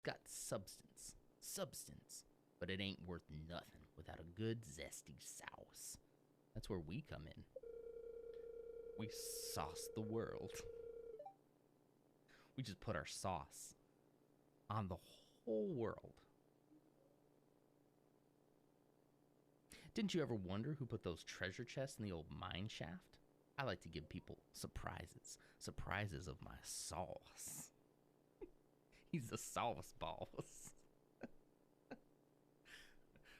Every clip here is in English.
Got substance, but it ain't worth nothing without a good zesty sauce. That's where we come in. We sauce the world. We just put our sauce on the whole world. Didn't you ever wonder who put those treasure chests in the old mine shaft? I like to give people surprises. Surprises of my sauce. He's the sauce boss.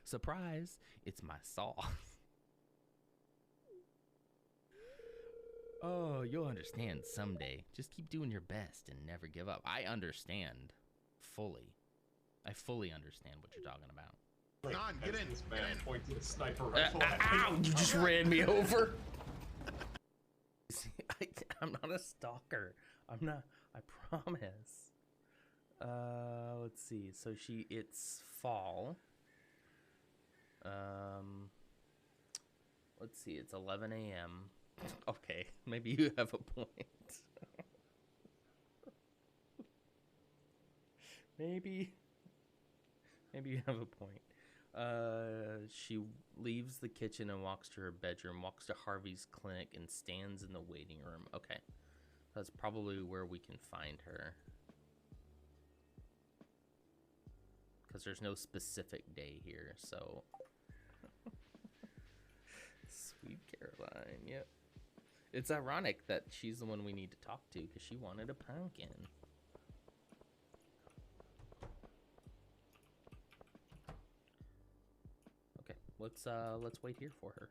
Surprise, it's my sauce. Oh, you'll understand someday. Just keep doing your best and never give up. I understand fully. I fully understand what you're talking about. Come on, get in. This Get man in. pointing a sniper rifle at Ow! You just ran me over. See, I'm not a stalker. I'm not. I promise. Let's see. So it's fall. Let's see. It's 11 a.m. Okay, maybe you have a point. maybe you have a point. She leaves the kitchen and walks to her bedroom, walks to Harvey's clinic, and stands in the waiting room. Okay, that's probably where we can find her. Because there's no specific day here, so... Sweet Caroline, yep. It's ironic that she's the one we need to talk to, because she wanted a pumpkin. Okay, let's wait here for her.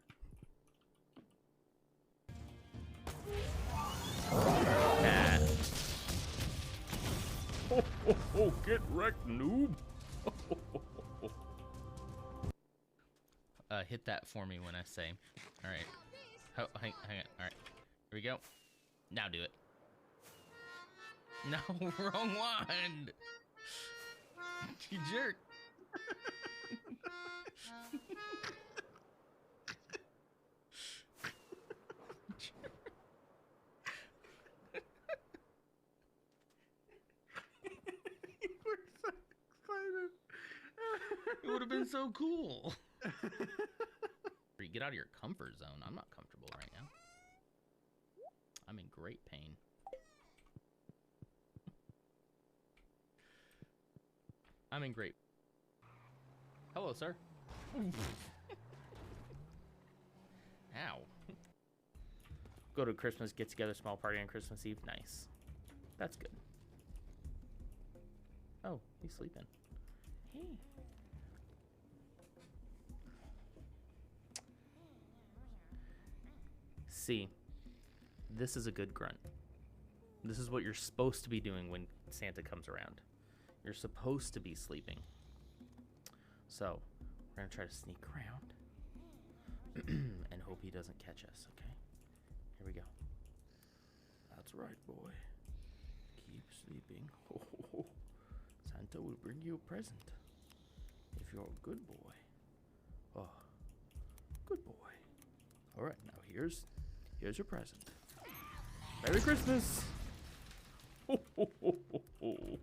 Cat. Oh, get wrecked, noob. Hit that for me when I say. All right. Oh, hang on. All right. Here we go. Now do it. No, wrong one. You jerk. You were so excited. It would have been so cool. Get out of your comfort zone. I'm not comfortable right now. I'm in great pain. I'm in great. Hello, sir. Ow. Go to Christmas get together, small party on Christmas Eve. Nice. That's good. Oh, he's sleeping. Hey. See, this is a good grunt. This is what you're supposed to be doing when Santa comes around. You're supposed to be sleeping. So, we're gonna try to sneak around and hope he doesn't catch us, okay? Here we go. That's right, boy. Keep sleeping. Oh, Santa will bring you a present if you're a good boy. Oh, good boy. All right, now here's your present. Merry Christmas. Ho, ho, ho, ho, ho.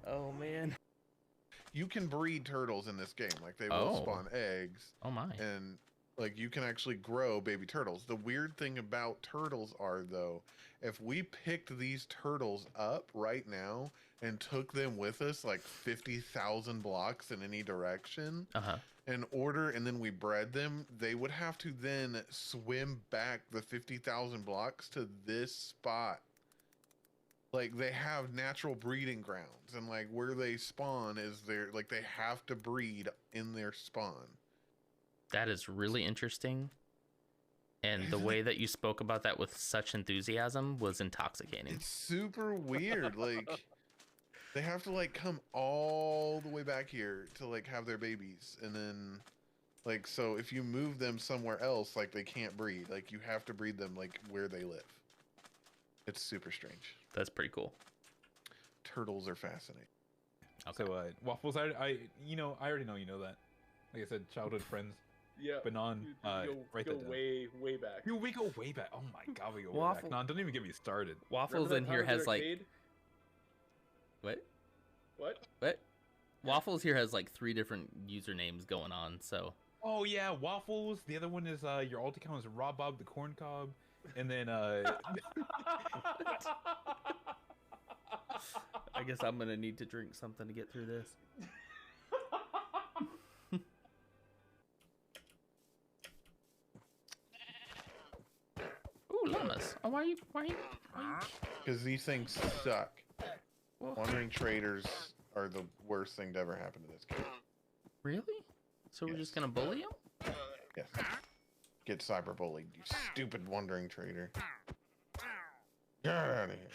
Oh man. You can breed turtles in this game. Like they will spawn eggs. Oh my. And like you can actually grow baby turtles. The weird thing about turtles are though, if we picked these turtles up right now and took them with us like 50,000 blocks in any direction, and then we bred them, they would have to then swim back the 50,000 blocks to this spot. Like they have natural breeding grounds, and like where they spawn is there, like they have to breed in their spawn. That is really interesting. And the way that you spoke about that with such enthusiasm was intoxicating. It's super weird. Like they have to like come all the way back here to like have their babies, and then like so if you move them somewhere else, like they can't breed. Like you have to breed them like where they live. It's super strange. That's pretty cool. Turtles are fascinating. Okay. So Waffles, I already know you know that. Like I said, childhood friends. Yeah. But non, write go that down. way back. Dude, we go way back. Oh my god, we go way Waffle- back. Non, don't even get me started. Waffles Remember in that here time at has the like arcade? what? What? Waffles here has like 3 different usernames going on. So Oh yeah, Waffles. The other one is your alt account is Rob Bob the Corn Cob, and then I guess I'm gonna need to drink something to get through this. Ooh, llamas. Oh, why are you? Because these things suck. Well, Wandering traders are the worst thing to ever happen to this game. really? So we're Yes. just gonna bully him? Yes. Get cyberbullied, you stupid wandering trader. Get out of here.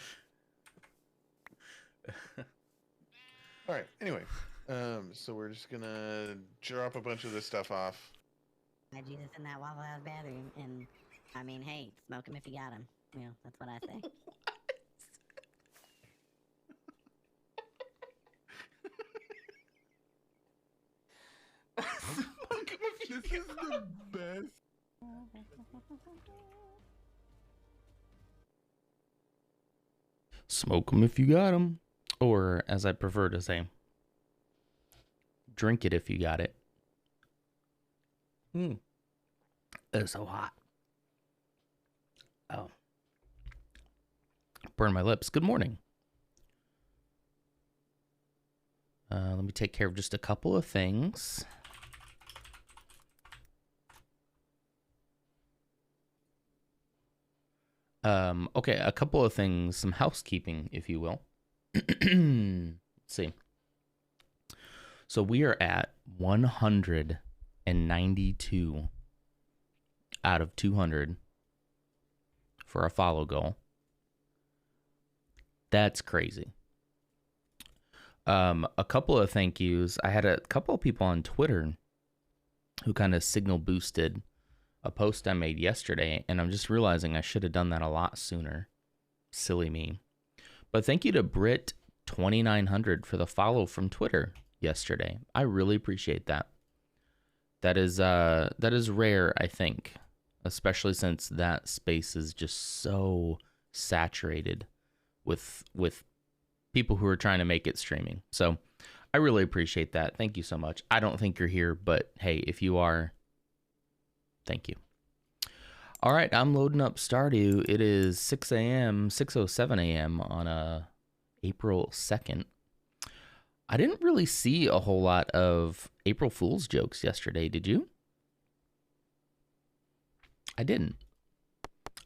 All right. Anyway, so we're just gonna drop a bunch of this stuff off. I do this in that Waffle House bathroom, and I mean, hey, smoke 'em if you got 'em. You know, that's what I say. This is the best. Smoke them if you got them, or as I prefer to say, drink it if you got it. It's so hot. Oh, burn my lips. Good morning. Let me take care of just a couple of things. Okay, a couple of things, some housekeeping, if you will. Let's see. So we are at 192 out of 200 for a follow goal. That's crazy. A couple of thank yous. I had a couple of people on Twitter who kind of signal boosted a post I made yesterday, and I'm just realizing I should have done that a lot sooner. Silly me. But thank you to Brit2900 for the follow from Twitter yesterday. I really appreciate that. That is rare, I think, especially since that space is just so saturated with people who are trying to make it streaming. So I really appreciate that. Thank you so much. I don't think you're here, but hey, if you are, thank you. All right, I'm loading up Stardew. It is 6 a.m., 6:07 a.m. on April 2nd. I didn't really see a whole lot of April Fool's jokes yesterday, did you? I didn't.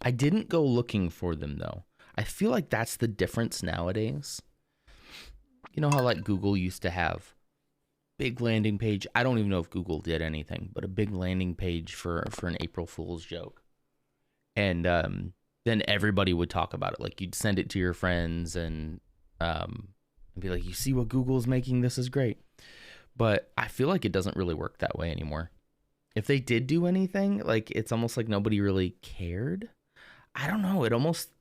I didn't go looking for them, though. I feel like that's the difference nowadays. You know how like Google used to have big landing page. I don't even know if Google did anything, but a big landing page for an April Fool's joke. And then everybody would talk about it. Like you'd send it to your friends and be like, you see what Google's making? This is great. But I feel like it doesn't really work that way anymore. If they did do anything, like it's almost like nobody really cared. I don't know. It almost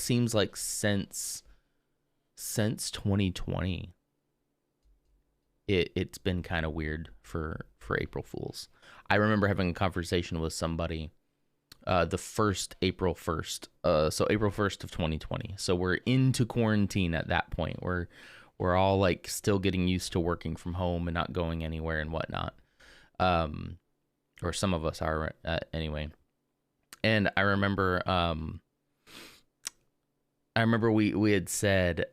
seems like since 2020, it's been kind of weird for April Fools. I remember having a conversation with somebody the first April 1st, so April 1st of 2020. So we're into quarantine at that point. We're all like still getting used to working from home and not going anywhere and whatnot. Or some of us are anyway. And I remember we had said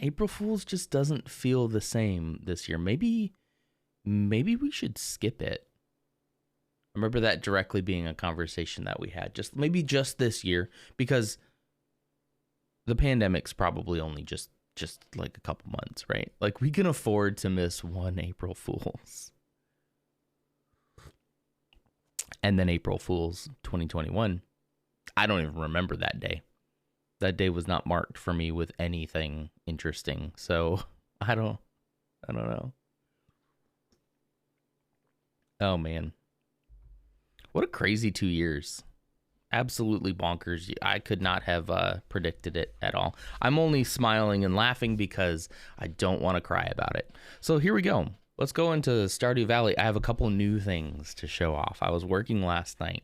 April Fool's just doesn't feel the same this year. Maybe we should skip it. I remember that directly being a conversation that we had. Maybe just this year, because the pandemic's probably only just like a couple months, right? Like we can afford to miss one April Fool's. And then April Fool's 2021. I don't even remember that day. That day was not marked for me with anything interesting. So I don't know. Oh man. What a crazy 2 years. Absolutely bonkers. I could not have predicted it at all. I'm only smiling and laughing because I don't want to cry about it. So here we go. let's go into Stardew Valley. I have a couple new things to show off. I was working last night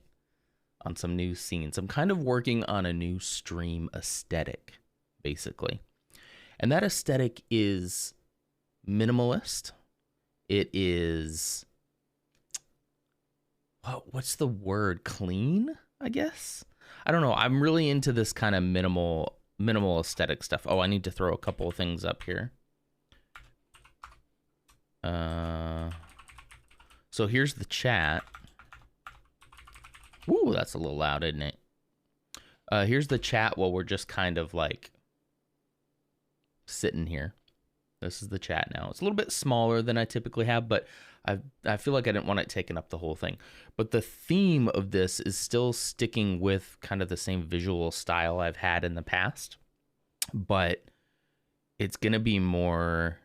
on some new scenes. I'm kind of working on a new stream aesthetic, basically. And that aesthetic is minimalist. It is, what's the word? Clean, I guess? I don't know. I'm really into this kind of minimal aesthetic stuff. Oh, I need to throw a couple of things up here. So here's the chat. Ooh, that's a little loud, isn't it? Here's the chat while we're just kind of like sitting here. This is the chat now. It's a little bit smaller than I typically have, but I feel like I didn't want it taking up the whole thing. But the theme of this is still sticking with kind of the same visual style I've had in the past, but it's gonna be more,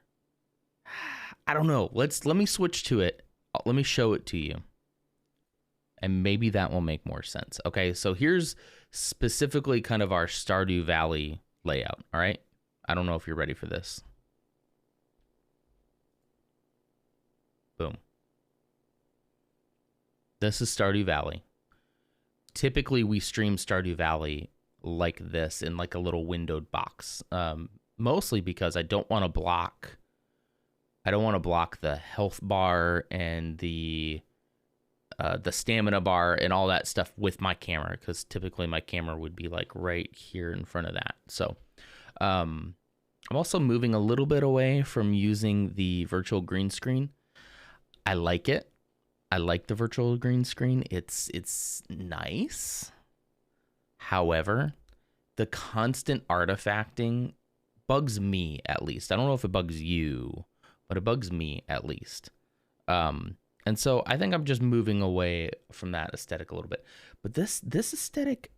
I don't know. Let me switch to it. Let me show it to you. And maybe that will make more sense. Okay, so here's specifically kind of our Stardew Valley layout, all right? I don't know if you're ready for this. Boom. This is Stardew Valley. Typically, we stream Stardew Valley like this in like a little windowed box. Mostly because I don't want to block the health bar and the stamina bar and all that stuff with my camera, because typically my camera would be like right here in front of that. So I'm also moving a little bit away from using the virtual green screen. I like it. I like the virtual green screen. It's nice. However, the constant artifacting bugs me, at least. I don't know if it bugs you, but it bugs me at least. And so I think I'm just moving away from that aesthetic a little bit. But this aesthetic,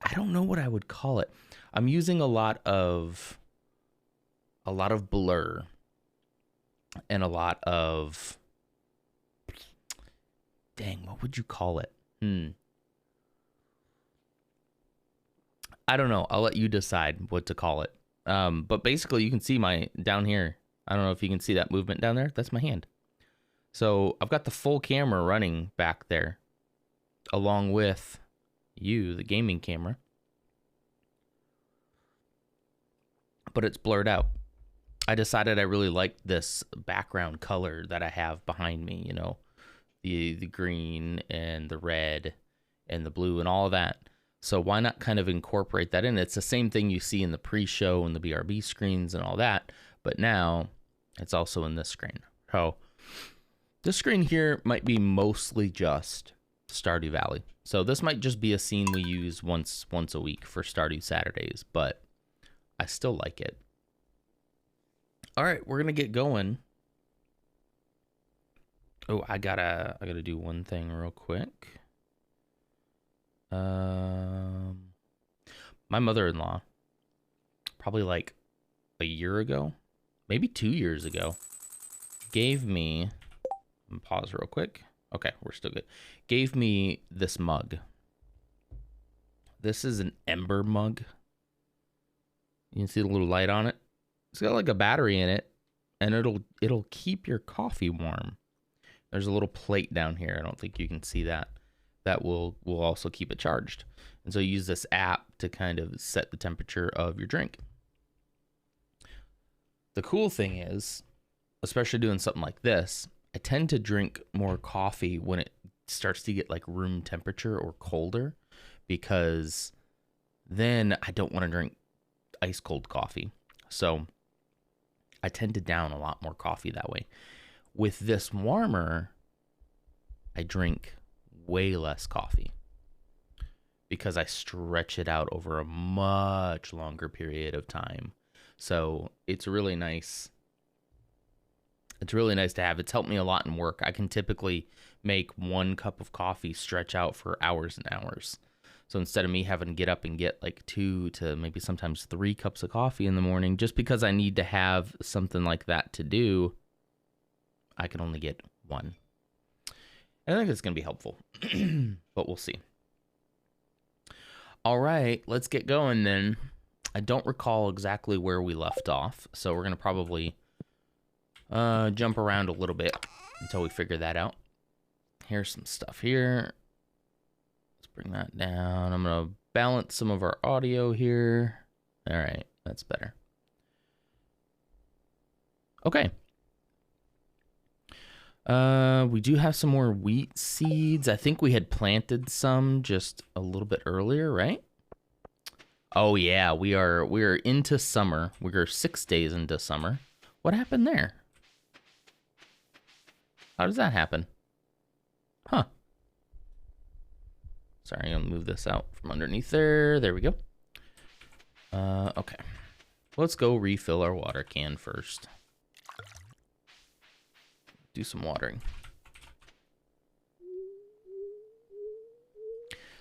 I don't know what I would call it. I'm using a lot of blur and a lot of, dang, what would you call it? I don't know. I'll let you decide what to call it. But basically you can see down here. I don't know if you can see that movement down there. That's my hand. So I've got the full camera running back there along with the gaming camera. But it's blurred out. I decided I really liked this background color that I have behind me, you know, the green and the red and the blue and all of that. So why not kind of incorporate that in? It's the same thing you see in the pre-show and the BRB screens and all that, but now it's also in this screen. So this screen here might be mostly just Stardew Valley. So this might just be a scene we use once a week for Stardew Saturdays, but I still like it. All right, we're gonna get going. Oh, I gotta do one thing real quick. My mother-in-law, probably like a year ago, maybe 2 years ago, gave me, pause real quick. Okay, we're still good. Gave me this mug. This is an ember mug. You can see the little light on it. It's got like a battery in it, and it'll keep your coffee warm. There's a little plate down here. I don't think you can see that. That will also keep it charged. And so you use this app to kind of set the temperature of your drink. The cool thing is, especially doing something like this, I tend to drink more coffee when it starts to get like room temperature or colder, because then I don't want to drink ice cold coffee. So I tend to down a lot more coffee that way. With this warmer, I drink way less coffee because I stretch it out over a much longer period of time. So it's really nice. It's really nice to have. It's helped me a lot in work. I can typically make 1 cup of coffee stretch out for hours and hours. So instead of me having to get up and get like 2 to maybe sometimes 3 cups of coffee in the morning, just because I need to have something like that to do, I can only get 1. And I think it's going to be helpful, but we'll see. All right, let's get going then. I don't recall exactly where we left off, so we're going to probably jump around a little bit until we figure that out. Here's some stuff here. Let's bring that down. I'm gonna balance some of our audio here. All right, that's better. Okay. We do have some more wheat seeds. I think we had planted some just a little bit earlier, right? Oh yeah, we're into summer. We're 6 days into summer. What happened there? How does that happen? Huh. Sorry, I'm gonna move this out from underneath there. There we go. Okay. Let's go refill our water can first. Do some watering.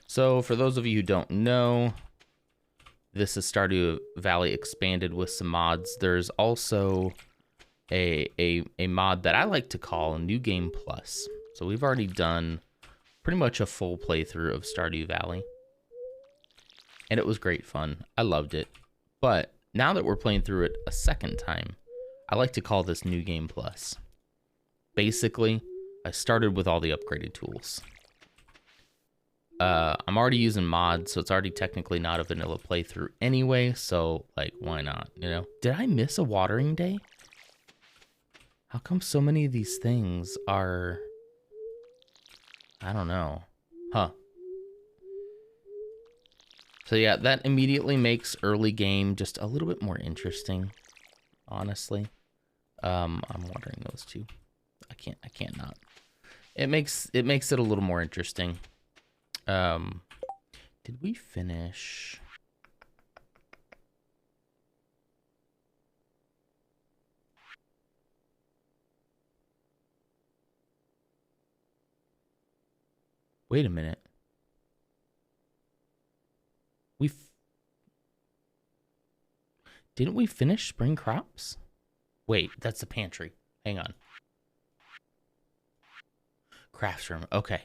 So for those of you who don't know, this is Stardew Valley Expanded with some mods. There's also a mod that I like to call New Game Plus. So we've already done pretty much a full playthrough of Stardew Valley. And it was great fun. I loved it. But now that we're playing through it a second time, I like to call this New Game Plus. Basically, I started with all the upgraded tools. I'm already using mods, so it's already technically not a vanilla playthrough anyway, so, like, why not, you know? Did I miss a watering day? How come so many of these things are... I don't know. Huh. So yeah, that immediately makes early game just a little bit more interesting, honestly. I'm watering those two. I can't not. It makes it a little more interesting. Did we finish? Wait a minute. Didn't we finish spring crops? Wait, that's the pantry. Hang on. Crafts room. Okay.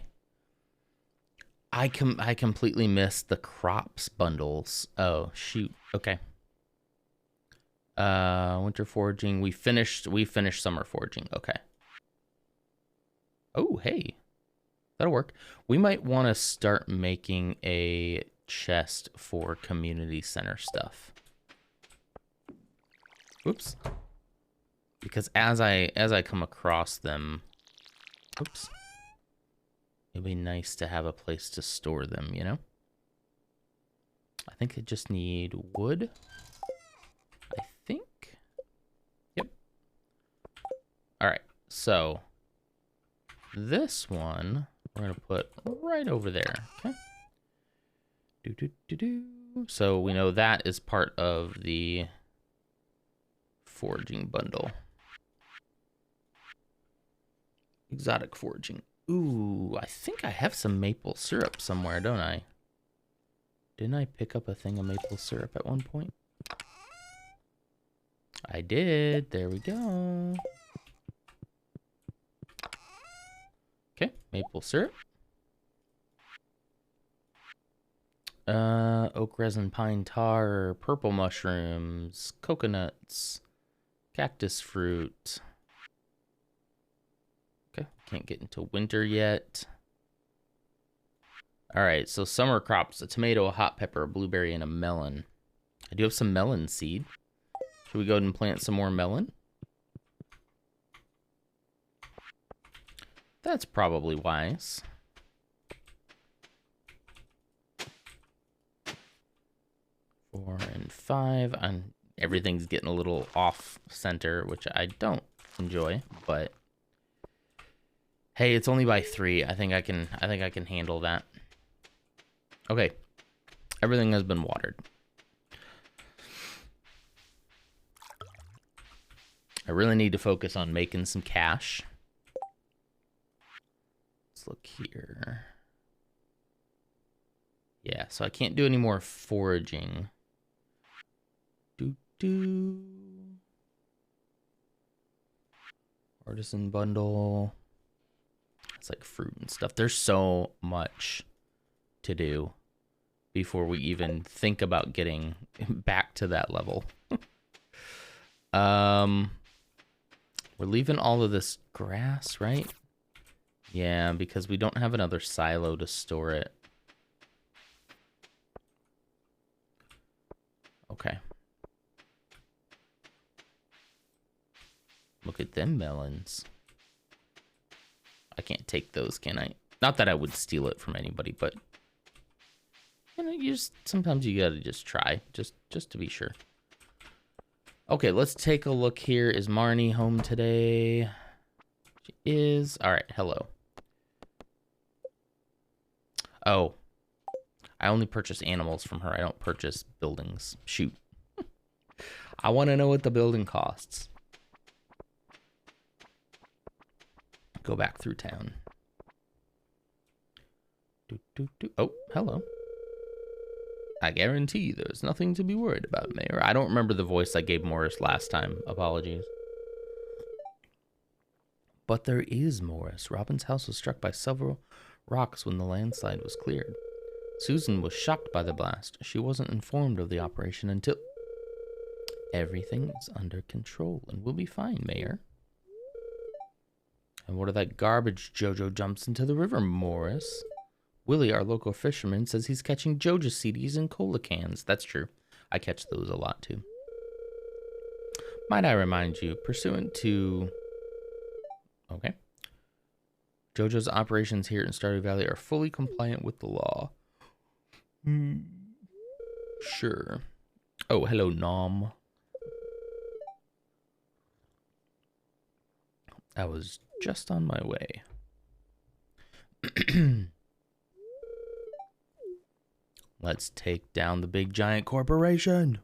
I completely missed the crops bundles. Oh, shoot. Okay. Winter foraging. We finished summer foraging. Okay. Oh, hey. That'll work. We might want to start making a chest for community center stuff. Oops. Because as I come across them, oops. It'd be nice to have a place to store them, you know? I think I just need wood. I think. Yep. All right. So this one we're gonna put right over there. Okay. So we know that is part of the foraging bundle. Exotic foraging. Ooh, I think I have some maple syrup somewhere, don't I? Didn't I pick up a thing of maple syrup at one point? I did. There we go. Okay, maple syrup. Oak resin, pine tar, purple mushrooms, coconuts, cactus fruit. Okay, can't get into winter yet. All right, so summer crops, a tomato, a hot pepper, a blueberry, and a melon. I do have some melon seed. Should we go ahead and plant some more melon? That's probably wise. Four and five. Everything's getting a little off center, which I don't enjoy, but hey, it's only by 3. I think I can handle that. Okay. Everything has been watered. I really need to focus on making some cash. Let's look here. Yeah, so I can't do any more foraging. Artisan bundle. It's like fruit and stuff. There's so much to do before we even think about getting back to that level. We're leaving all of this grass, right? Yeah, because we don't have another silo to store it. Okay. Look at them melons. I can't take those, can I? Not that I would steal it from anybody, but you know, sometimes you gotta just try, just to be sure. Okay, let's take a look here. Is Marnie home today? She is. All right, hello. Oh, I only purchase animals from her. I don't purchase buildings. Shoot. I want to know what the building costs. Go back through town. Oh, hello. I guarantee there's nothing to be worried about, Mayor. I don't remember the voice I gave Morris last time. Apologies. But there is Morris. Robin's house was struck by several rocks when the landslide was cleared. Susan was shocked by the blast. She wasn't informed of the operation until... Everything is under control and we'll be fine, Mayor. And what of that garbage Jojo jumps into the river, Morris? Willie, our local fisherman, says he's catching Jojo CDs in cola cans. That's true. I catch those a lot, too. Might I remind you, pursuant to... Okay. Jojo's operations here in Stardew Valley are fully compliant with the law. Sure. Oh, hello, Nom. I was just on my way. Let's take down the big giant corporation.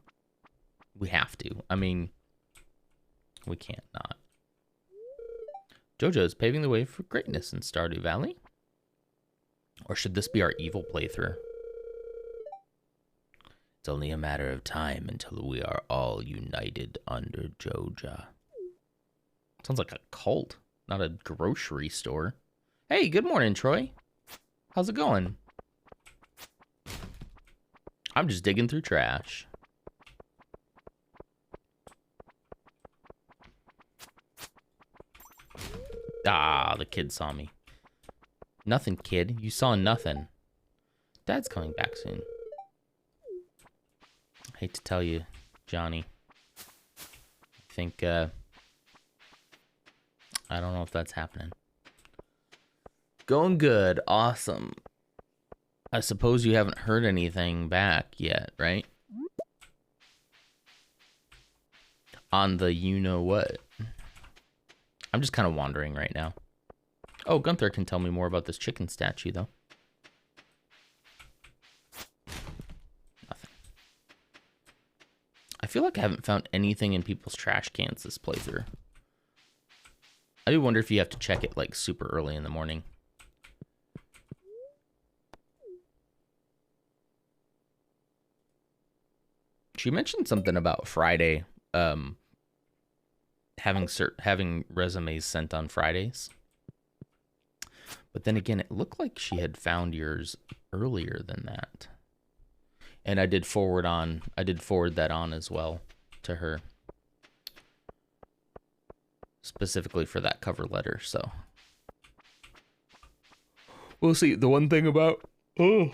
We have to. I mean, we can't not. Jojo is paving the way for greatness in Stardew Valley. Or should this be our evil playthrough? It's only a matter of time until we are all united under Joja. Sounds like a cult, not a grocery store. Hey, good morning, Troy. How's it going? I'm just digging through trash. Ah, the kid saw me. Nothing, kid. You saw nothing. Dad's coming back soon. Hate to tell you, Johnny. I think, I don't know if that's happening. Going good. Awesome. I suppose you haven't heard anything back yet, right? On the you-know-what. I'm just kind of wandering right now. Oh, Gunther can tell me more about this chicken statue, though. Nothing. I feel like I haven't found anything in people's trash cans this playthrough. I do wonder if you have to check it, like, super early in the morning. She mentioned something about Friday, having resumes sent on Fridays. But then again, it looked like she had found yours earlier than that. And I did forward that on as well to her. Specifically for that cover letter, so. We'll see. The one thing about... Oh.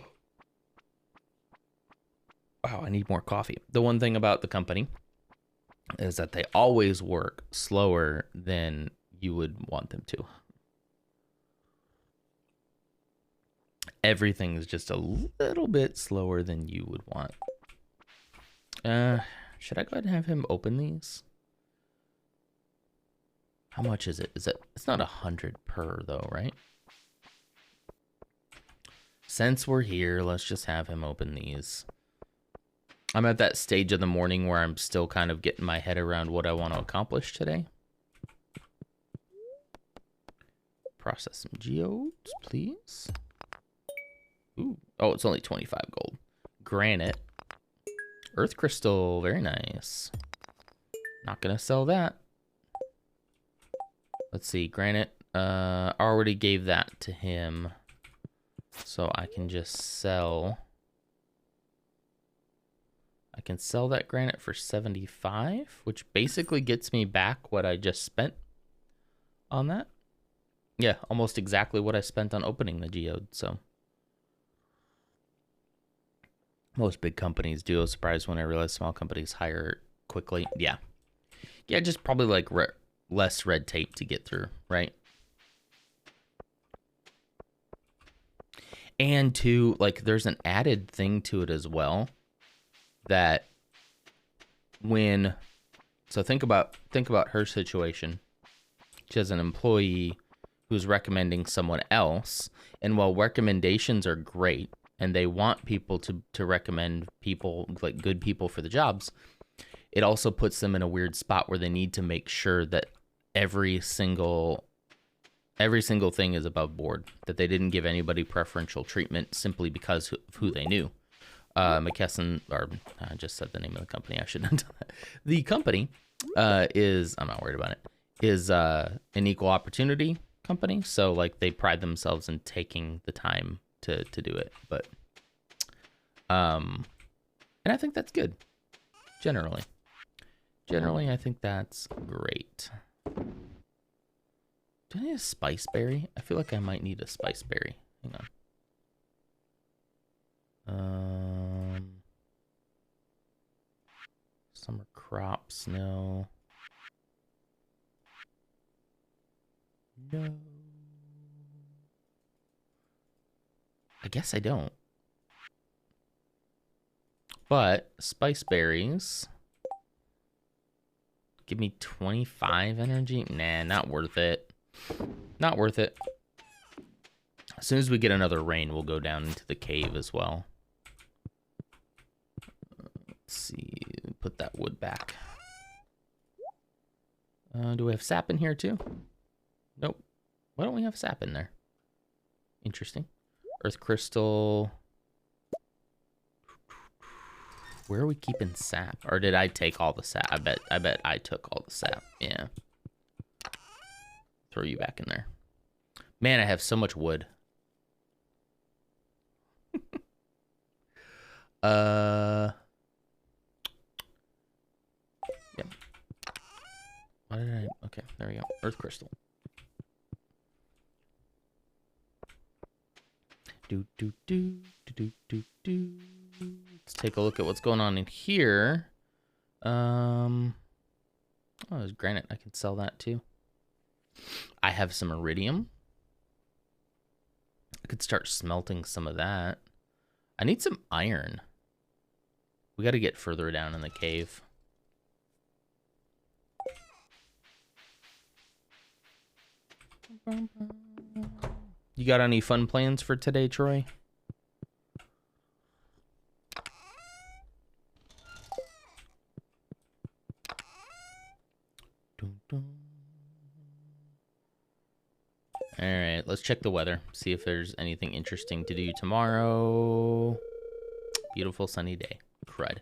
Wow, I need more coffee. The one thing about the company is that they always work slower than you would want them to. Everything is just a little bit slower than you would want. Should I go ahead and have him open these? How much is it? It's not 100 per though, right? Since we're here, let's just have him open these. I'm at that stage of the morning where I'm still kind of getting my head around what I want to accomplish today. Process some geodes, please. Ooh. Oh, it's only 25 gold. Granite. Earth crystal, very nice. Not gonna sell that. Let's see, granite. Already gave that to him. So I can just sell... I can sell that granite for 75, which basically gets me back what I just spent. on that. Yeah, almost exactly what I spent on opening the geode. So most big companies do. I was surprised when I realized small companies hire quickly. Yeah, just probably like less red tape to get through, right? And to like, there's an added thing to it as well that so think about her situation. She has an employee who's recommending someone else, and while recommendations are great and they want people to recommend people, like good people for the jobs, it also puts them in a weird spot where they need to make sure that every single thing is above board, that they didn't give anybody preferential treatment simply because of who they knew. McKesson, or I just said the name of the company. I shouldn't have done that. The company is, I'm not worried about it, is an equal opportunity company. So like they pride themselves in taking the time to do it. But, and I think that's good. Generally, I think that's great. Do I need a spice berry? I feel like I might need a spice berry. Hang on. Summer crops, no. No. I guess I don't. But spice berries give me 25 energy. Nah, not worth it. Not worth it. As soon as we get another rain, we'll go down into the cave as well. Let's see. Put that wood back. Do we have sap in here too? Nope. Why don't we have sap in there? Interesting. Earth crystal. Where are we keeping sap? Or did I take all the sap? I bet I took all the sap. Yeah. Throw you back in there. Man, I have so much wood. Yep. Why did I? Okay, there we go. Earth crystal. Let's take a look at what's going on in here. Oh, there's granite. I can sell that too. I have some iridium. I could start smelting some of that. I need some iron. We got to get further down in the cave. You got any fun plans for today, Troy? All right, let's check the weather. See if there's anything interesting to do tomorrow. Beautiful sunny day. Crud.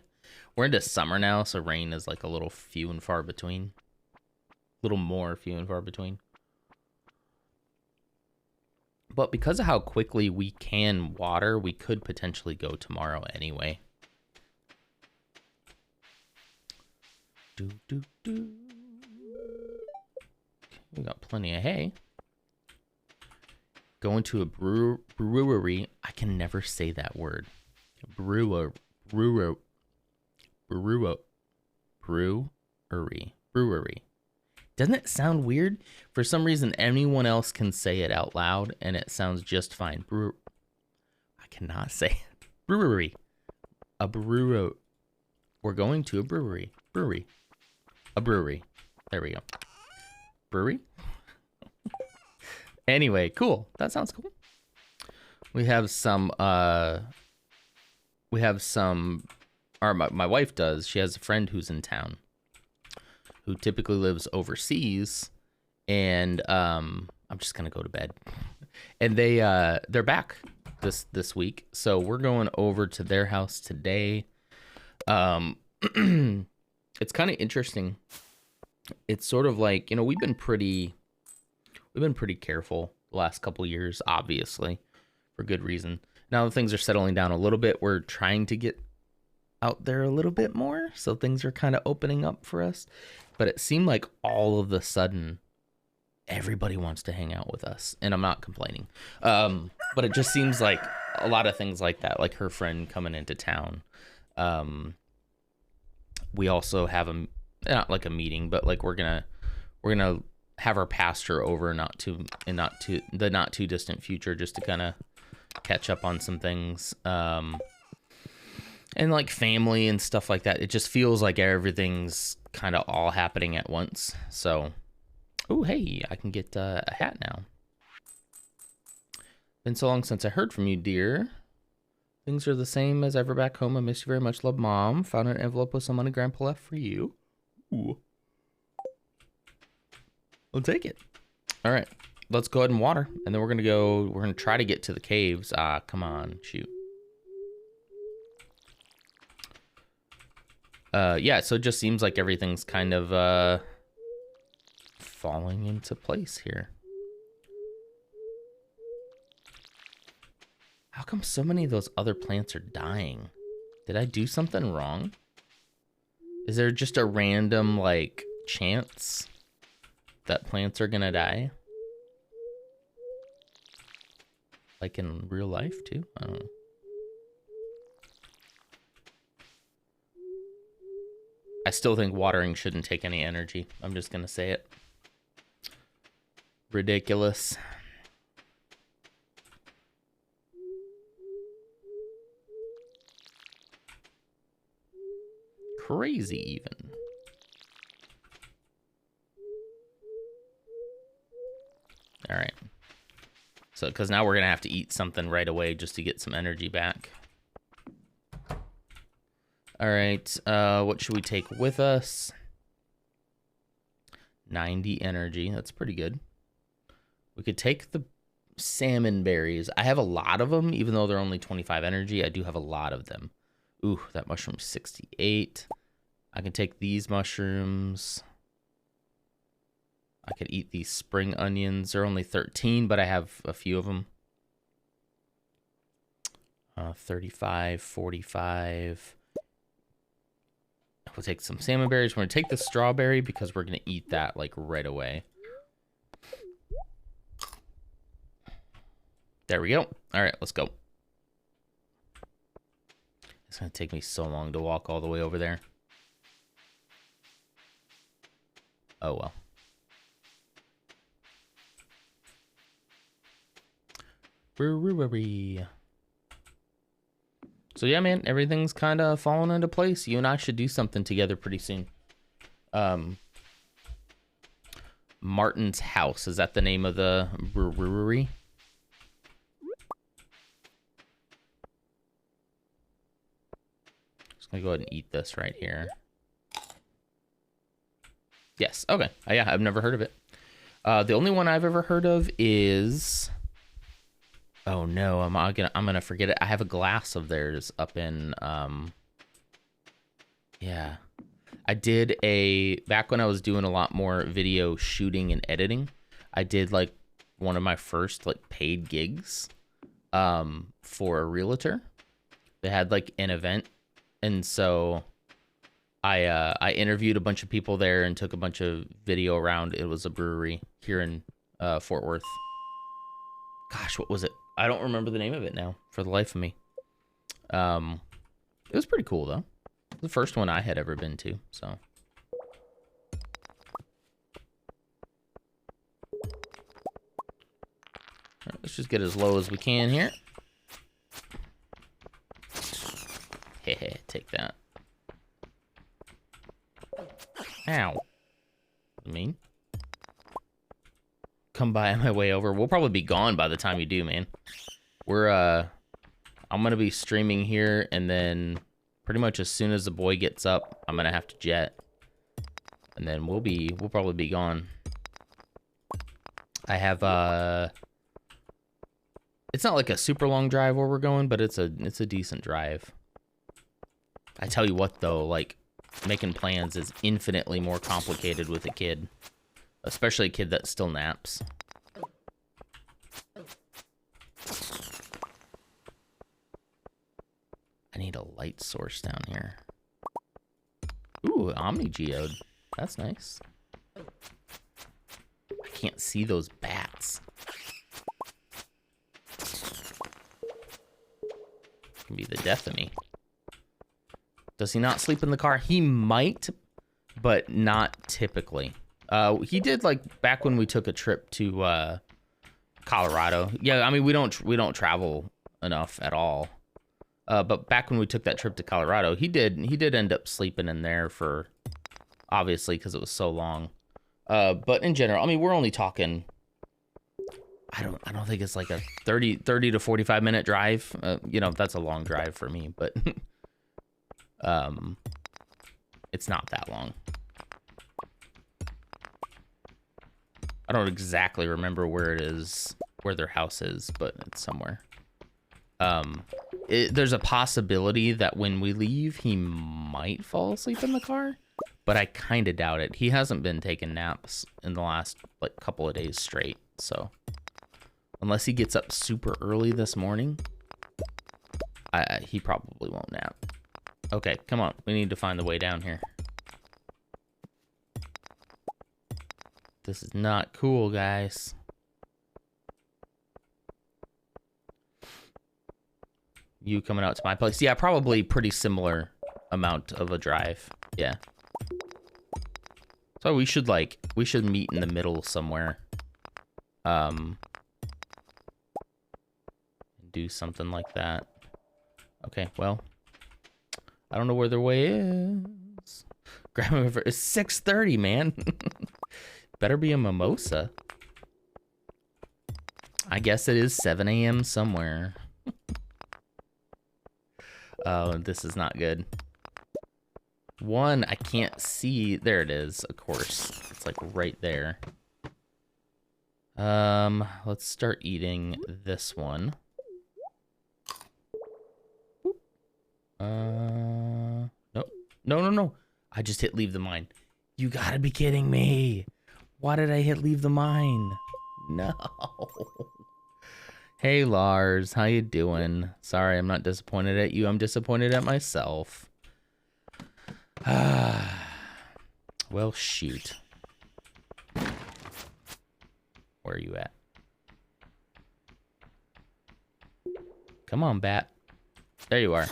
We're into summer now, so rain is like a little few and far between. A little more few and far between. But because of how quickly we can water, we could potentially go tomorrow anyway. We got plenty of hay. Going to a brewery. I can never say that word. Brewery. Doesn't it sound weird? For some reason, anyone else can say it out loud, and it sounds just fine. I cannot say it. Brewery. A brewer. We're going to a brewery. A brewery. There we go. Brewery? Anyway, cool. That sounds cool. We have some, or my wife does. She has a friend who's in town who typically lives overseas, and I'm just gonna go to bed. And they're back this week, so we're going over to their house today. It's kind of interesting. It's sort of like, you know, we've been pretty careful the last couple years, obviously, for good reason. Now that things are settling down a little bit, we're trying to get out there a little bit more, so things are kind of opening up for us. But it seemed like all of a sudden, everybody wants to hang out with us, and I'm not complaining. But it just seems like a lot of things like that, like her friend coming into town. We also have not like a meeting, but like we're gonna have our pastor over not too distant future, just to kind of catch up on some things. And like family and stuff like that. It just feels like everything's kind of all happening at once. So, oh, hey, I can get a hat now. Been so long since I heard from you, dear. Things are the same as ever back home. I miss you very much. Love, Mom. Found an envelope with some money Grandpa left for you. Ooh. We'll take it. All right, let's go ahead and water. And then we're going to try to get to the caves. Come on, shoot. Yeah, so it just seems like everything's kind of falling into place here. How come so many of those other plants are dying? Did I do something wrong? Is there just a random, like, chance that plants are gonna die? Like in real life, too? I don't know. I still think watering shouldn't take any energy. I'm just gonna say it. Ridiculous. Crazy even. All right. So, because now we're gonna have to eat something right away just to get some energy back. All right, what should we take with us? 90 energy, that's pretty good. We could take the salmon berries. I have a lot of them, even though they're only 25 energy. I do have a lot of them. Ooh, that mushroom's 68. I can take these mushrooms. I could eat these spring onions. They're only 13, but I have a few of them. 35, 45. We'll take some salmon berries. We're going to take the strawberry because we're going to eat that like right away. There we go. All right, let's go. It's going to take me so long to walk all the way over there. Oh, well. So yeah, man, everything's kind of falling into place. You and I should do something together pretty soon. Martin's House, is that the name of the brewery? Just gonna go ahead and eat this right here. Yes, okay. Yeah, I've never heard of it. The only one I've ever heard of is... Oh no, I'm gonna forget it. I have a glass of theirs up in yeah. I did back when I was doing a lot more video shooting and editing, I did like one of my first like paid gigs for a realtor. They had like an event, and so I interviewed a bunch of people there and took a bunch of video around. It was a brewery here in Fort Worth. Gosh, what was it? I don't remember the name of it now for the life of me. It was pretty cool though. The first one I had ever been to, so. All right, let's just get as low as we can here. Heh, take that. Ow. I mean, come by on my way over. We'll probably be gone by the time you do, man. I'm gonna be streaming here, and then pretty much as soon as the boy gets up, I'm gonna have to jet, and then we'll probably be gone. I have it's not like a super long drive where we're going, but it's a decent drive. I tell you what though, like making plans is infinitely more complicated with a kid, especially a kid that still naps. I need a light source down here. Ooh, Omni Geode. That's nice. I can't see those bats. Can be the death of me. Does he not sleep in the car? He might, but not typically. He did, like, back when we took a trip to Colorado. Yeah, I mean, we don't travel enough at all. But back when we took that trip to Colorado, he did end up sleeping in there for, obviously, because it was so long. But in general, I mean, we're only talking, I don't think it's like a 30 to 45 minute drive. You know, that's a long drive for me, but it's not that long. I don't exactly remember where it is, where their house is, but it's somewhere. There's a possibility that when we leave, he might fall asleep in the car, but I kind of doubt it. He hasn't been taking naps in the last, like, couple of days straight, so unless he gets up super early this morning, he probably won't nap. Okay, come on. We need to find the way down here. This is not cool, guys. You coming out to my place? Yeah, probably pretty similar amount of a drive. Yeah. So we should meet in the middle somewhere. Do something like that. Okay, well, I don't know where their way is. Grab him over. It's 6:30, man. Better be a mimosa. I guess it is 7 a.m. somewhere. Oh, this is not good. One, I can't see. There it is, of course. It's like right there. Let's start eating this one. Nope. No. I just hit leave the mine. You gotta be kidding me. Why did I hit leave the mine? No. Hey, Lars. How you doing? Sorry, I'm not disappointed at you. I'm disappointed at myself. Well, shoot. Where are you at? Come on, bat. There you are.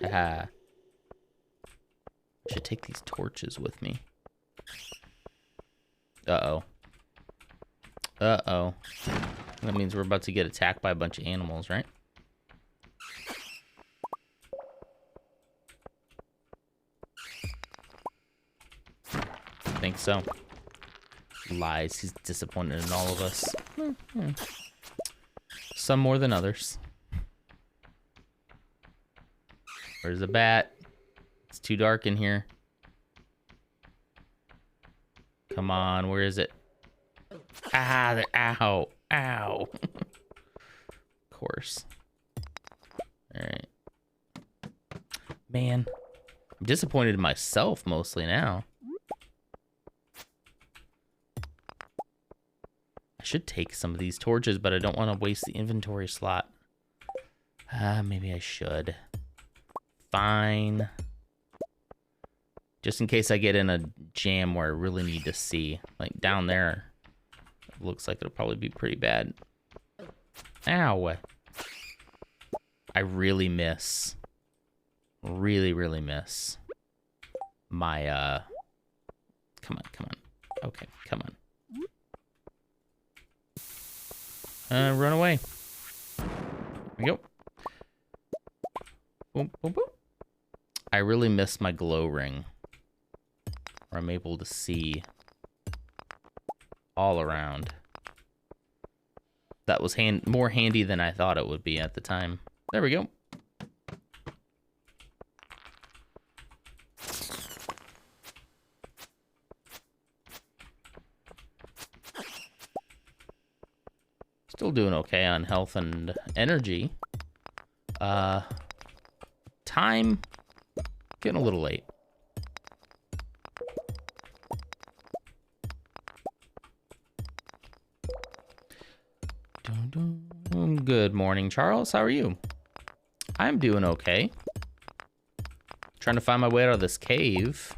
Haha. I should take these torches with me. Uh-oh. Uh-oh. That means we're about to get attacked by a bunch of animals, right? I think so. Lies. He's disappointed in all of us. Some more than others. Where's the bat? It's too dark in here. Come on, where is it? Ah, ow, ow. Of course. All right. Man, I'm disappointed in myself mostly now. I should take some of these torches, but I don't want to waste the inventory slot. Maybe I should. Fine. Just in case I get in a jam where I really need to see. Like down there. It looks like it'll probably be pretty bad. Ow. I really miss. Really miss. My, Come on. Okay, come on. Run away. There we go. Boom, boom, boom. I really miss my glow ring. Where I'm able to see all around. That was more handy than I thought it would be at the time. There we go. Still doing okay on health and energy. Time, getting a little late. Good morning, Charles. How are you? I'm doing okay. Trying to find my way out of this cave.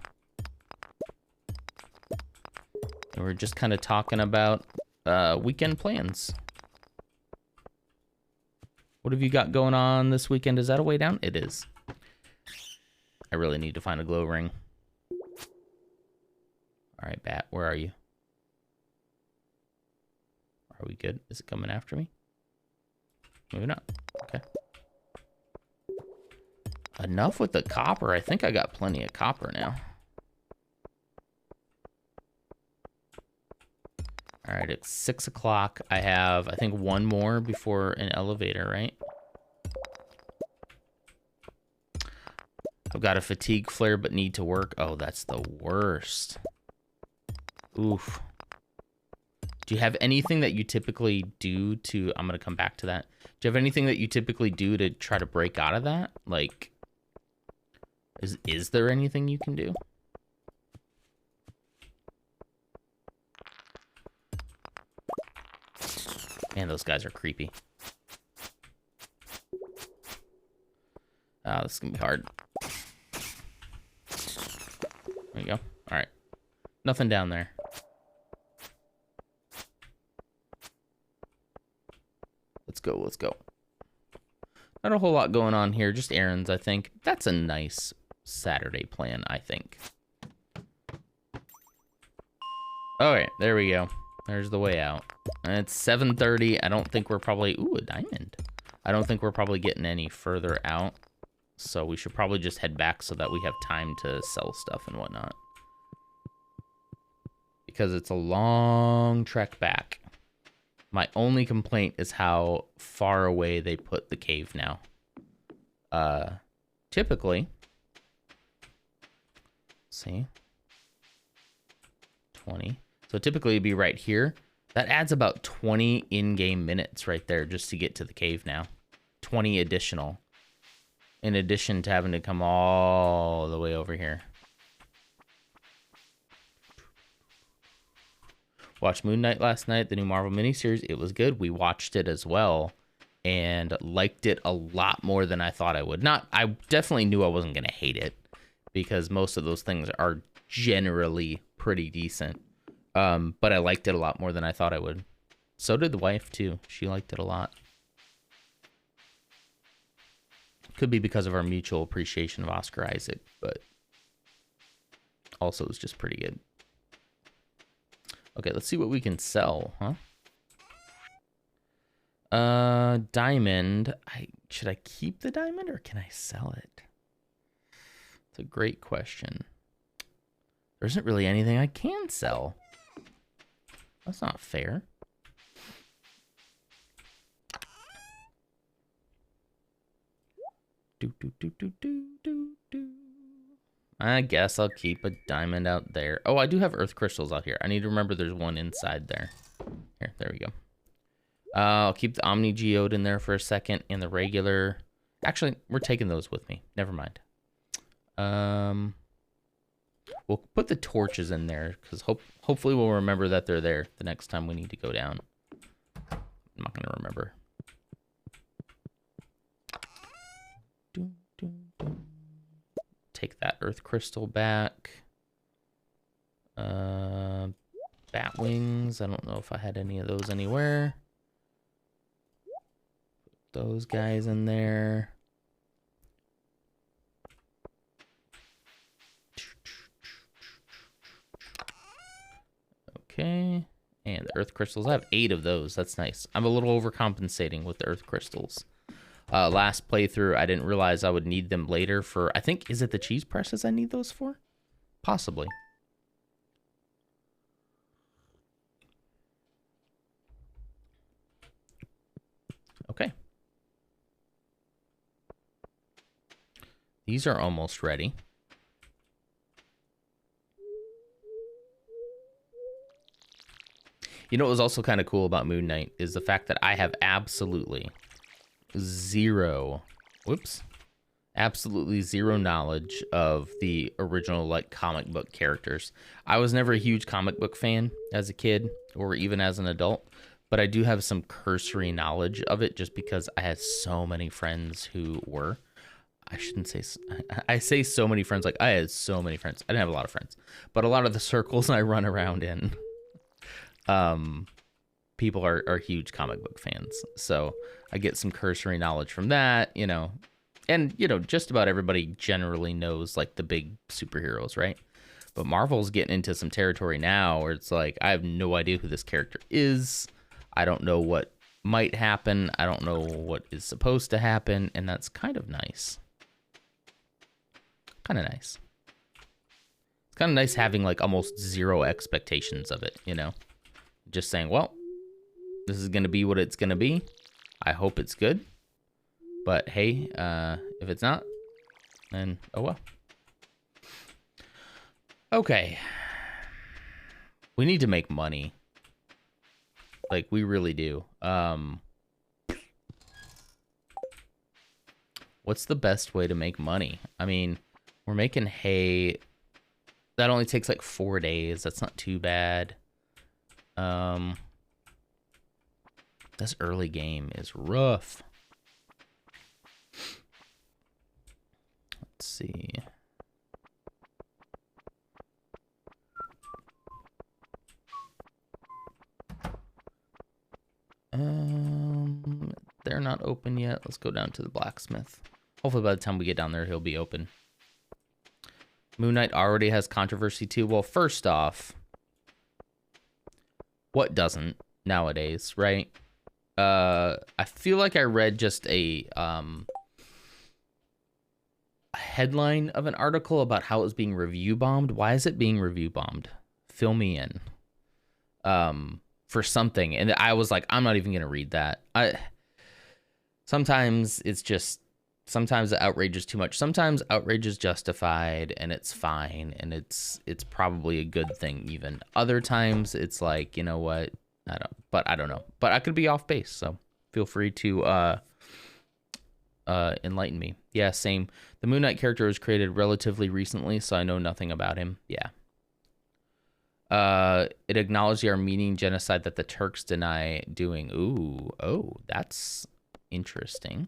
And we're just kind of talking about weekend plans. What have you got going on this weekend? Is that a way down? It is. I really need to find a glow ring. All right, Bat, where are you? Are we good? Is it coming after me? Maybe not. Okay. Enough with the copper. I think I got plenty of copper now. All right, it's 6 o'clock. I have, I think, one more before an elevator, right? I've got a fatigue flare, but need to work. Oh, that's the worst. Oof. Do you have anything that you typically do to... I'm going to come back to that. Do you have anything that you typically do to try to break out of that? Like, is there anything you can do? Man, those guys are creepy. Ah, this is going to be hard. There you go. All right. Nothing down there. Let's go, let's go. Not a whole lot going on here, just errands, I think. That's a nice Saturday plan, I think. Okay, there we go. There's the way out. And it's 7:30. I don't think we're probably... Ooh, a diamond. I don't think we're probably getting any further out. So we should probably just head back so that we have time to sell stuff and whatnot. Because it's a long trek back. My only complaint is how far away they put the cave now. Typically... See? 20. So typically it'd be right here. That adds about 20 in-game minutes right there just to get to the cave now. 20 additional. In addition to having to come all the way over here. Watched Moon Knight last night, the new Marvel miniseries. It was good. We watched it as well and liked it a lot more than I thought I would. I definitely knew I wasn't going to hate it because most of those things are generally pretty decent. But I liked it a lot more than I thought I would. So did the wife, too. She liked it a lot. Could be because of our mutual appreciation of Oscar Isaac, but also it's just pretty good. Okay, let's see what we can sell, huh? Diamond. Should I keep the diamond or can I sell it? It's a great question. There isn't really anything I can sell. That's not fair. I guess I'll keep a diamond out there. Oh, I do have earth crystals out here. I need to remember there's one inside there. Here, there we go. I'll keep the Omni Geode in there for a second and the regular. Actually, we're taking those with me. Never mind. We'll put the torches in there because hopefully we'll remember that they're there the next time we need to go down. I'm not going to remember. Take that earth crystal back. Bat wings. I don't know if I had any of those anywhere. Put those guys in there. Okay. And the earth crystals. I have 8 of those. That's nice. I'm a little overcompensating with the earth crystals. Last playthrough, I didn't realize I would need them later for, I think, is it the cheese presses I need those for? Possibly. Okay. These are almost ready. You know what was also kind of cool about Moon Knight is the fact that I have absolutely zero knowledge of the original like comic book characters. I was never a huge comic book fan as a kid or even as an adult, but I do have some cursory knowledge of it just because I had so many friends who were. I shouldn't say, I say so many friends, like I had so many friends. I didn't have a lot of friends, but a lot of the circles I run around in, people are huge comic book fans. So I get some cursory knowledge from that, And, just about everybody generally knows, like, the big superheroes, right? But Marvel's getting into some territory now where it's like, I have no idea who this character is. I don't know what might happen. I don't know what is supposed to happen. And that's kind of nice. Kind of nice. It's kind of nice having, like, almost zero expectations of it, Just saying, well, this is going to be what it's going to be. I hope it's good. But hey, if it's not, then oh well. Okay. We need to make money. Like, we really do. What's the best way to make money? I mean, we're making hay. That only takes like 4 days. That's not too bad. This early game is rough. Let's see. They're not open yet. Let's go down to the blacksmith. Hopefully by the time we get down there, he'll be open. Moon Knight already has controversy too. Well, first off, what doesn't nowadays, right? I feel like I read just a headline of an article about how it was being review bombed. Why is it being review bombed? Fill me in. For something, and I was like, I'm not even gonna read that. Sometimes the outrage is too much. Sometimes outrage is justified and it's fine and it's probably a good thing even. Other times it's like, you know what? I don't know. But I could be off base, so feel free to enlighten me. Yeah, same. The Moon Knight character was created relatively recently, so I know nothing about him. Yeah. It acknowledged the Armenian genocide that the Turks deny doing. Oh, that's interesting.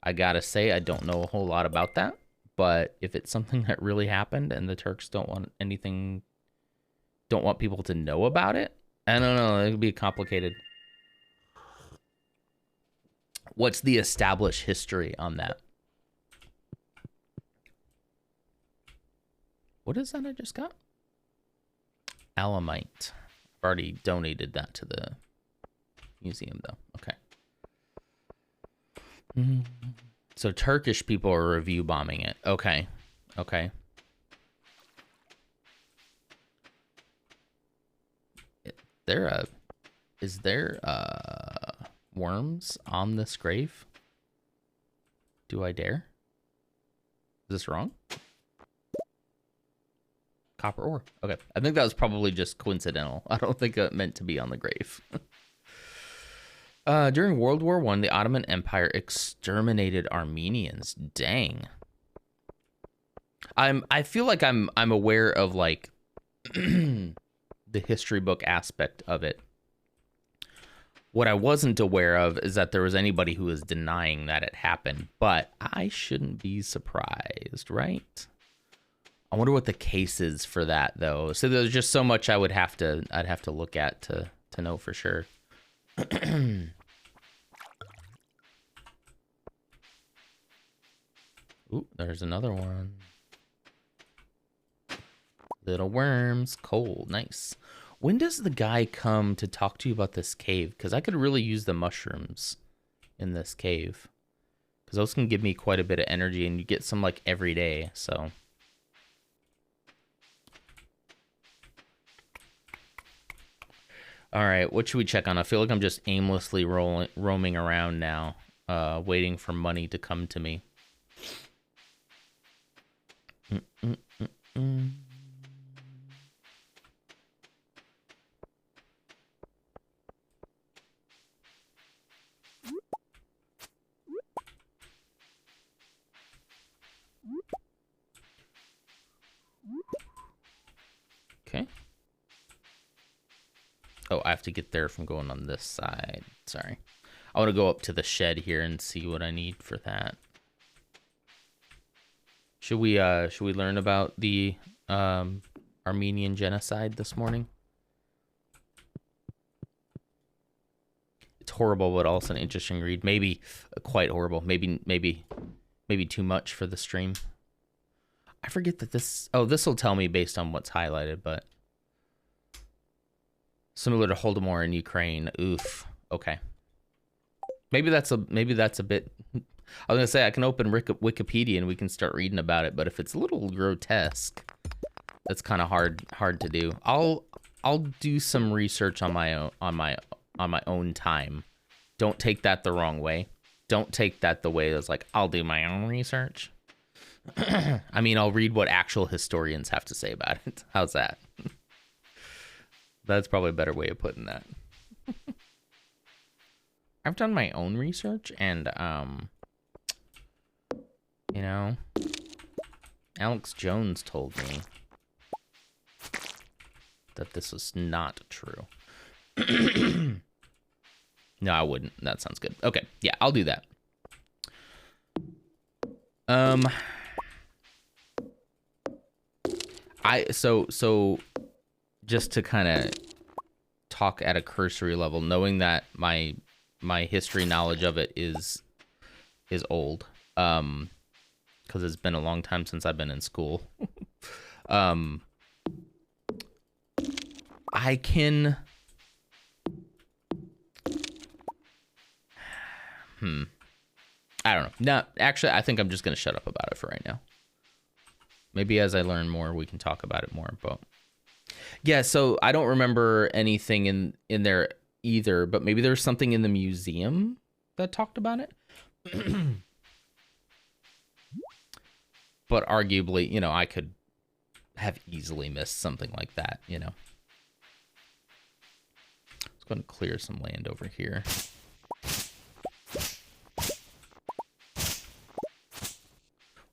I gotta say, I don't know a whole lot about that, but if it's something that really happened and the Turks don't want people to know about it, I don't know, it could be complicated. What's the established history on that? What is that I just got? Alamite. I've already donated that to the museum, though. Okay. So Turkish people are review bombing it. Okay. Okay. Is there worms on this grave? Do I dare? Is this wrong? Copper ore. Okay. I think that was probably just coincidental. I don't think it meant to be on the grave. During World War I, the Ottoman Empire exterminated Armenians. Dang. I feel like I'm aware of like the history book aspect of it. What I wasn't aware of is that there was anybody who was denying that it happened, but I shouldn't be surprised, right? I wonder what the case is for that, though. So there's just so much I'd have to look at to know for sure. Ooh, there's another one. Little worms, cold, nice. When does the guy come to talk to you about this cave? Because I could really use the mushrooms in this cave. Because those can give me quite a bit of energy, and you get some like every day, so... All right, what should we check on? I feel like I'm just aimlessly roaming around now, waiting for money to come to me. Okay. Oh, I have to get there from going on this side. Sorry. I want to go up to the shed here and see what I need for that. Should we learn about the Armenian genocide this morning? horrible, but also an interesting read. Maybe quite horrible. Maybe too much for the stream. I forget that this... Oh, this will tell me based on what's highlighted, but... Similar to Holodomor in Ukraine. Oof. Okay. Maybe that's a bit... I was gonna say I can open Wikipedia and we can start reading about it, but if it's a little grotesque, that's kind of hard to do. I'll do some research on my own time. Don't take that the wrong way. Don't take that the way that's like I'll do my own research. I mean, I'll read what actual historians have to say about it. How's that? That's probably a better way of putting that. I've done my own research and you know, Alex Jones told me that this was not true. No, I wouldn't. That sounds good. Okay, yeah, I'll do that. So just to kind of talk at a cursory level, knowing that my history knowledge of it is old, because it's been a long time since I've been in school. I can... I don't know. No, actually, I think I'm just going to shut up about it for right now. Maybe as I learn more, we can talk about it more. But yeah, so I don't remember anything in there either, but maybe there's something in the museum that talked about it. But arguably, you know, I could have easily missed something like that, you know. Let's go and clear some land over here.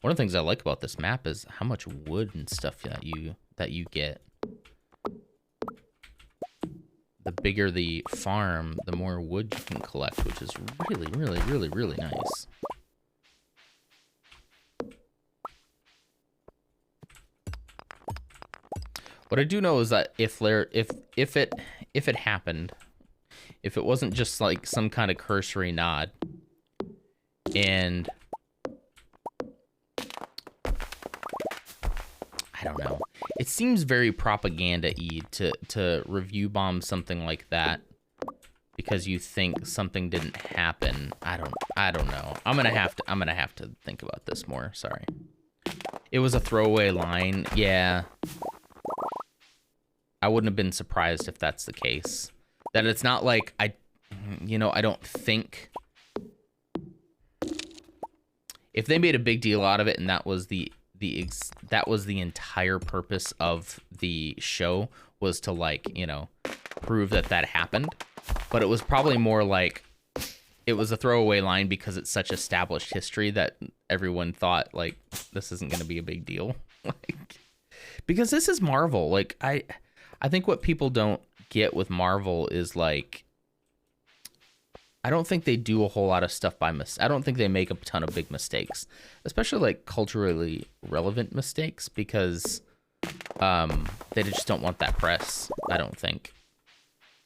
One of the things I like about this map is how much wood and stuff that you get. The bigger the farm, the more wood you can collect, which is really, really, really, really nice. What I do know is that if it happened, if it wasn't just like some kind of cursory nod, and I don't know, it seems very propaganda-y to review bomb something like that because you think something didn't happen. I don't know. I'm gonna have to think about this more. Sorry. It was a throwaway line. Yeah. I wouldn't have been surprised if that's the case. That it's not like I don't think if they made a big deal out of it and that was the entire purpose of the show was to, like, you know, prove that happened. But it was probably more like it was a throwaway line because it's such established history that everyone thought, like, this isn't going to be a big deal. Like, because this is Marvel. Like, I think what people don't get with Marvel is, like, I don't think they do a whole lot of stuff by I don't think they make a ton of big mistakes, especially like culturally relevant mistakes, because they just don't want that press. I don't think.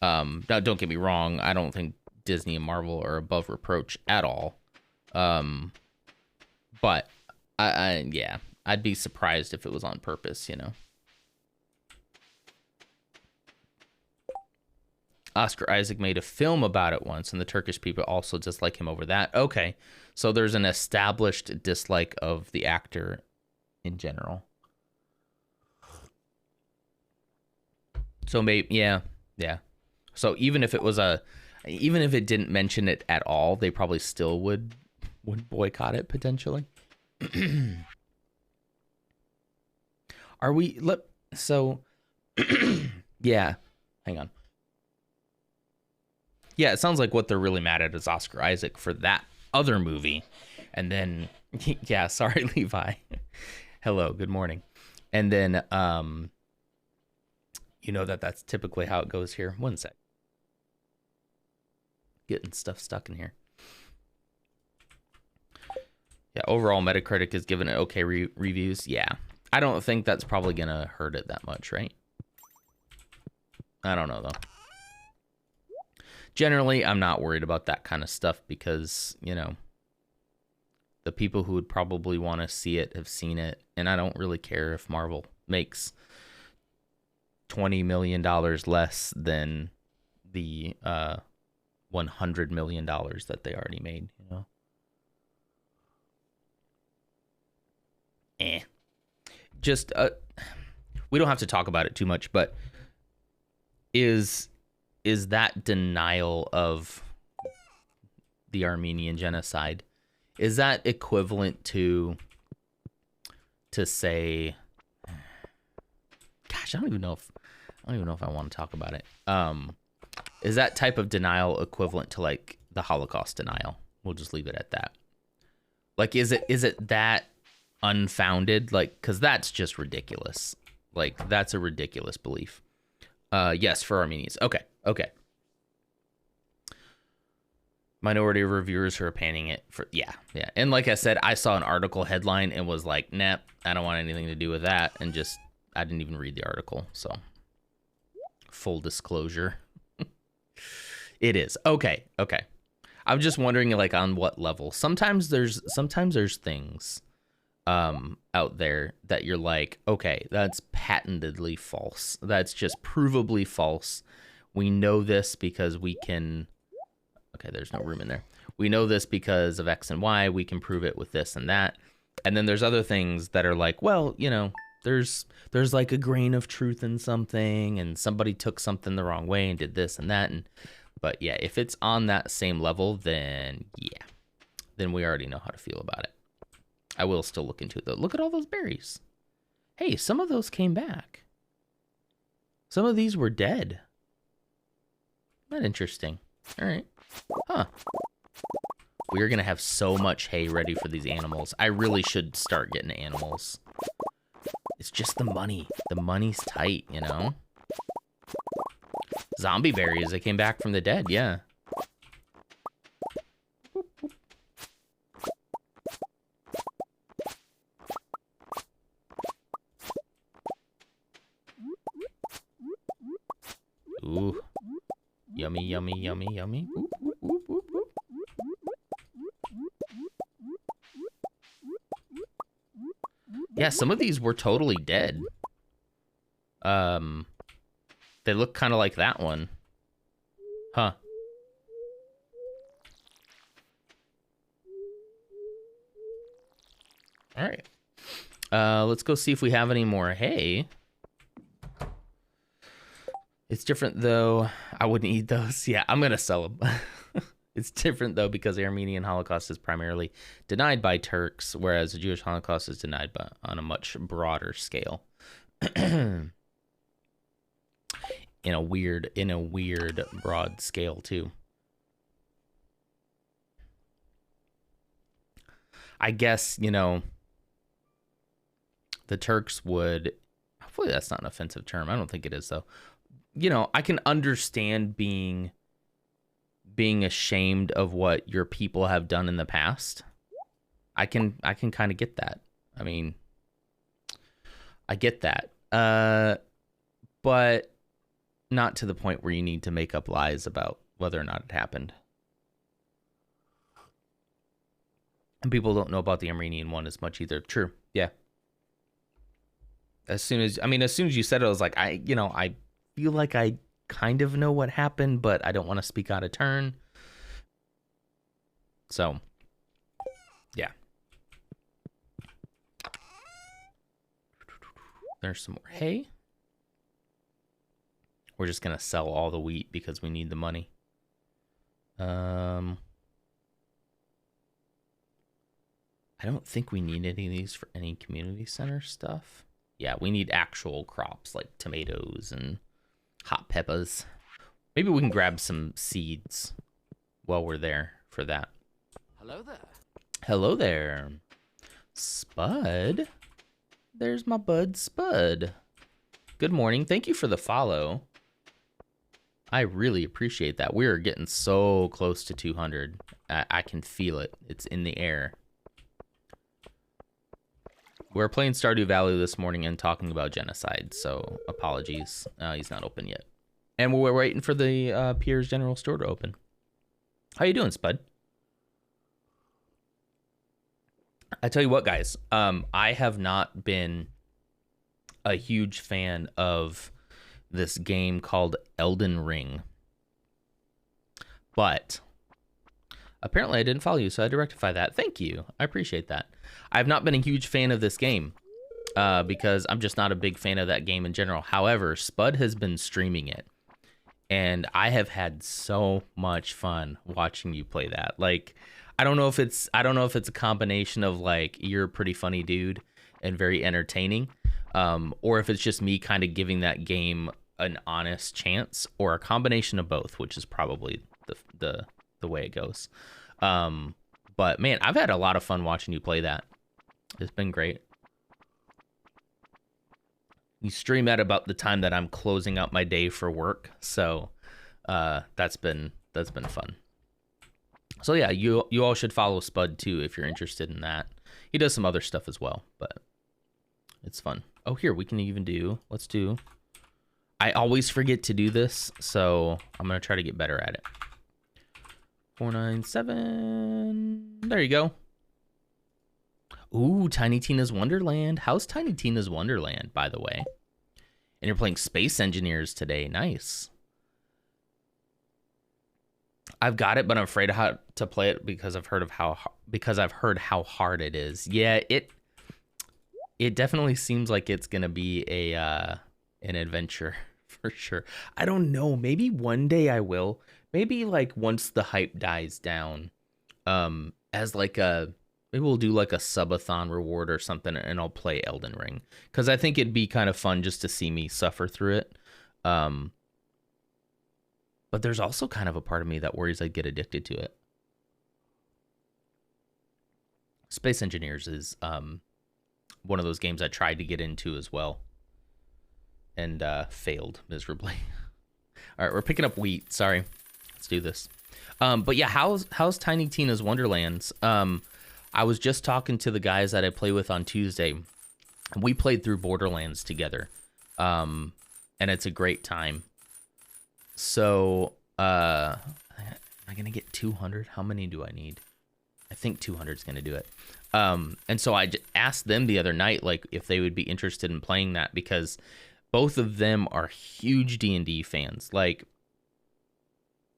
Now, don't get me wrong. I don't think Disney and Marvel are above reproach at all. But yeah, I'd be surprised if it was on purpose, you know. Oscar Isaac made a film about it once, and the Turkish people also dislike him over that. Okay, so there's an established dislike of the actor in general. So maybe, yeah. So even if it didn't mention it at all, they probably still would boycott it potentially. Yeah, hang on. Yeah, it sounds like what they're really mad at is Oscar Isaac for that other movie. And then, yeah, sorry, Levi. Hello, good morning. And then, you know that's typically how it goes here. One sec. Getting stuff stuck in here. Yeah, overall Metacritic is giving it okay reviews. Yeah, I don't think that's probably going to hurt it that much, right? I don't know, though. Generally, I'm not worried about that kind of stuff because, you know, the people who would probably want to see it have seen it, and I don't really care if Marvel makes $20 million less than the $100 million that they already made, you know? Just, we don't have to talk about it too much, but is that denial of the Armenian genocide, is that equivalent to say, gosh, I don't even know if I want to talk about it. Is that type of denial equivalent to like the Holocaust denial? We'll just leave it at that. Like, is it that unfounded? Like, because that's just ridiculous. Like, that's a ridiculous belief. Yes, for Armenians. Okay. Minority reviewers who are panning it for, yeah. And like I said, I saw an article headline and was like, nah, I don't want anything to do with that. And just, I didn't even read the article. So, full disclosure. It is. Okay. I'm just wondering, like, on what level. Sometimes there's things out there that you're like, okay, that's patentedly false. That's just provably false. We know this because we can... Okay, there's no room in there. We know this because of X and Y. We can prove it with this and that. And then there's other things that are like, well, you know, there's like a grain of truth in something, and somebody took something the wrong way and did this and that. But yeah, if it's on that same level, then yeah, then we already know how to feel about it. I will still look into it though. Look at all those berries. Hey, some of those came back. Some of these were dead. Not interesting. All right. Huh. We're going to have so much hay ready for these animals. I really should start getting animals. It's just the money. The money's tight, you know? Zombie berries. They came back from the dead, yeah. Ooh. Yummy, yummy, yummy, yummy. Ooh, ooh, ooh, ooh, ooh. Yeah, some of these were totally dead. They look kind of like that one. Huh. All right. Let's go see if we have any more hay. It's different, though. I wouldn't eat those. Yeah, I'm going to sell them. It's different, though, because the Armenian Holocaust is primarily denied by Turks, whereas the Jewish Holocaust is denied on a much broader scale. in a weird broad scale, too. I guess, you know, the Turks would... Hopefully that's not an offensive term. I don't think it is, though. You know, I can understand being ashamed of what your people have done in the past. I can kind of get that. I mean, I get that. But not to the point where you need to make up lies about whether or not it happened. And people don't know about the Armenian one as much either. True. Yeah. As soon as you said it, I was like, I feel like I kind of know what happened, but I don't want to speak out of turn. So, yeah. There's some more hay. We're just going to sell all the wheat because we need the money. I don't think we need any of these for any community center stuff. Yeah, we need actual crops like tomatoes and hot peppers. Maybe we can grab some seeds while we're there for that. Hello there. Hello there. Spud. There's my bud Spud. Good morning. Thank you for the follow. I really appreciate that. We're getting so close to 200. I can feel it. It's in the air. We're playing Stardew Valley this morning and talking about genocide, so apologies. He's not open yet. And we're waiting for the Pierre's General Store to open. How you doing, Spud? I tell you what, guys. I have not been a huge fan of this game called Elden Ring. But apparently I didn't follow you, so I had to rectify that. Thank you. I appreciate that. I've not been a huge fan of this game because I'm just not a big fan of that game in general. However, Spud has been streaming it, and I have had so much fun watching you play that. Like, I don't know if it's a combination of like you're a pretty funny dude and very entertaining, or if it's just me kind of giving that game an honest chance, or a combination of both, which is probably the way it goes. But man, I've had a lot of fun watching you play that. It's been great. You stream at about the time that I'm closing out my day for work, so that's been fun. So yeah, you all should follow Spud too if you're interested in that. He does some other stuff as well, but it's fun. Oh, here we can even do. Let's do. I always forget to do this, so I'm gonna try to get better at it. 497. There you go. Ooh, Tiny Tina's Wonderland. How's Tiny Tina's Wonderland, by the way? And you're playing Space Engineers today. Nice. I've got it, but I'm afraid of how to play it because I've heard how hard it is. Yeah, it definitely seems like it's gonna be an adventure for sure. I don't know. Maybe one day I will. Maybe like once the hype dies down, as like maybe we'll do like a subathon reward or something, and I'll play Elden Ring because I think it'd be kind of fun just to see me suffer through it. But there's also kind of a part of me that worries I'd get addicted to it. Space Engineers is one of those games I tried to get into as well, and failed miserably. All right, we're picking up wheat. Sorry. Let's do this. But yeah, how's Tiny Tina's Wonderlands? I was just talking to the guys that I play with on Tuesday. We played through Borderlands together, and it's a great time. So, am I gonna get 200? How many do I need? I think 200 is gonna do it. And so I asked them the other night, like, if they would be interested in playing that, because both of them are huge D&D fans. Like,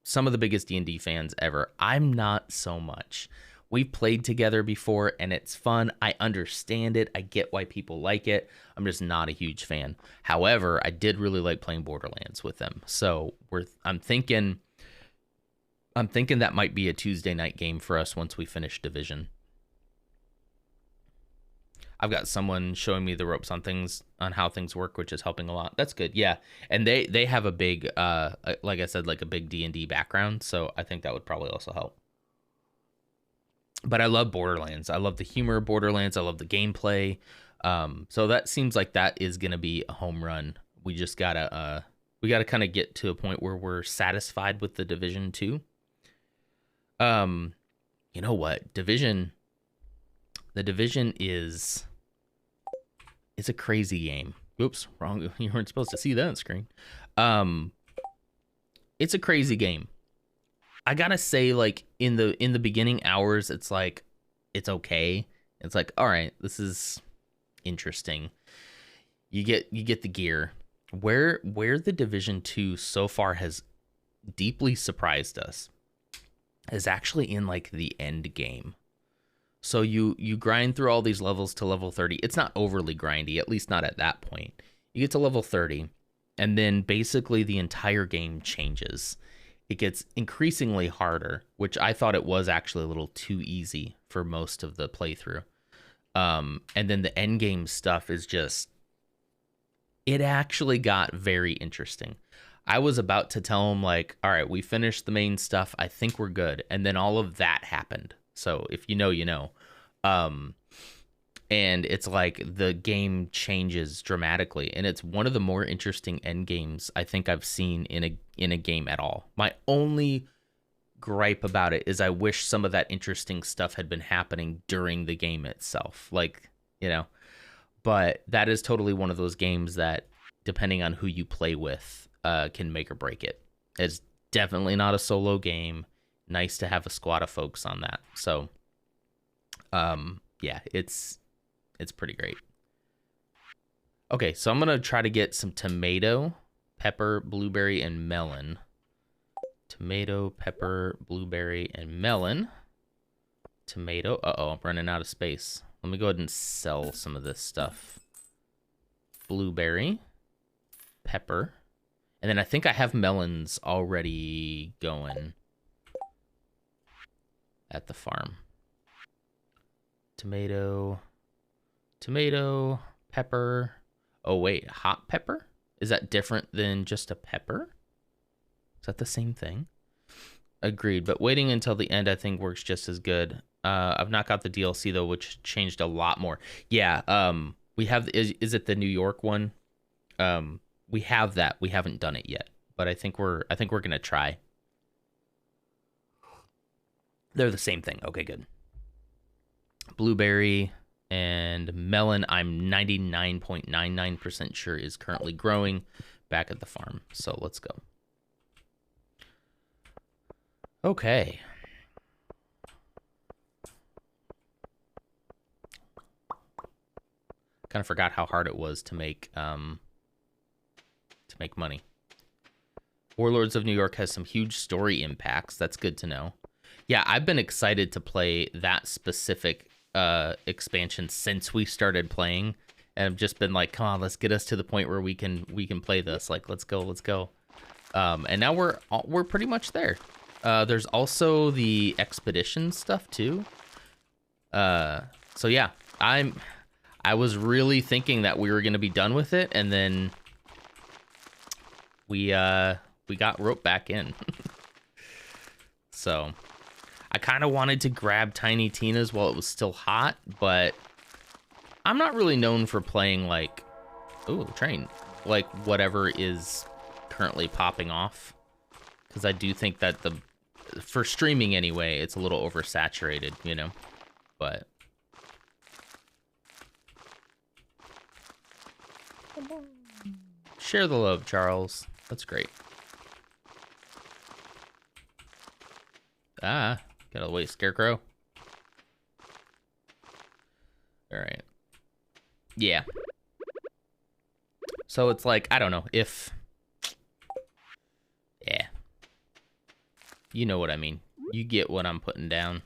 some of the biggest D&D fans ever. I'm not so much. We've played together before, and it's fun. I understand it. I get why people like it. I'm just not a huge fan. However, I did really like playing Borderlands with them. So I'm thinking that might be a Tuesday night game for us once we finish Division. I've got someone showing me the ropes on how things work, which is helping a lot. That's good. Yeah. And they have a big, like I said, like a big D&D background. So I think that would probably also help. But I love Borderlands. I love the humor of Borderlands. I love the gameplay. So that seems like that is going to be a home run. We just gotta kind of get to a point where we're satisfied with the Division 2. You know what? The Division is a crazy game. Oops, wrong. You weren't supposed to see that on screen. It's a crazy game. I gotta say, like, in the beginning hours, it's like, it's okay. It's like, all right, this is interesting. You get the gear. Where the Division 2 so far has deeply surprised us is actually in like the end game. So you grind through all these levels to level 30. It's not overly grindy, at least not at that point. You get to level 30, and then basically the entire game changes. It gets increasingly harder, which I thought it was actually a little too easy for most of the playthrough. And then the end game stuff is just, it actually got very interesting. I was about to tell him, like, all right, we finished the main stuff. I think we're good. And then all of that happened. So if you know, you know. And it's like the game changes dramatically, and it's one of the more interesting end games I think I've seen in a game at all. My only gripe about it is I wish some of that interesting stuff had been happening during the game itself, like, you know. But that is totally one of those games that, depending on who you play with, can make or break it. It's definitely not a solo game. Nice to have a squad of folks on that. So, yeah, it's pretty great. Okay, so I'm gonna try to get some tomato, pepper, blueberry, and melon. Tomato, pepper, blueberry, and melon. Tomato. Uh-oh, I'm running out of space. Let me go ahead and sell some of this stuff. Blueberry, pepper, and then I think I have melons already going at the farm. Tomato, tomato, pepper. Oh, wait, hot pepper? Is that different than just a pepper? Is that the same thing? Agreed, but waiting until the end I think works just as good. I've not got the DLC though, which changed a lot more. Yeah, we have, is it the New York one? We have that. We haven't done it yet, but I think we're gonna try. They're the same thing. Okay, good. Blueberry and melon, I'm 99.99% sure is currently growing back at the farm. So let's go. Okay. Kind of forgot how hard it was to make money. Warlords of New York has some huge story impacts. That's good to know. Yeah, I've been excited to play that specific expansion since we started playing, and I've just been like, come on, let's get us to the point where we can play this. Like, let's go. And now we're pretty much there. There's also the expedition stuff too. So yeah, I was really thinking that we were gonna be done with it, and then we got roped back in. So I kind of wanted to grab Tiny Tina's while it was still hot, but I'm not really known for playing like, ooh, train, like whatever is currently popping off, because I do think that for streaming anyway, it's a little oversaturated, you know, but share the love, Charles. That's great. Ah, gotta wait, Scarecrow. All right. Yeah. So it's like, I don't know if, yeah. You know what I mean. You get what I'm putting down.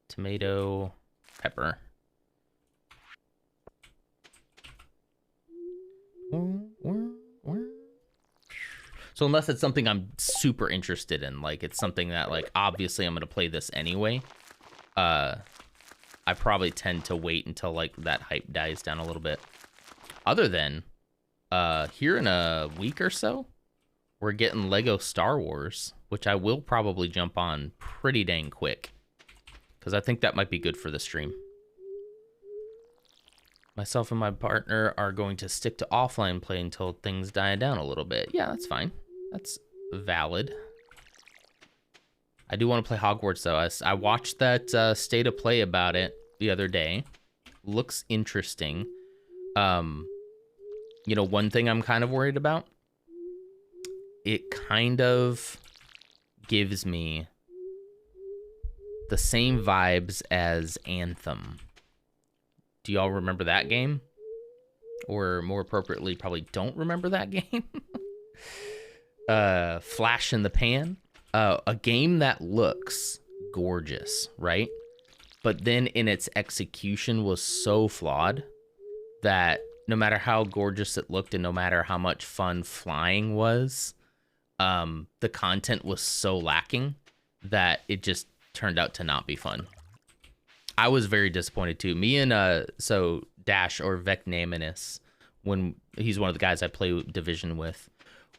Tomato, pepper. So unless it's something I'm super interested in, like it's something that like obviously I'm gonna play this anyway, I probably tend to wait until like that hype dies down a little bit. Other than here in a week or so, we're getting Lego Star Wars, which I will probably jump on pretty dang quick, because I think that might be good for the stream. Myself and my partner are going to stick to offline play until things die down a little bit. Yeah, that's fine. That's valid. I do want to play Hogwarts, though. I watched that state of play about it the other day. Looks interesting. You know, one thing I'm kind of worried about, it kind of gives me the same vibes as Anthem. Do y'all remember that game? Or more appropriately, probably don't remember that game? Flash in the Pan. A game that looks gorgeous, right? But then in its execution was so flawed that no matter how gorgeous it looked and no matter how much fun flying was, the content was so lacking that it just turned out to not be fun. I was very disappointed too. Me and so Dash, or Vecnaminis, when he's one of the guys I play Division with,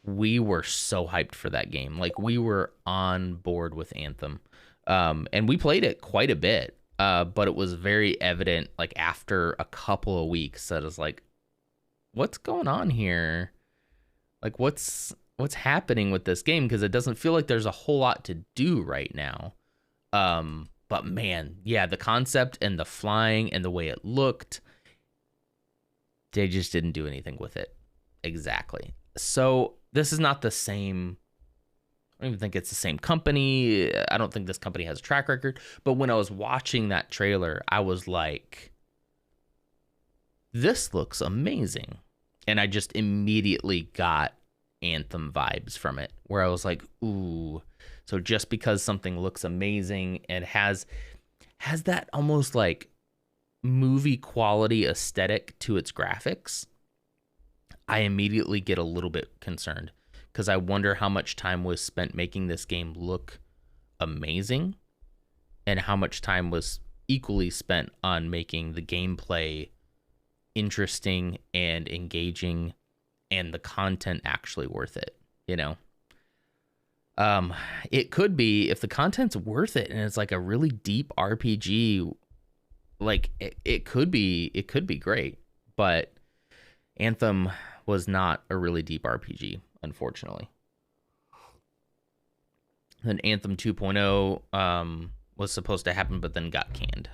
we were so hyped for that game. Like, we were on board with Anthem. And we played it quite a bit. But it was very evident, like, after a couple of weeks, that it was like, what's going on here? Like, what's happening with this game? Because it doesn't feel like there's a whole lot to do right now. But man, yeah, the concept and the flying and the way it looked, they just didn't do anything with it. Exactly. So this is not the same. I don't even think it's the same company. I don't think this company has a track record. But when I was watching that trailer, I was like, this looks amazing. And I just immediately got Anthem vibes from it, where I was like, ooh. So just because something looks amazing and has that almost like movie quality aesthetic to its graphics, I immediately get a little bit concerned, because I wonder how much time was spent making this game look amazing and how much time was equally spent on making the gameplay interesting and engaging and the content actually worth it, you know? It could be, if the content's worth it and it's like a really deep RPG, like it could be great, but Anthem was not a really deep RPG, unfortunately. Then Anthem 2.0 was supposed to happen, but then got canned.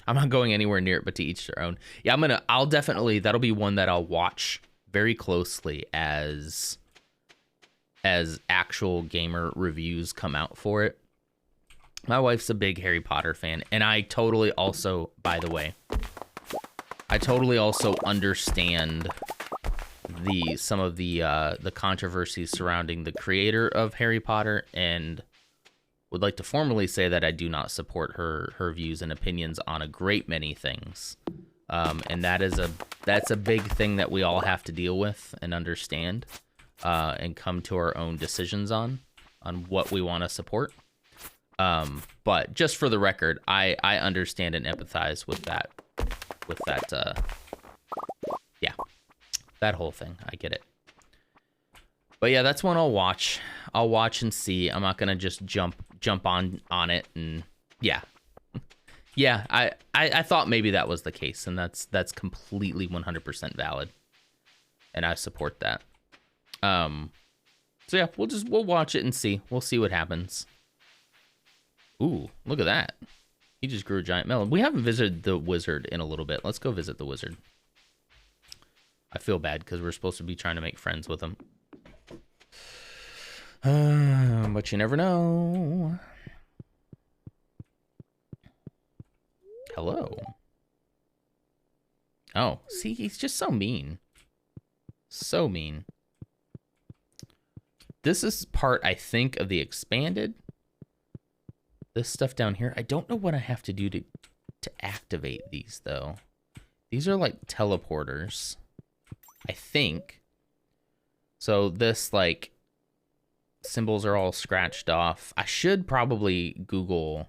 I'm not going anywhere near it, but to each their own. Yeah, I'll definitely, that'll be one that I'll watch very closely as actual gamer reviews come out for it. My wife's a big Harry Potter fan, and I totally also, by the way, I totally also understand some of the controversies surrounding the creator of Harry Potter, and would like to formally say that I do not support her views and opinions on a great many things. And that's a big thing that we all have to deal with and understand, and come to our own decisions on what we want to support. But just for the record, I understand and empathize with that, yeah, that whole thing. I get it. But yeah, that's one I'll watch. I'll watch and see. I'm not gonna just jump on it, and yeah. Yeah, I thought maybe that was the case, and that's completely 100% valid. And I support that. So yeah, we'll watch it and see. We'll see what happens. Ooh, look at that. He just grew a giant melon. We haven't visited the wizard in a little bit. Let's go visit the wizard. I feel bad because we're supposed to be trying to make friends with him. But you never know. Hello. Oh, see, he's just so mean. So mean. This is part, I think, of the expanded. This stuff down here. I don't know what I have to do to activate these, though. These are like teleporters, I think. So this, like, symbols are all scratched off. I should probably Google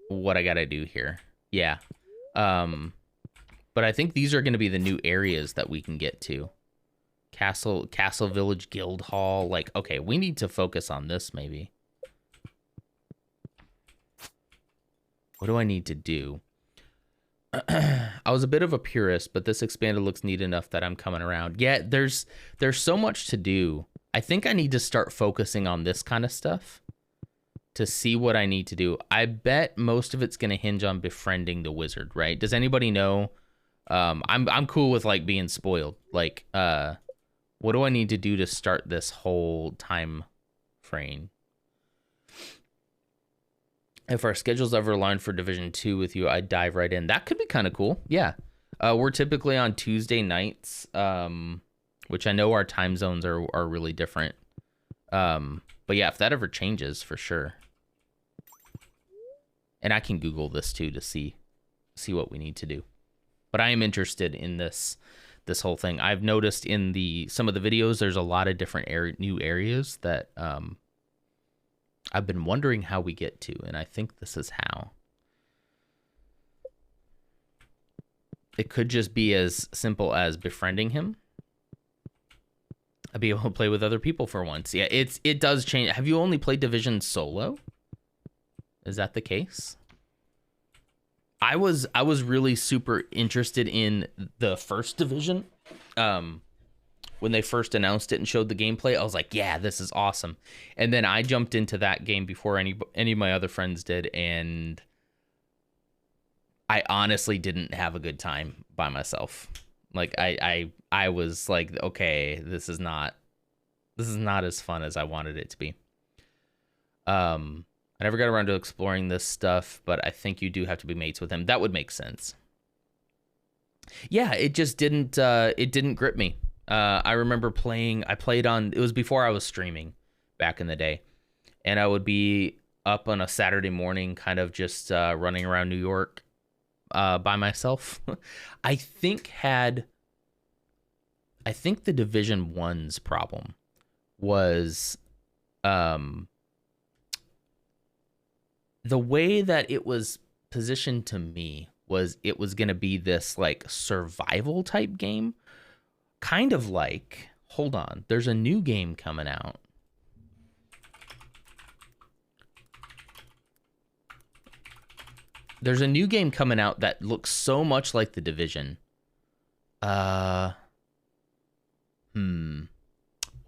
what I gotta do here. Yeah. But I think these are going to be the new areas that we can get to. Castle Village Guild Hall. Like, okay, we need to focus on this, maybe. What do I need to do? I was a bit of a purist, but this expanded looks neat enough that I'm coming around. Yeah, there's so much to do. I think I need to start focusing on this kind of stuff to see what I need to do. I bet most of it's going to hinge on befriending the wizard, right? Does anybody know? I'm cool with like being spoiled. Like, what do I need to do to start this whole time frame? If our schedules ever aligned for Division 2 with you, I'd dive right in. That could be kind of cool. Yeah. We're typically on Tuesday nights, which I know our time zones are really different. But yeah, if that ever changes, for sure. And I can Google this too to see what we need to do. But I am interested in this whole thing. I've noticed in some of the videos, there's a lot of different new areas that I've been wondering how we get to, and I think this is how. It could just be as simple as befriending him. I'd be able to play with other people for once. Yeah, it does change. Have you only played Division solo? Is that the case? I was really super interested in the first Division. When they first announced it and showed the gameplay, I was like, yeah, this is awesome. And then I jumped into that game before any of my other friends did, and I honestly didn't have a good time by myself. Like I was like, okay, this is not as fun as I wanted it to be. I never got around to exploring this stuff, but I think you do have to be mates with him. That would make sense. Yeah, it just didn't grip me. I remember I played on, it was before I was streaming back in the day, and I would be up on a Saturday morning kind of just running around New York by myself. I think the Division 1's problem was the way that it was positioned to me was it was going to be this like survival type game, kind of like, hold on, there's a new game coming out. There's a new game coming out that looks so much like The Division. What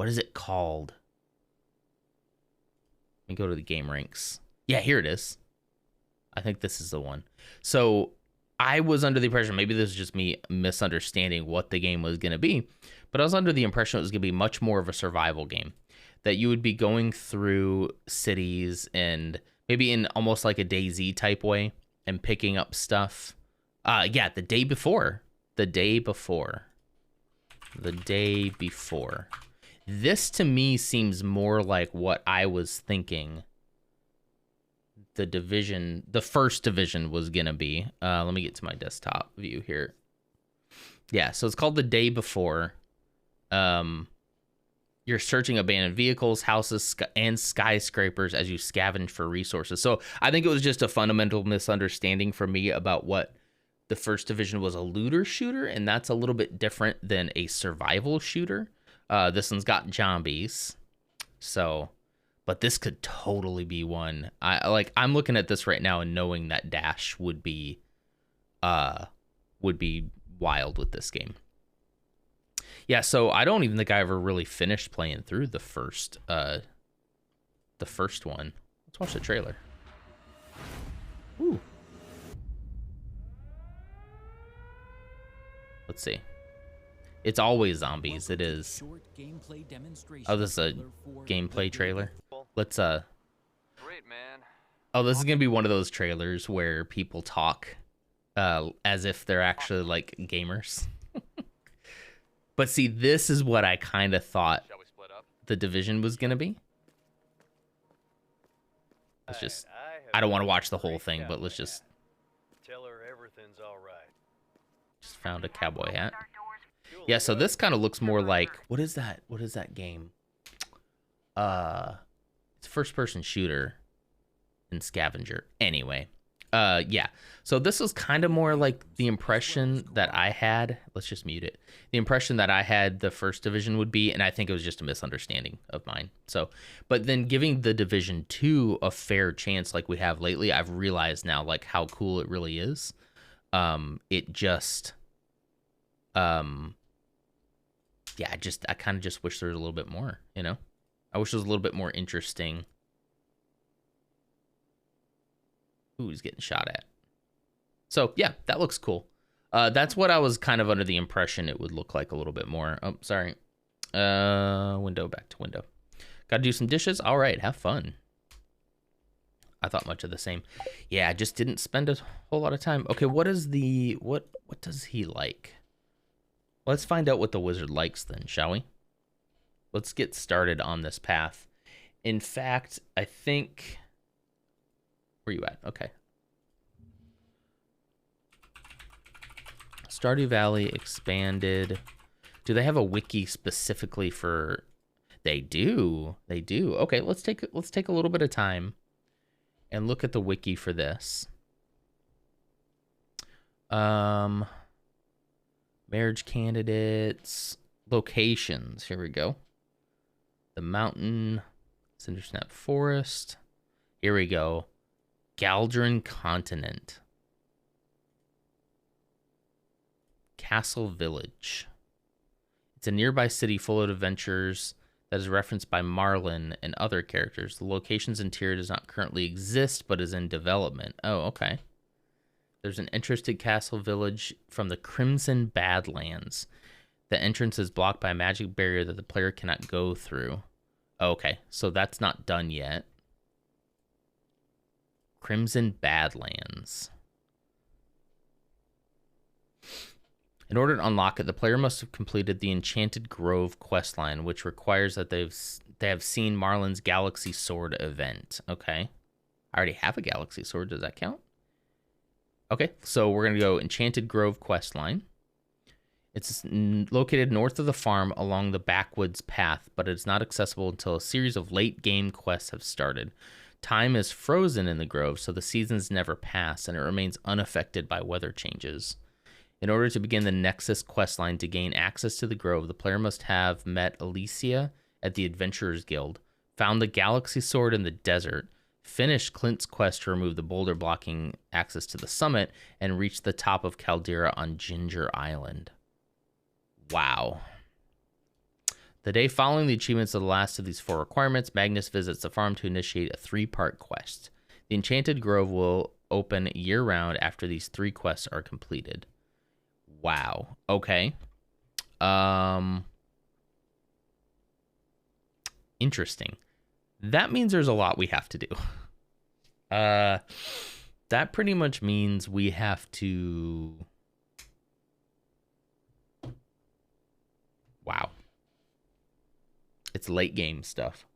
is it called? Let me go to the game ranks. Yeah, here it is. I think this is the one. So I was under the impression, maybe this is just me misunderstanding what the game was going to be, but I was under the impression it was going to be much more of a survival game, that you would be going through cities and maybe in almost like a DayZ type way and picking up stuff. Yeah, the day before. This to me seems more like what I was thinking the first division was gonna be. Let me get to my desktop view here. Yeah, so it's called The Day Before. You're searching abandoned vehicles, houses, and skyscrapers as you scavenge for resources. So I think it was just a fundamental misunderstanding for me about what the first division was, a looter shooter, and that's a little bit different than a survival shooter. This one's got zombies, so, but this could totally be one. I'm looking at this right now and knowing that Dash would be wild with this game. Yeah, so I don't even think I ever really finished playing through the first one. Let's watch the trailer. Ooh. Let's see. It's always zombies. It is. Oh, this is a gameplay trailer. Let's Great, man. Oh, this is gonna be one of those trailers where people talk as if they're actually like gamers. But see, this is what I kind of thought the Division was gonna be. Let's just. I don't want to watch the whole thing, but let's just. Tell her everything's all right. Just found a cowboy hat. Yeah, so this kind of looks more like, what is that? What is that game? It's a first-person shooter and scavenger. Anyway, yeah. So this was kind of more like the impression that I had. Let's just mute it. The impression that I had the first division would be, and I think it was just a misunderstanding of mine. So, but then giving the Division 2 a fair chance like we have lately, I've realized now like how cool it really is. It just, yeah, I kind of just wish there was a little bit more, you know? I wish it was a little bit more interesting. Ooh, he's getting shot at. So, yeah, that looks cool. That's what I was kind of under the impression it would look like a little bit more. Oh, sorry. Window, back to window. Gotta do some dishes? All right, have fun. I thought much of the same. Yeah, I just didn't spend a whole lot of time. Okay, what does he like? Let's find out what the wizard likes then, shall we? Let's get started on this path. In fact, I think... Where you at? Okay. Stardew Valley Expanded. Do they have a wiki specifically for... They do. They do. Okay, let's take a little bit of time and look at the wiki for this. Marriage candidates, locations. Here we go. The mountain, Cindersnap Forest. Here we go. Galdron Continent. Castle Village. It's a nearby city full of adventures that is referenced by Marlin and other characters. The location's interior does not currently exist, but is in development. Oh, okay. There's an entrance to Castle Village from the Crimson Badlands. The entrance is blocked by a magic barrier that the player cannot go through. Okay, so that's not done yet. Crimson Badlands. In order to unlock it, the player must have completed the Enchanted Grove questline, which requires that they have seen Marlin's Galaxy Sword event. Okay. I already have a Galaxy Sword. Does that count? Okay, so we're going to go Enchanted Grove questline. It's located north of the farm along the backwoods path, but it's not accessible until a series of late-game quests have started. Time is frozen in the grove, so the seasons never pass, and it remains unaffected by weather changes. In order to begin the Nexus questline to gain access to the grove, the player must have met Alicia at the Adventurers Guild, found the Galaxy Sword in the desert, finished Clint's quest to remove the boulder blocking access to the summit, and reached the top of Caldera on Ginger Island. Wow. The day following the achievements of the last of these 4 requirements, Magnus visits the farm to initiate a 3-part quest. The Enchanted Grove will open year-round after these 3 quests are completed. Wow. Okay. Interesting. That means there's a lot we have to do. That pretty much means we have to... Wow. It's late game stuff.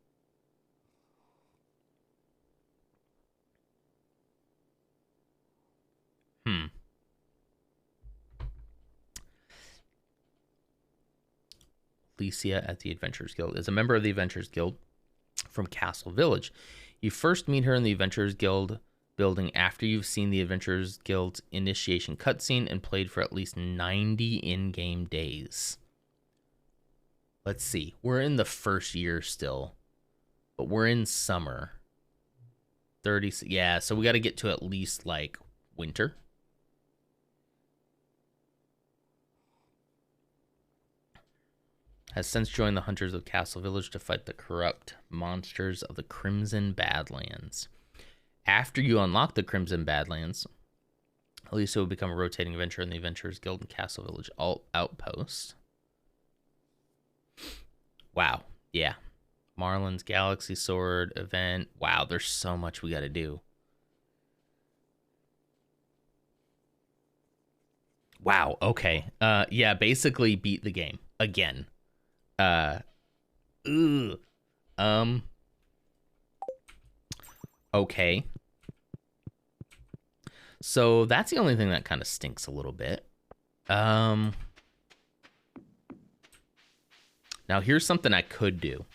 Alicia at the Adventurers Guild is a member of the Adventurers Guild from Castle Village. You first meet her in the Adventurers Guild building after you've seen the Adventurers Guild's initiation cutscene and played for at least 90 in-game days. Let's see. We're in the first year still, but we're in summer. 30, yeah, so we got to get to at least like winter. Has since joined the Hunters of Castle Village to fight the corrupt monsters of the Crimson Badlands. After you unlock the Crimson Badlands, Alicia will become a rotating adventurer in the Adventurers Guild and Castle Village Outpost. Wow, yeah. Marlin's Galaxy Sword event. Wow, there's so much we got to do. Wow, okay. Yeah, basically beat the game again. Okay. So that's the only thing that kind of stinks a little bit. Now here's something I could do.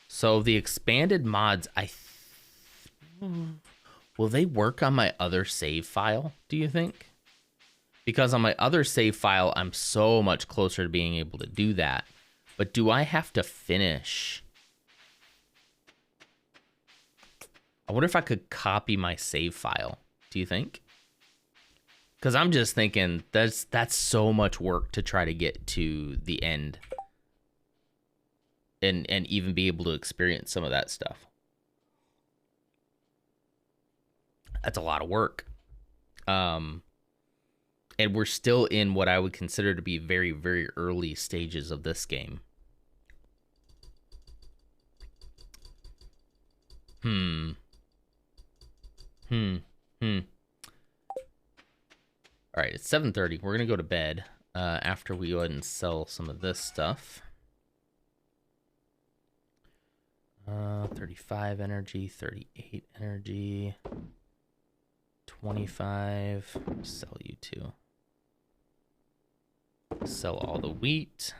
So the expanded mods, will they work on my other save file, do you think? Because on my other save file, I'm so much closer to being able to do that. But do I have to finish? I wonder if I could copy my save file. Do you think? Because I'm just thinking that's so much work to try to get to the end. And even be able to experience some of that stuff. That's a lot of work. And we're still in what I would consider to be very, very early stages of this game. All right, it's 7:30. We're going to go to bed after we go ahead and sell some of this stuff. 35 energy, 38 energy, 25. Sell you two. Sell all the wheat.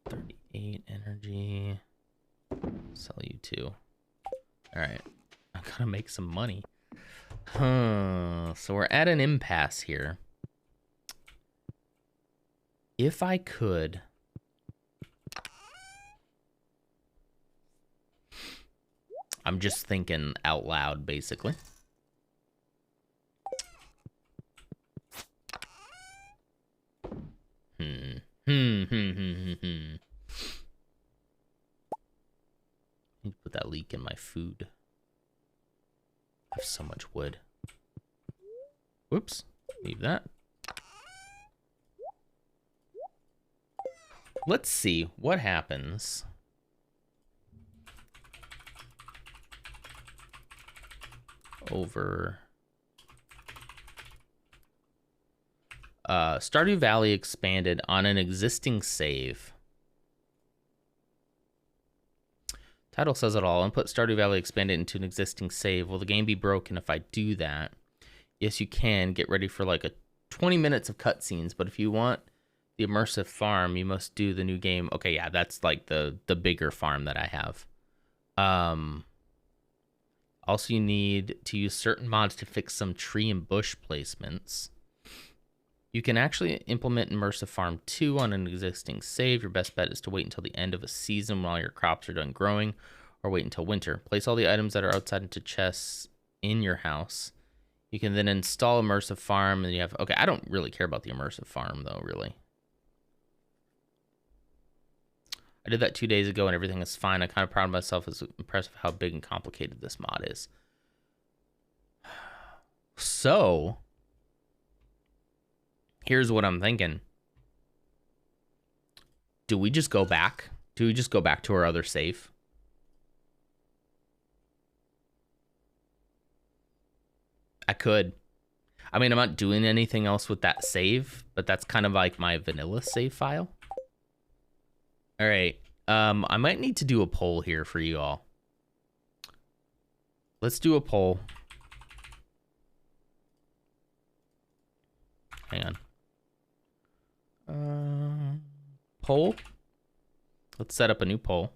38 energy. Sell you two. All right. I gotta make some money. So we're at an impasse here. If I could... I'm just thinking out loud, basically. Put that leak in my food. I have so much wood. Whoops. Leave that. Let's see what happens. Over Stardew Valley Expanded on an existing save. Title says it all. Input Stardew Valley Expanded into an existing save. Will the game be broken if I do that? Yes, you can. Get ready for like a 20 minutes of cutscenes, but if you want the immersive farm, you must do the new game. Okay, yeah, that's like the bigger farm that I have. Also, you need to use certain mods to fix some tree and bush placements. You can actually implement Immersive Farm 2 on an existing save. Your best bet is to wait until the end of a season while your crops are done growing, or wait until winter. Place all the items that are outside into chests in your house. You can then install Immersive Farm, and you have... Okay, I don't really care about the Immersive Farm, though, really. I did that 2 days ago, and everything is fine. I'm kind of proud of myself. It's impressive how big and complicated this mod is. So... here's what I'm thinking. Do we just go back? Do we just go back to our other save? I could. I mean, I'm not doing anything else with that save, but that's kind of like my vanilla save file. All right. I might need to do a poll here for you all. Let's do a poll. Hang on. Poll. Let's set up a new poll.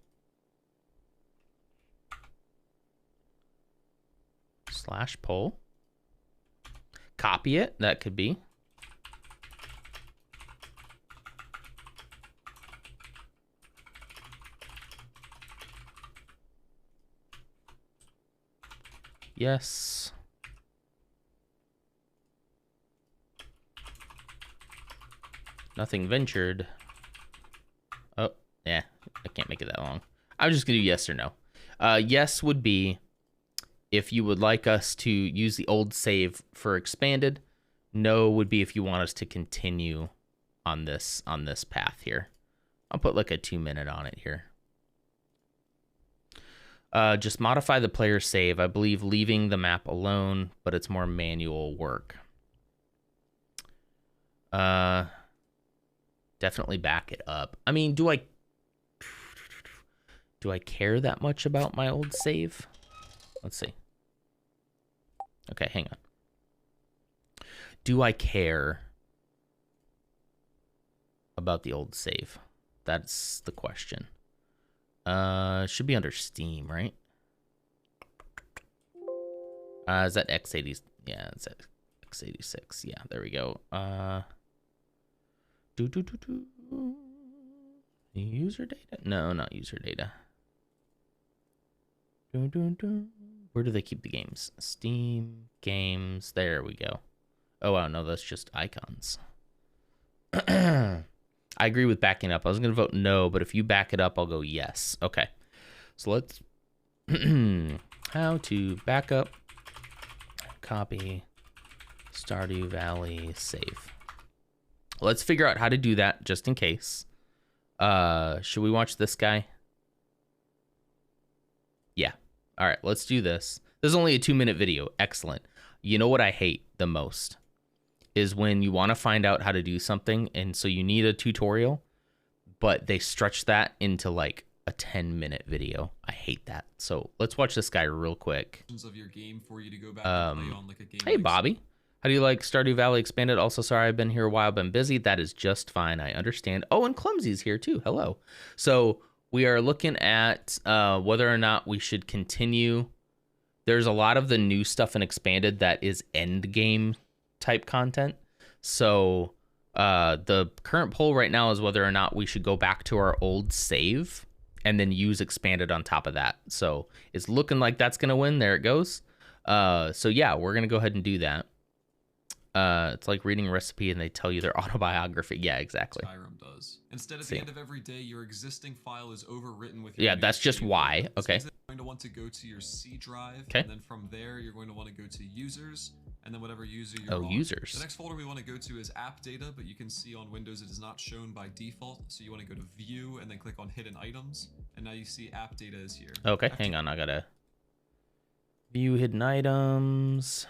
/ poll. Copy it. That could be. Yes. Nothing ventured. Oh, yeah. I can't make it that long. I'm just going to do yes or no. Yes would be if you would like us to use the old save for Expanded. No would be if you want us to continue on this path here. I'll put like a 2-minute on it here. Just modify the player save. I believe leaving the map alone, but it's more manual work. Definitely back it up. I mean, do I care that much about my old save? Let's see. Okay, hang on. Do I care about the old save? That's the question. Should be under Steam, right? Is that x80? Yeah, it's x86. Yeah, there we go. User data? No, not user data. Where do they keep the games? Steam games. There we go. Oh wow, no, that's just icons. I agree with backing up. I was going to vote no, but if you back it up, I'll go yes. Okay. So let's... how to back up, copy, Stardew Valley, save. Let's figure out how to do that, just in case. Should we watch this guy? Yeah. All right, let's do this. This is only a 2-minute video. Excellent. You know what I hate the most? Is when you want to find out how to do something, and so you need a tutorial, but they stretch that into like a 10-minute video. I hate that. So let's watch this guy real quick. Of your game for you to go back and play on like a game. Hey, Bobby. How do you like Stardew Valley Expanded? Also, sorry, I've been here a while, been busy. That is just fine. I understand. Oh, and Clumsy's here too. Hello. So we are looking at whether or not we should continue. There's a lot of the new stuff in Expanded that is end game type content. So the current poll right now is whether or not we should go back to our old save and then use Expanded on top of that. So it's looking like that's going to win. There it goes. So yeah, we're going to go ahead and do that. It's like reading a recipe and they tell you their autobiography. Yeah, exactly. Skyrim does. Instead, at See. the end of every day, your existing file is overwritten with your Yeah, new that's just save why. data. This Okay. means that you're going to want to go to your C drive, Okay. and then from there, you're going to want to go to users, and then whatever user you're on. Users. The next folder we want to go to is app data, but you can see on Windows it is not shown by default, so you want to go to view and then click on hidden items, and now you see app data is here. Okay, After hang on. I gotta view hidden items.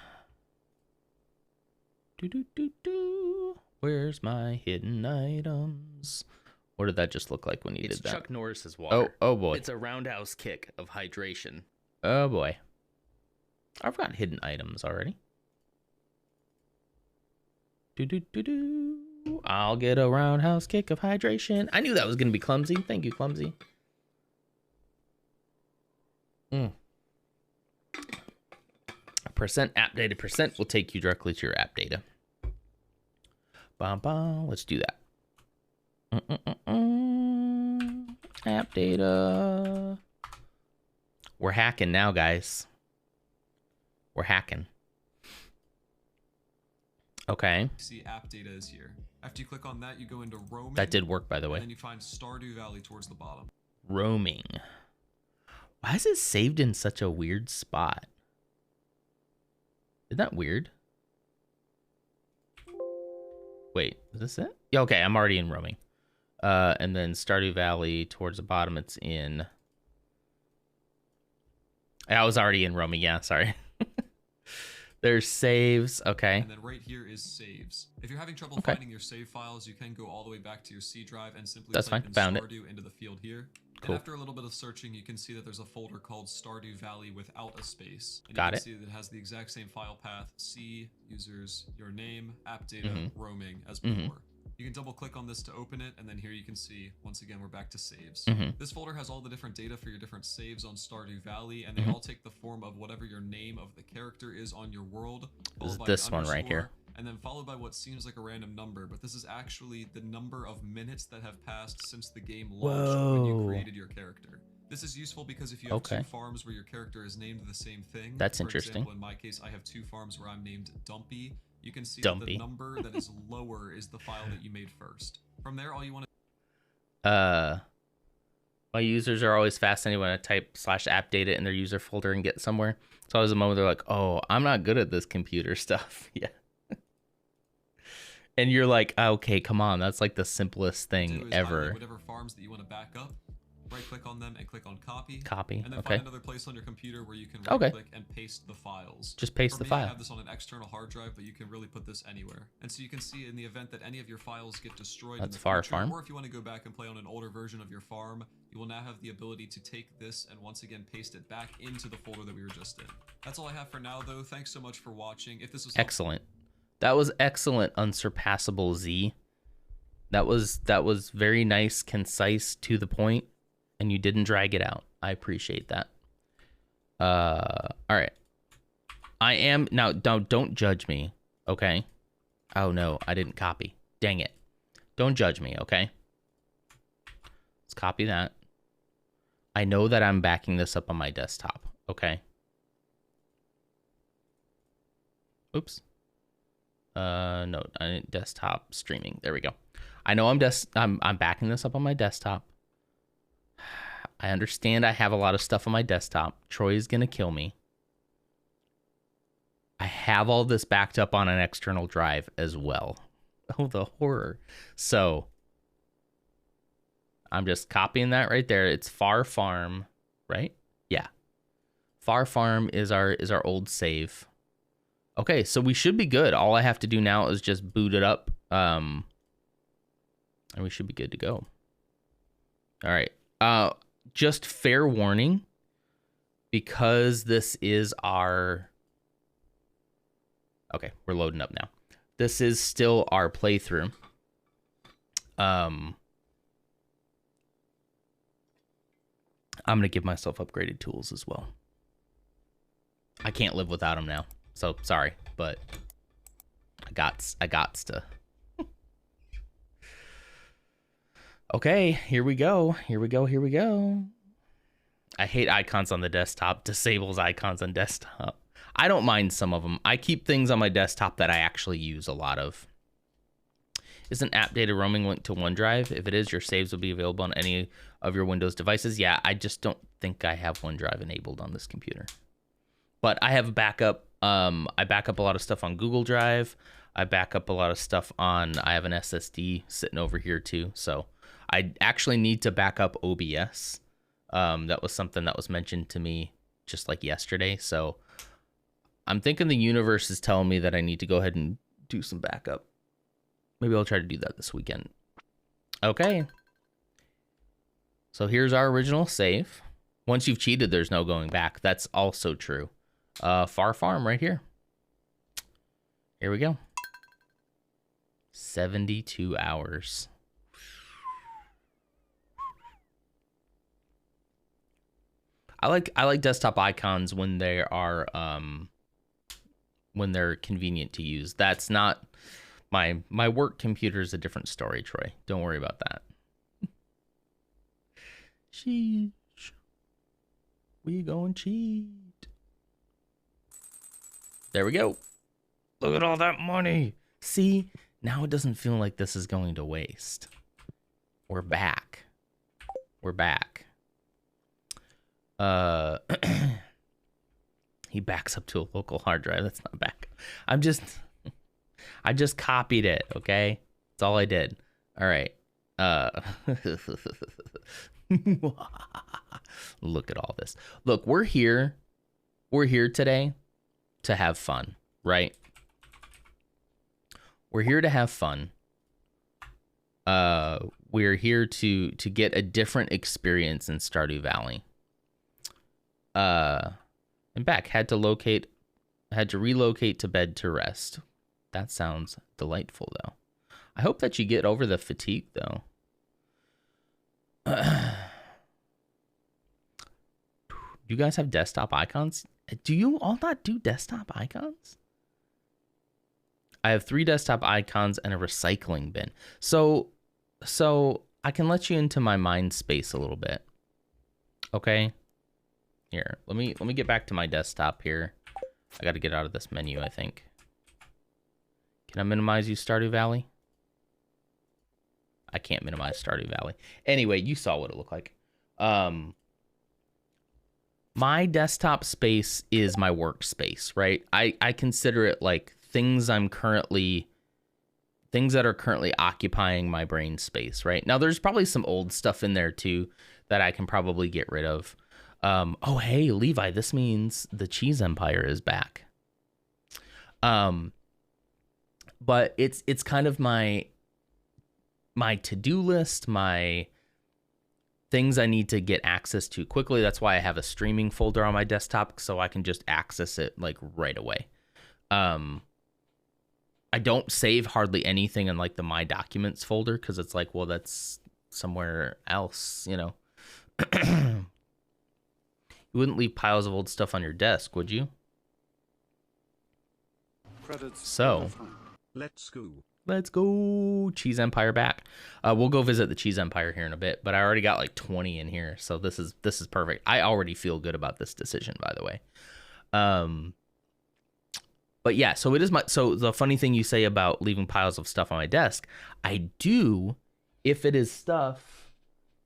Where's my hidden items? What did that just look like when you did that? Chuck Norris's water. Oh boy. It's a roundhouse kick of hydration. Oh boy. I've got hidden items already. I'll get a roundhouse kick of hydration. I knew that was gonna be clumsy. Thank you, clumsy. Percent app data percent will take you directly to your app data. Let's do that. App data. We're hacking now, guys. We're hacking. Okay. See app data is here. After you click on that, you go into roaming. That did work, by the way. And then you find Stardew Valley towards the bottom. Roaming. Why is it saved in such a weird spot? Isn't that weird? Wait, is this it? Yeah, okay, I'm already in roaming. And then Stardew Valley towards the bottom, it's in... I was already in roaming, yeah, sorry. There's saves, okay. And then right here is saves. If you're having trouble finding your save files, you can go all the way back to your C drive and simply type in Stardew into the field here. Cool. And after a little bit of searching, you can see that there's a folder called Stardew Valley without a space. And Got you it. can see that it has the exact same file path, C, users, your name, app data, roaming as before. You can double click on this to open it, and then here you can see, once again, we're back to saves. This folder has all the different data for your different saves on Stardew Valley, and they all take the form of whatever your name of the character is on your world. This is followed by this an one right here. underscore, and then followed by what seems like a random number, but this is actually the number of minutes that have passed since the game launched when you created your character. This is useful because if you have two farms where your character is named the same thing, that's for interesting. example, in my case, I have two farms where I'm named Dumpy. You can see that the number that is lower is the file that you made first. From there, all you want to... My users are always fascinated when I type /app data in their user folder and get somewhere. So always a moment they're like, oh, I'm not good at this computer stuff. Yeah. And you're like, okay, come on. That's like the simplest thing ever. Whatever farms that you want to back up, right click on them and click on copy. Copy. And then Okay. find another place on your computer where you can right click and paste the files. Just paste For the me, file. I have this on an external hard drive, but you can really put this anywhere. And so you can see in the event that any of your files get destroyed That's in the Far future, Farm. or if you want to go back and play on an older version of your farm, you will now have the ability to take this and once again paste it back into the folder that we were just in. That's all I have for now, though. Thanks so much for watching. If this was excellent. That was excellent, Unsurpassable Z. That was very nice, concise, to the point, and you didn't drag it out. I appreciate that. All right. I am now. Don't judge me, okay? Oh no, I didn't copy. Dang it! Don't judge me, okay? Let's copy that. I know that I'm backing this up on my desktop, okay? Oops. No, I didn't desktop streaming. There we go. I know I'm backing this up on my desktop. I understand I have a lot of stuff on my desktop. Troy's gonna kill me. I have all this backed up on an external drive as well. Oh, the horror. So I'm just copying that right there. It's Far Farm, right? Yeah. Far Farm is our old save. Okay, so we should be good. All I have to do now is just boot it up. And we should be good to go. All right. Just fair warning, because this is our... Okay, we're loading up now. This is still our playthrough. I'm going to give myself upgraded tools as well. I can't live without them now. So sorry, but I gots to. Okay, here we go. Here we go. I hate icons on the desktop. Disables icons on desktop. I don't mind some of them. I keep things on my desktop that I actually use a lot of. Isn't app data roaming linked to OneDrive? If it is, your saves will be available on any of your Windows devices. Yeah, I just don't think I have OneDrive enabled on this computer. But I have a backup. I back up a lot of stuff on Google Drive. I back up a lot of stuff on, I have an SSD sitting over here too. So I actually need to back up OBS. That was something that was mentioned to me just like yesterday. So I'm thinking the universe is telling me that I need to go ahead and do some backup. Maybe I'll try to do that this weekend. Okay. So here's our original save. Once you've cheated, there's no going back. That's also true. Far Farm right here. Here we go. 72 hours. I like desktop icons when they are when they're convenient to use. That's not my work computer is a different story, Troy. Don't worry about that. Sheesh. We going cheat. There we go. Look at all that money. See, now it doesn't feel like this is going to waste. We're back. We're back. He backs up to a local hard drive. That's not back. I just copied it, okay? That's all I did. All right. Look at all this. Look, we're here. We're here today to have fun, right? We're here to have fun. We're here to get a different experience in Stardew Valley. And back, had to relocate to bed to rest. That sounds delightful, though. I hope that you get over the fatigue, though. You guys have desktop icons? Do you all not do desktop icons? I have 3 desktop icons and a recycling bin. So I can let you into my mind space a little bit. Okay? Here, let me get back to my desktop here. I got to get out of this menu, I think. Can I minimize you, Stardew Valley? I can't minimize Stardew Valley. Anyway, you saw what it looked like. My desktop space is my workspace, right? I consider it like things that are currently occupying my brain space, right? Now, there's probably some old stuff in there too that I can probably get rid of. Oh, hey, Levi, this means the Cheese Empire is back. But it's kind of my to-do list, my things I need to get access to quickly. That's why I have a streaming folder on my desktop, so I can just access it like right away. I don't save hardly anything in like the My Documents folder because it's like, well, that's somewhere else, you know. You wouldn't leave piles of old stuff on your desk, would you? So, let's go. Cheese Empire back. We'll go visit the Cheese Empire here in a bit, but I already got like 20 in here, so this is perfect. I already feel good about this decision, by the way. But yeah, so it is so the funny thing you say about leaving piles of stuff on my desk, I do if it is stuff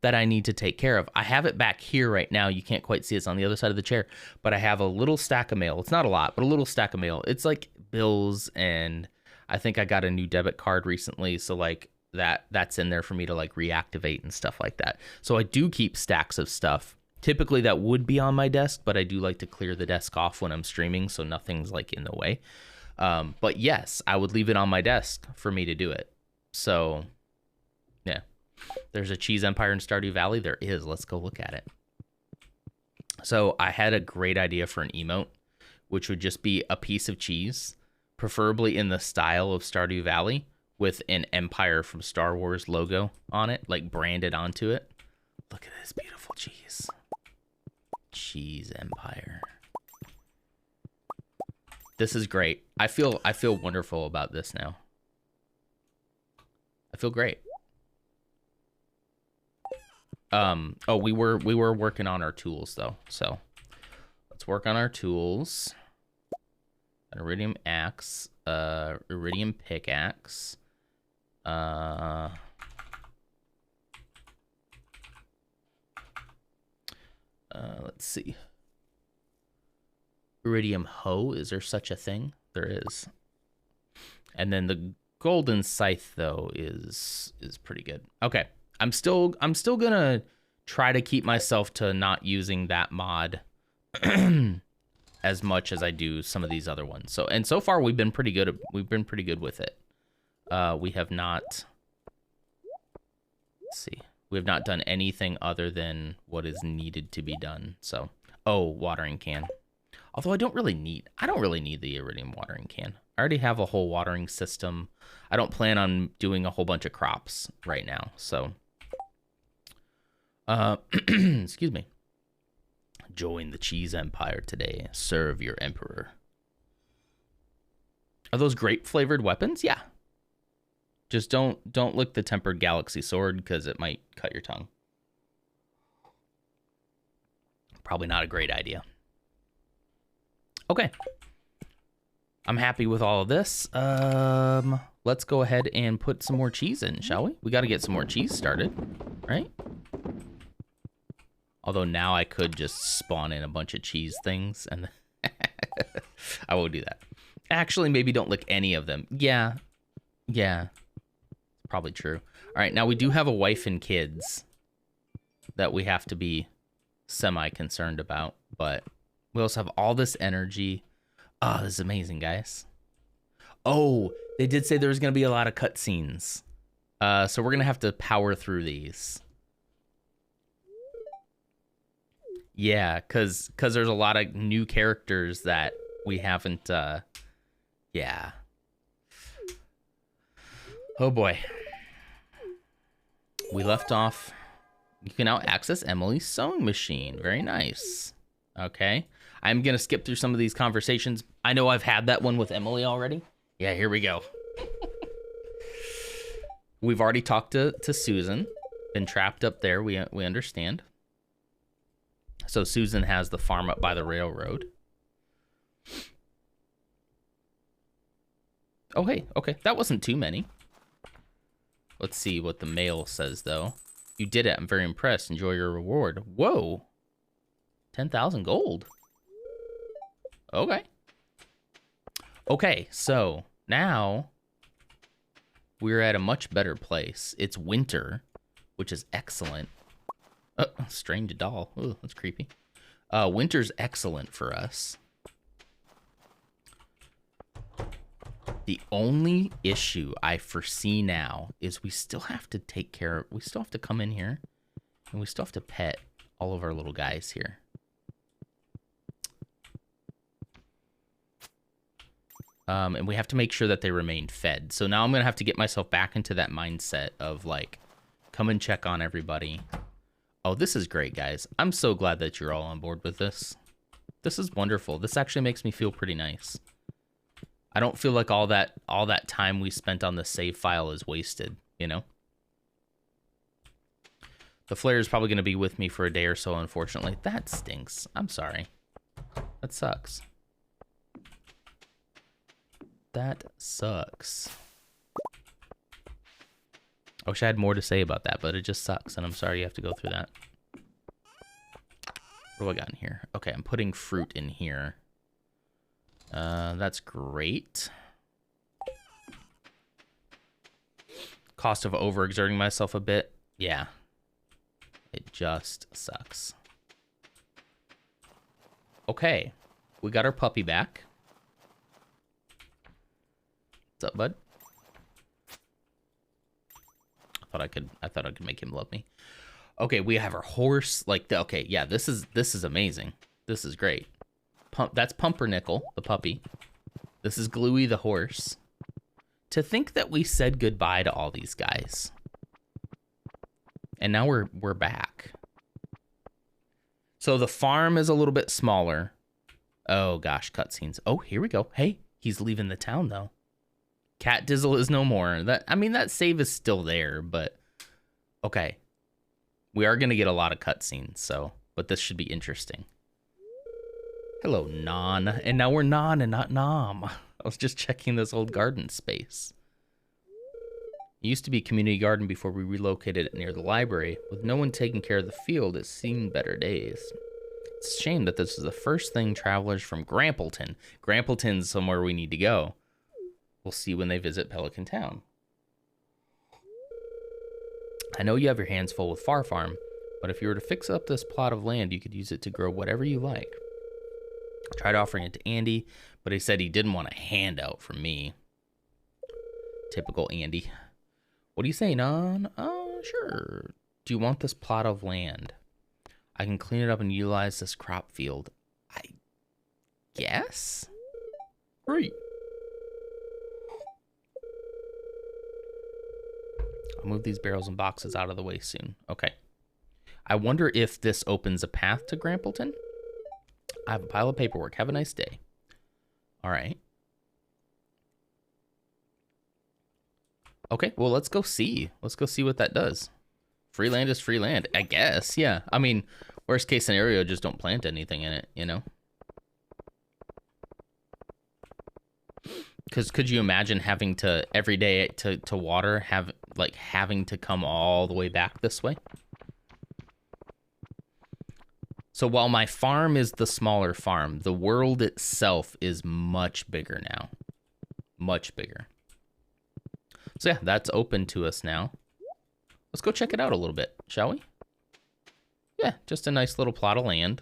that I need to take care of. I have it back here right now. You can't quite see it's on the other side of the chair, but I have a little stack of mail. It's not a lot, but a little stack of mail. It's like bills, and I think I got a new debit card recently, so like that's in there for me to like reactivate and stuff like that. So I do keep stacks of stuff. Typically that would be on my desk, but I do like to clear the desk off when I'm streaming so nothing's like in the way. But yes, I would leave it on my desk for me to do it. So yeah. There's a Cheese Empire in Stardew Valley. There is. Let's go look at it. So I had a great idea for an emote, which would just be a piece of cheese, preferably in the style of Stardew Valley, with an Empire from Star Wars logo on it, like branded onto it. Look at this beautiful cheese. Cheese Empire. This is great. I feel wonderful about this now. I feel great. Oh, we were working on our tools though. So let's work on our tools. An iridium axe, iridium pickaxe. Let's see. Iridium hoe, is there such a thing? There is. And then the golden scythe though is pretty good. Okay. I'm still gonna try to keep myself to not using that mod as much as I do some of these other ones. So far we've been pretty good with it. We have not, let's see. We have not done anything other than what is needed to be done. So, oh, watering can. Although I don't really need the iridium watering can. I already have a whole watering system. I don't plan on doing a whole bunch of crops right now. So, excuse me. Join the cheese empire today. Serve your emperor. Are those grape flavored weapons? Yeah. Just don't lick the tempered galaxy sword because it might cut your tongue. Probably not a great idea. Okay. I'm happy with all of this. Let's go ahead and put some more cheese in, shall we? We got to get some more cheese started, right? Although now I could just spawn in a bunch of cheese things and I won't do that. Actually, maybe don't lick any of them. Yeah. Probably true. All right, now we do have a wife and kids that we have to be semi-concerned about, but we also have all this energy. Oh, this is amazing, guys. Oh, they did say there was going to be a lot of cutscenes. So we're going to have to power through these. Yeah, because there's a lot of new characters that we haven't... yeah. Oh, boy. We left off... You can now access Emily's sewing machine. Very nice. Okay. I'm going to skip through some of these conversations. I know I've had that one with Emily already. Yeah, here we go. We've already talked to Susan. Been trapped up there. We understand. So Susan has the farm up by the railroad. Oh, hey. Okay. That wasn't too many. Let's see what the mail says, though. You did it. I'm very impressed. Enjoy your reward. Whoa. 10,000 gold. Okay. Okay, so now we're at a much better place. It's winter, which is excellent. Oh, strange doll. Oh, that's creepy. Winter's excellent for us. The only issue I foresee now is we still have to take care of, we still have to come in here and we still have to pet all of our little guys here. And we have to make sure that they remain fed. So now I'm going to have to get myself back into that mindset of like, come and check on everybody. Oh, this is great, guys. I'm so glad that you're all on board with this. This is wonderful. This actually makes me feel pretty nice. I don't feel like all that time we spent on the save file is wasted, you know? The flare is probably going to be with me for a day or so, unfortunately. That stinks. I'm sorry. That sucks. That sucks. I wish I had more to say about that, but it just sucks, and I'm sorry you have to go through that. What do I got in here? Okay, I'm putting fruit in here. That's great. Cost of overexerting myself a bit. Yeah. It just sucks. Okay. We got our puppy back. What's up, bud? I thought I could make him love me. Okay, we have our horse. Okay, yeah, this is amazing. This is great. That's Pumpernickel, the puppy. This is Gluey, the horse. To think that we said goodbye to all these guys. And now we're back. So the farm is a little bit smaller. Oh gosh, cutscenes. Oh, here we go. Hey, he's leaving the town though. Cat Dizzle is no more. That save is still there, but okay. We are gonna get a lot of cutscenes, but this should be interesting. Hello, Non. And now we're Non and not Nom. I was just checking this old garden space. It used to be a community garden before we relocated it near the library. With no one taking care of the field, it's seen better days. It's a shame that this is the first thing travelers from Grampleton's somewhere we need to go. We'll see when they visit Pelican Town. I know you have your hands full with Far Farm, but if you were to fix up this plot of land, you could use it to grow whatever you like. I tried offering it to Andy, but he said he didn't want a handout from me. Typical Andy. What do you say, Non? Sure. Do you want this plot of land? I can clean it up and utilize this crop field. I guess? Great. I'll move these barrels and boxes out of the way soon. Okay. I wonder if this opens a path to Grampleton. I have a pile of paperwork. Have a nice day. All right. Okay, well, let's go see. Let's go see what that does. Free land is free land, I guess. Yeah, I mean, worst case scenario, just don't plant anything in it, you know? Because could you imagine having to, every day to water, having to come all the way back this way? So while my farm is the smaller farm, the world itself is much bigger now. Much bigger. So yeah, that's open to us now. Let's go check it out a little bit, shall we? Yeah, just a nice little plot of land.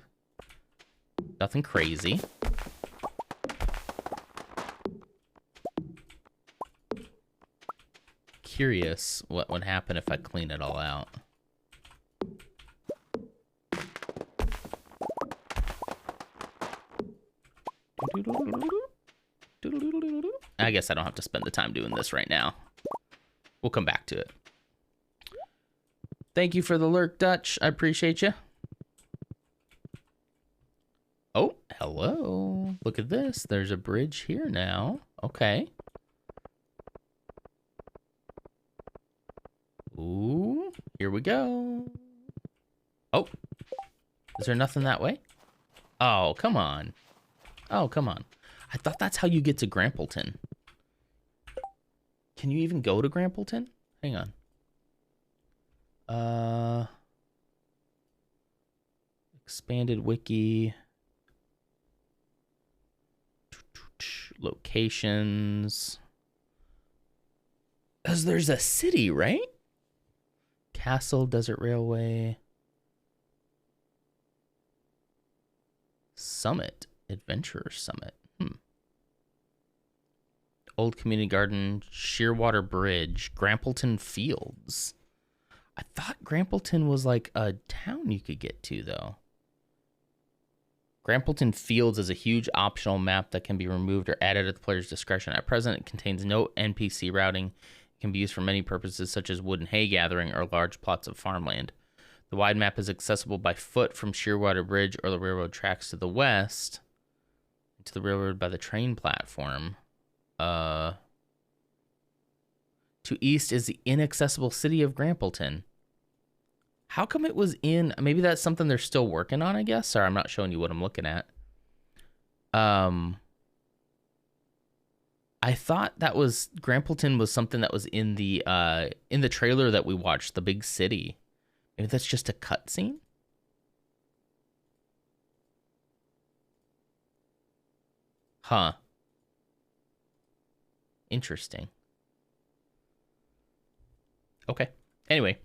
Nothing crazy. Curious what would happen if I clean it all out. I guess I don't have to spend the time doing this right now. We'll come back to it. Thank you for the lurk, Dutch. I appreciate you. Oh, hello. Look at this. There's a bridge here now. Okay. Ooh, here we go. Oh, is there nothing that way? Oh, come on. Oh, come on. I thought that's how you get to Grampleton. Can you even go to Grampleton? Hang on. Expanded wiki. Locations. Because there's a city, right? Castle, Desert Railway. Summit. Adventurer Summit. Old Community Garden, Shearwater Bridge, Grampleton Fields. I thought Grampleton was like a town you could get to, though. Grampleton Fields is a huge optional map that can be removed or added at the player's discretion. At present, it contains no NPC routing. It can be used for many purposes, such as wood and hay gathering or large plots of farmland. The wide map is accessible by foot from Shearwater Bridge or the railroad tracks to the west, to the railroad by the train platform. To east is the inaccessible city of Grampleton. How come it was in... Maybe that's something they're still working on, I guess? Sorry, I'm not showing you what I'm looking at. I thought that was... Grampleton was something that was in the trailer that we watched, the big city. Maybe that's just a cutscene? Huh. Interesting. Okay. Anyway,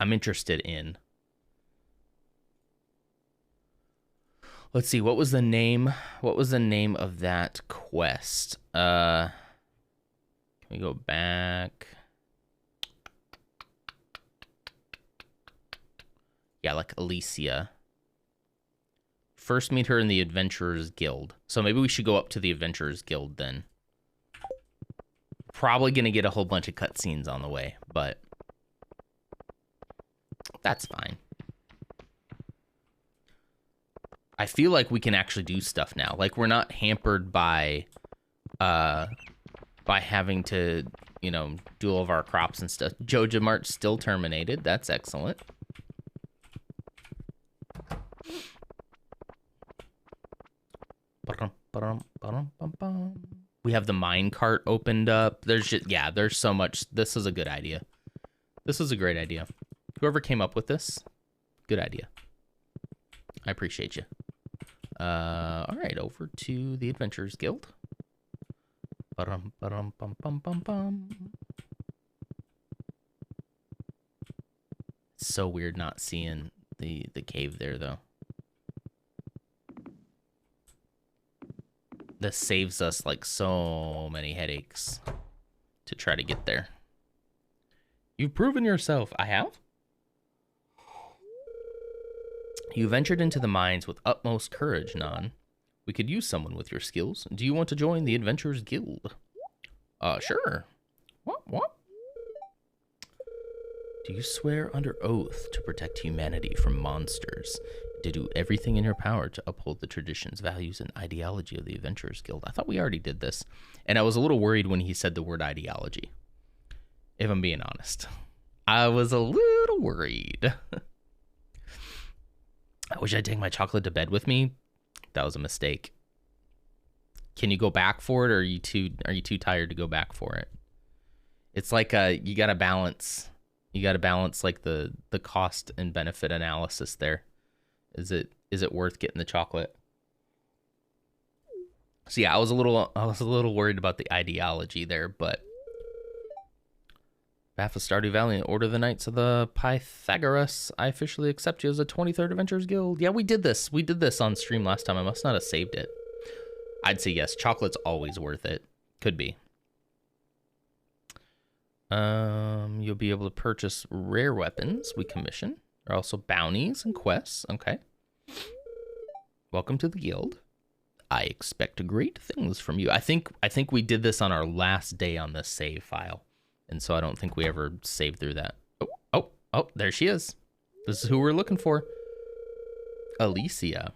I'm interested in... Let's see, what was the name? What was the name of that quest? Can we go back? Yeah, like Alicia. First meet her in the Adventurers Guild. So maybe we should go up to the Adventurers Guild then. Probably gonna get a whole bunch of cutscenes on the way, but that's fine. I feel like we can actually do stuff now. Like, we're not hampered by having to, you know, do all of our crops and stuff. Joja Mart's still terminated. That's excellent. have the mine cart opened up. There's just, yeah, there's so much. This is a good idea. This is a great idea. Whoever came up with this, good idea. I appreciate you. All right, over to the Adventurers Guild. Ba-dum, ba-dum, bum, bum, bum, bum. It's so weird not seeing the cave there, though. This saves us, like, so many headaches to try to get there. You've proven yourself. I have? You ventured into the mines with utmost courage, Nan. We could use someone with your skills. Do you want to join the Adventurers Guild? Sure. What? Do you swear under oath to protect humanity from monsters? To do everything in your power to uphold the traditions, values, and ideology of the Adventurers Guild? I thought we already did this. And I was a little worried when he said the word ideology. If I'm being honest. I was a little worried. I wish I'd take my chocolate to bed with me. That was a mistake. Can you go back for it, or are you too tired to go back for it? It's like you gotta balance. You gotta balance like the cost and benefit analysis there. Is it worth getting the chocolate? So yeah, I was a little worried about the ideology there, but behalf of Stardew Valley and Order of the Knights of the Pythagoras, I officially accept you as a 23rd Adventurers Guild. Yeah, we did this. We did this on stream last time. I must not have saved it. I'd say yes. Chocolate's always worth it. Could be. You'll be able to purchase rare weapons we commission. There are also bounties and quests. Okay. Welcome to the guild. I expect great things from you. I think we did this on our last day on this save file. And so I don't think we ever saved through that. Oh, there she is. This is who we're looking for. Alicia.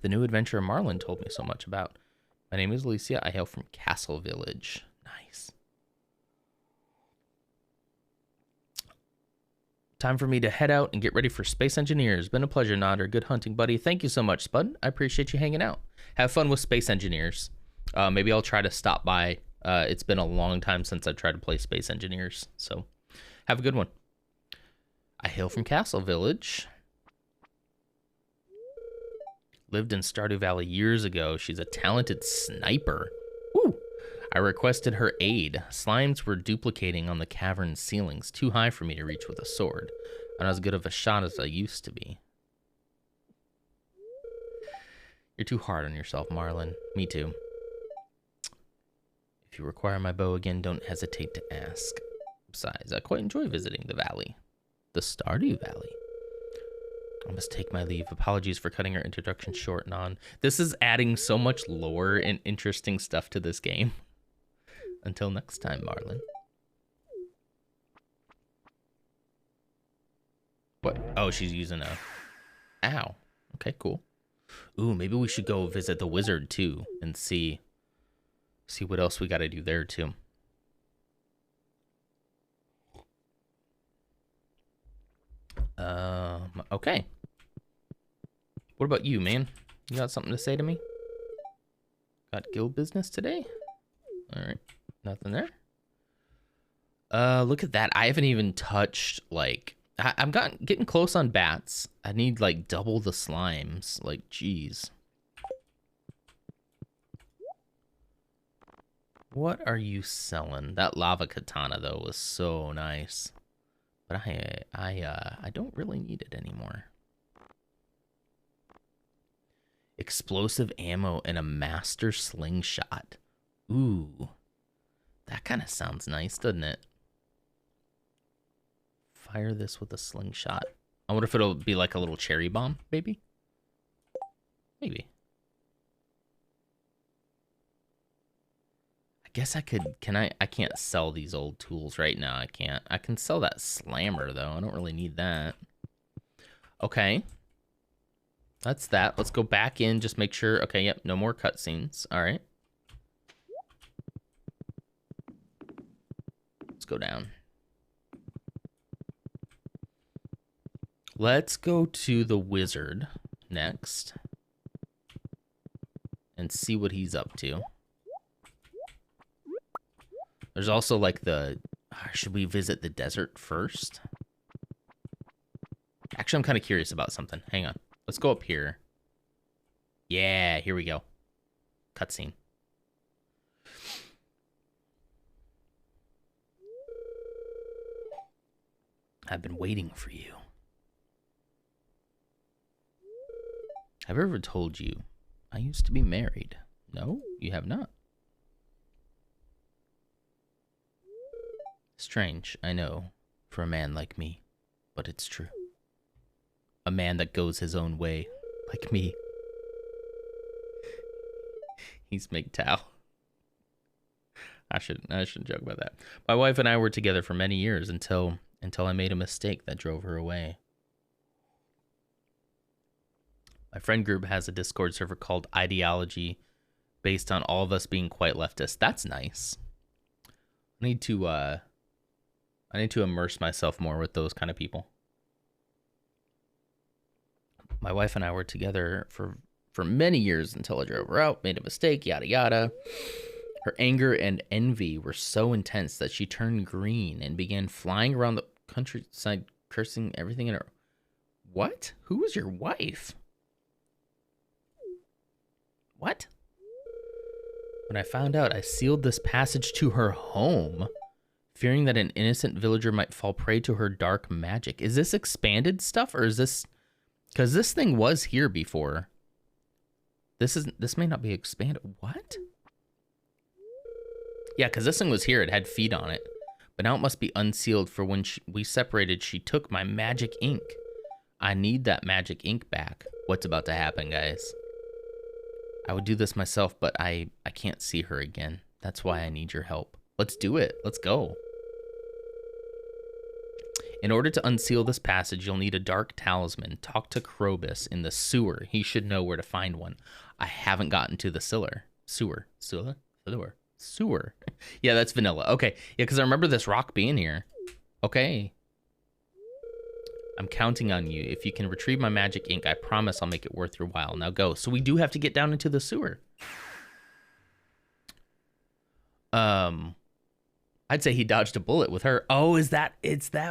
The new adventurer Marlin told me so much about. My name is Alicia. I hail from Castle Village. Nice. Time for me to head out and get ready for Space Engineers. Been a pleasure, Nodder. Good hunting, buddy. Thank you so much, Spud. I appreciate you hanging out. Have fun with Space Engineers. Maybe I'll try to stop by. It's been a long time since I tried to play Space Engineers, so have a good one. I hail from Castle Village. Lived in Stardew Valley years ago. She's a talented sniper. Woo! I requested her aid. Slimes were duplicating on the cavern ceilings, too high for me to reach with a sword. I'm not as good of a shot as I used to be. You're too hard on yourself, Marlin. Me too. If you require my bow again, don't hesitate to ask. Besides, I quite enjoy visiting the valley. The Stardew Valley. I must take my leave. Apologies for cutting our introduction short, Nan. This is adding so much lore and interesting stuff to this game. Until next time, Marlin. What? Oh, she's using a... Ow. Okay, cool. Ooh, maybe we should go visit the wizard, too, and see what else we got to do there, too. Okay. What about you, man? You got something to say to me? Got guild business today? All right. Nothing there. Look at that. I haven't even touched, like... I'm getting close on bats. I need, like, double the slimes. Like, jeez. What are you selling? That lava katana, though, was so nice. But I don't really need it anymore. Explosive ammo and a master slingshot. Ooh. That kind of sounds nice, doesn't it? Fire this with a slingshot. I wonder if it'll be like a little cherry bomb, maybe? Maybe. I guess I could, I can't sell these old tools right now. I can't. I can sell that slammer, though. I don't really need that. Okay. That's that. Let's go back in, just make sure. Okay, yep, no more cutscenes. All right. Let's go down. Let's go to the wizard next and see what he's up to. There's also like the... should we visit the desert first? Actually, I'm kind of curious about something. Hang on. Let's go up here. Yeah, here we go. Cutscene. I've been waiting for you. Have I ever told you I used to be married? No, you have not. Strange, I know, for a man like me, but it's true. A man that goes his own way, like me. He's MGTOW. I shouldn't joke about that. My wife and I were together for many years until I made a mistake that drove her away. My friend group has a Discord server called Ideology, based on all of us being quite leftist. That's nice. I need to immerse myself more with those kind of people. My wife and I were together for many years until I drove her out, made a mistake, yada yada. Her anger and envy were so intense that she turned green and began flying around the countryside, cursing everything in her... What? Who was your wife? What? When I found out, I sealed this passage to her home, fearing that an innocent villager might fall prey to her dark magic. Is this expanded stuff, or is this... Because this thing was here before. This may not be expanded. What? Yeah, because this thing was here. It had feet on it. But now it must be unsealed, for when we separated, she took my magic ink. I need that magic ink back. What's about to happen, guys? I would do this myself, but I can't see her again. That's why I need your help. Let's do it. Let's go. In order to unseal this passage, you'll need a dark talisman. Talk to Krobus in the sewer. He should know where to find one. I haven't gotten to the sewer. Yeah, that's vanilla. Okay. Yeah, because I remember this rock being here. Okay. I'm counting on you. If you can retrieve my magic ink, I promise I'll make it worth your while. Now go. So we do have to get down into the sewer. I'd say he dodged a bullet with her. Oh, it's that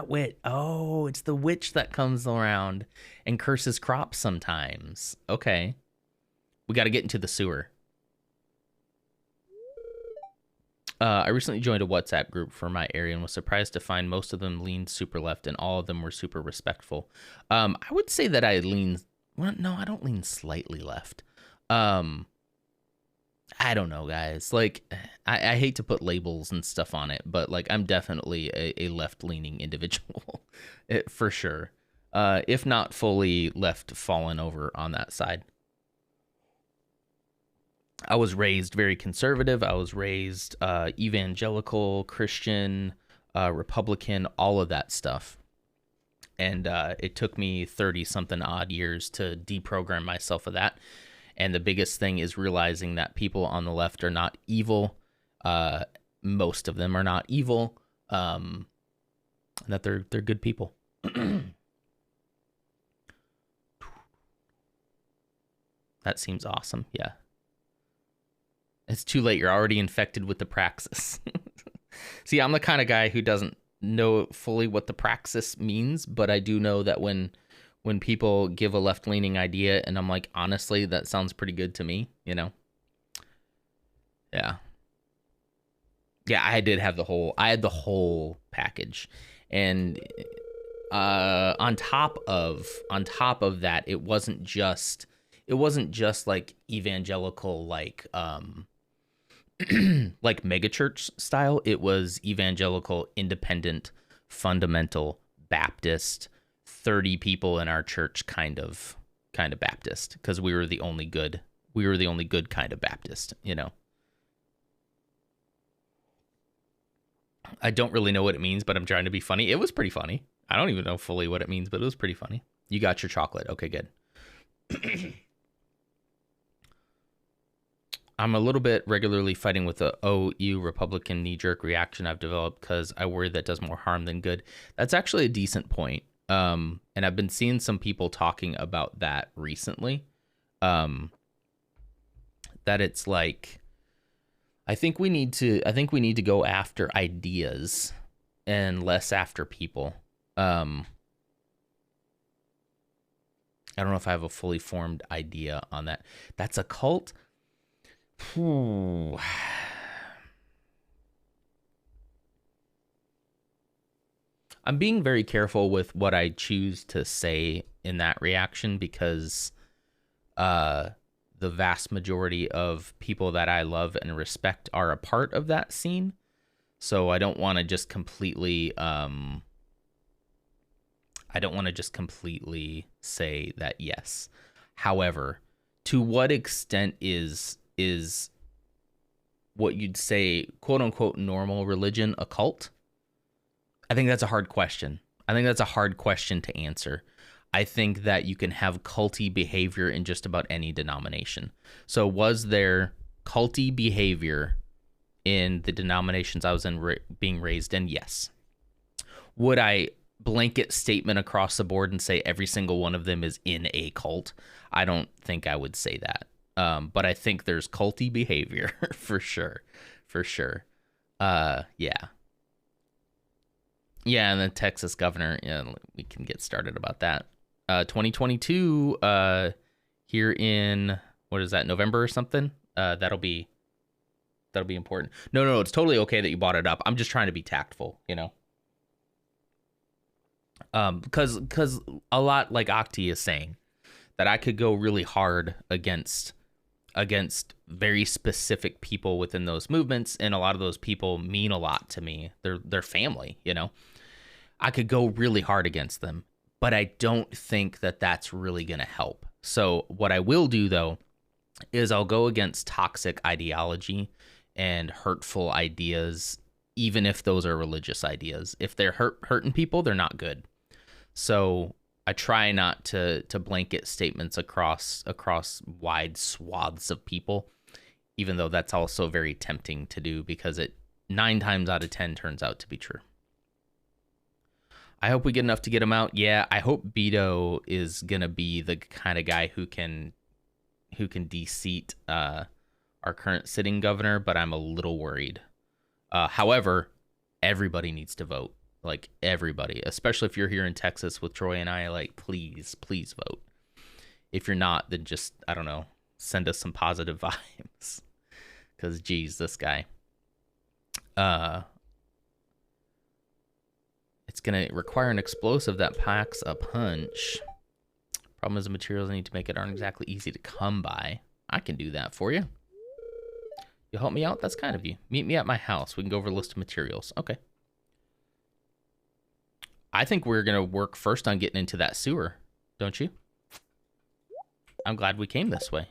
witch. Oh, it's the witch that comes around and curses crops sometimes. Okay. We got to get into the sewer. I recently joined a WhatsApp group for my area and was surprised to find most of them leaned super left and all of them were super respectful. I would say that I lean... Well, no, I don't lean slightly left. I don't know, guys. Like, I hate to put labels and stuff on it, but, like, I'm definitely a left-leaning individual, for sure. If not fully left fallen over on that side. I was raised very conservative. I was raised evangelical, Christian, Republican, all of that stuff. And it took me 30-something odd years to deprogram myself of that. And the biggest thing is realizing that people on the left are not evil. Most of them are not evil. And that they're good people. That seems awesome. Yeah. It's too late. You're already infected with the praxis. See, I'm the kind of guy who doesn't know fully what the praxis means, but I do know that when people give a left-leaning idea and I'm like, honestly, that sounds pretty good to me, you know? Yeah. Yeah, I had the whole package. And on top of that, it wasn't just like evangelical, like like megachurch style. It was evangelical, independent, fundamental, Baptist, 30 people in our church kind of Baptist, because we were the only good kind of Baptist, you know. I don't really know what it means, but I'm trying to be funny. It was pretty funny. I don't even know fully what it means, but it was pretty funny. You got your chocolate. Okay, good. I'm a little bit regularly fighting with the OU Republican knee-jerk reaction I've developed because I worry that does more harm than good. That's actually a decent point. And I've been seeing some people talking about that recently. That it's like, I think we need to go after ideas and less after people. I don't know if I have a fully formed idea on that. That's a cult? I'm being very careful with what I choose to say in that reaction because the vast majority of people that I love and respect are a part of that scene. So I don't want to just completely say that yes. However, to what extent is what you'd say quote unquote normal religion a cult? I think that's a hard question. I think that's a hard question to answer. I think that you can have culty behavior in just about any denomination. So was there culty behavior in the denominations I was in being raised in? Yes. Would I blanket statement across the board and say every single one of them is in a cult? I don't think I would say that. But I think there's culty behavior for sure. For sure. Yeah. Yeah, and the Texas governor, yeah, we can get started about that. 2022, here in, what is that, November or something? That'll be important. No, it's totally okay that you brought it up. I'm just trying to be tactful, you know? Because a lot, like Octi is saying, that I could go really hard against very specific people within those movements, and a lot of those people mean a lot to me. They're family, you know? I could go really hard against them, but I don't think that that's really going to help. So what I will do, though, is I'll go against toxic ideology and hurtful ideas, even if those are religious ideas. If they're hurting people, they're not good. So I try not to blanket statements across wide swaths of people, even though that's also very tempting to do because it 9 times out of 10 turns out to be true. I hope we get enough to get him out. Yeah, I hope Beto is going to be the kind of guy who can de-seat our current sitting governor, but I'm a little worried. However, everybody needs to vote. Like, everybody, especially if you're here in Texas with Troy and I, like, please vote. If you're not, then just, I don't know, send us some positive vibes. Because, geez, this guy. It's going to require an explosive that packs a punch. Problem is the materials I need to make it aren't exactly easy to come by. I can do that for you. You'll help me out? That's kind of you. Meet me at my house. We can go over a list of materials. Okay. I think we're going to work first on getting into that sewer, don't you? I'm glad we came this way.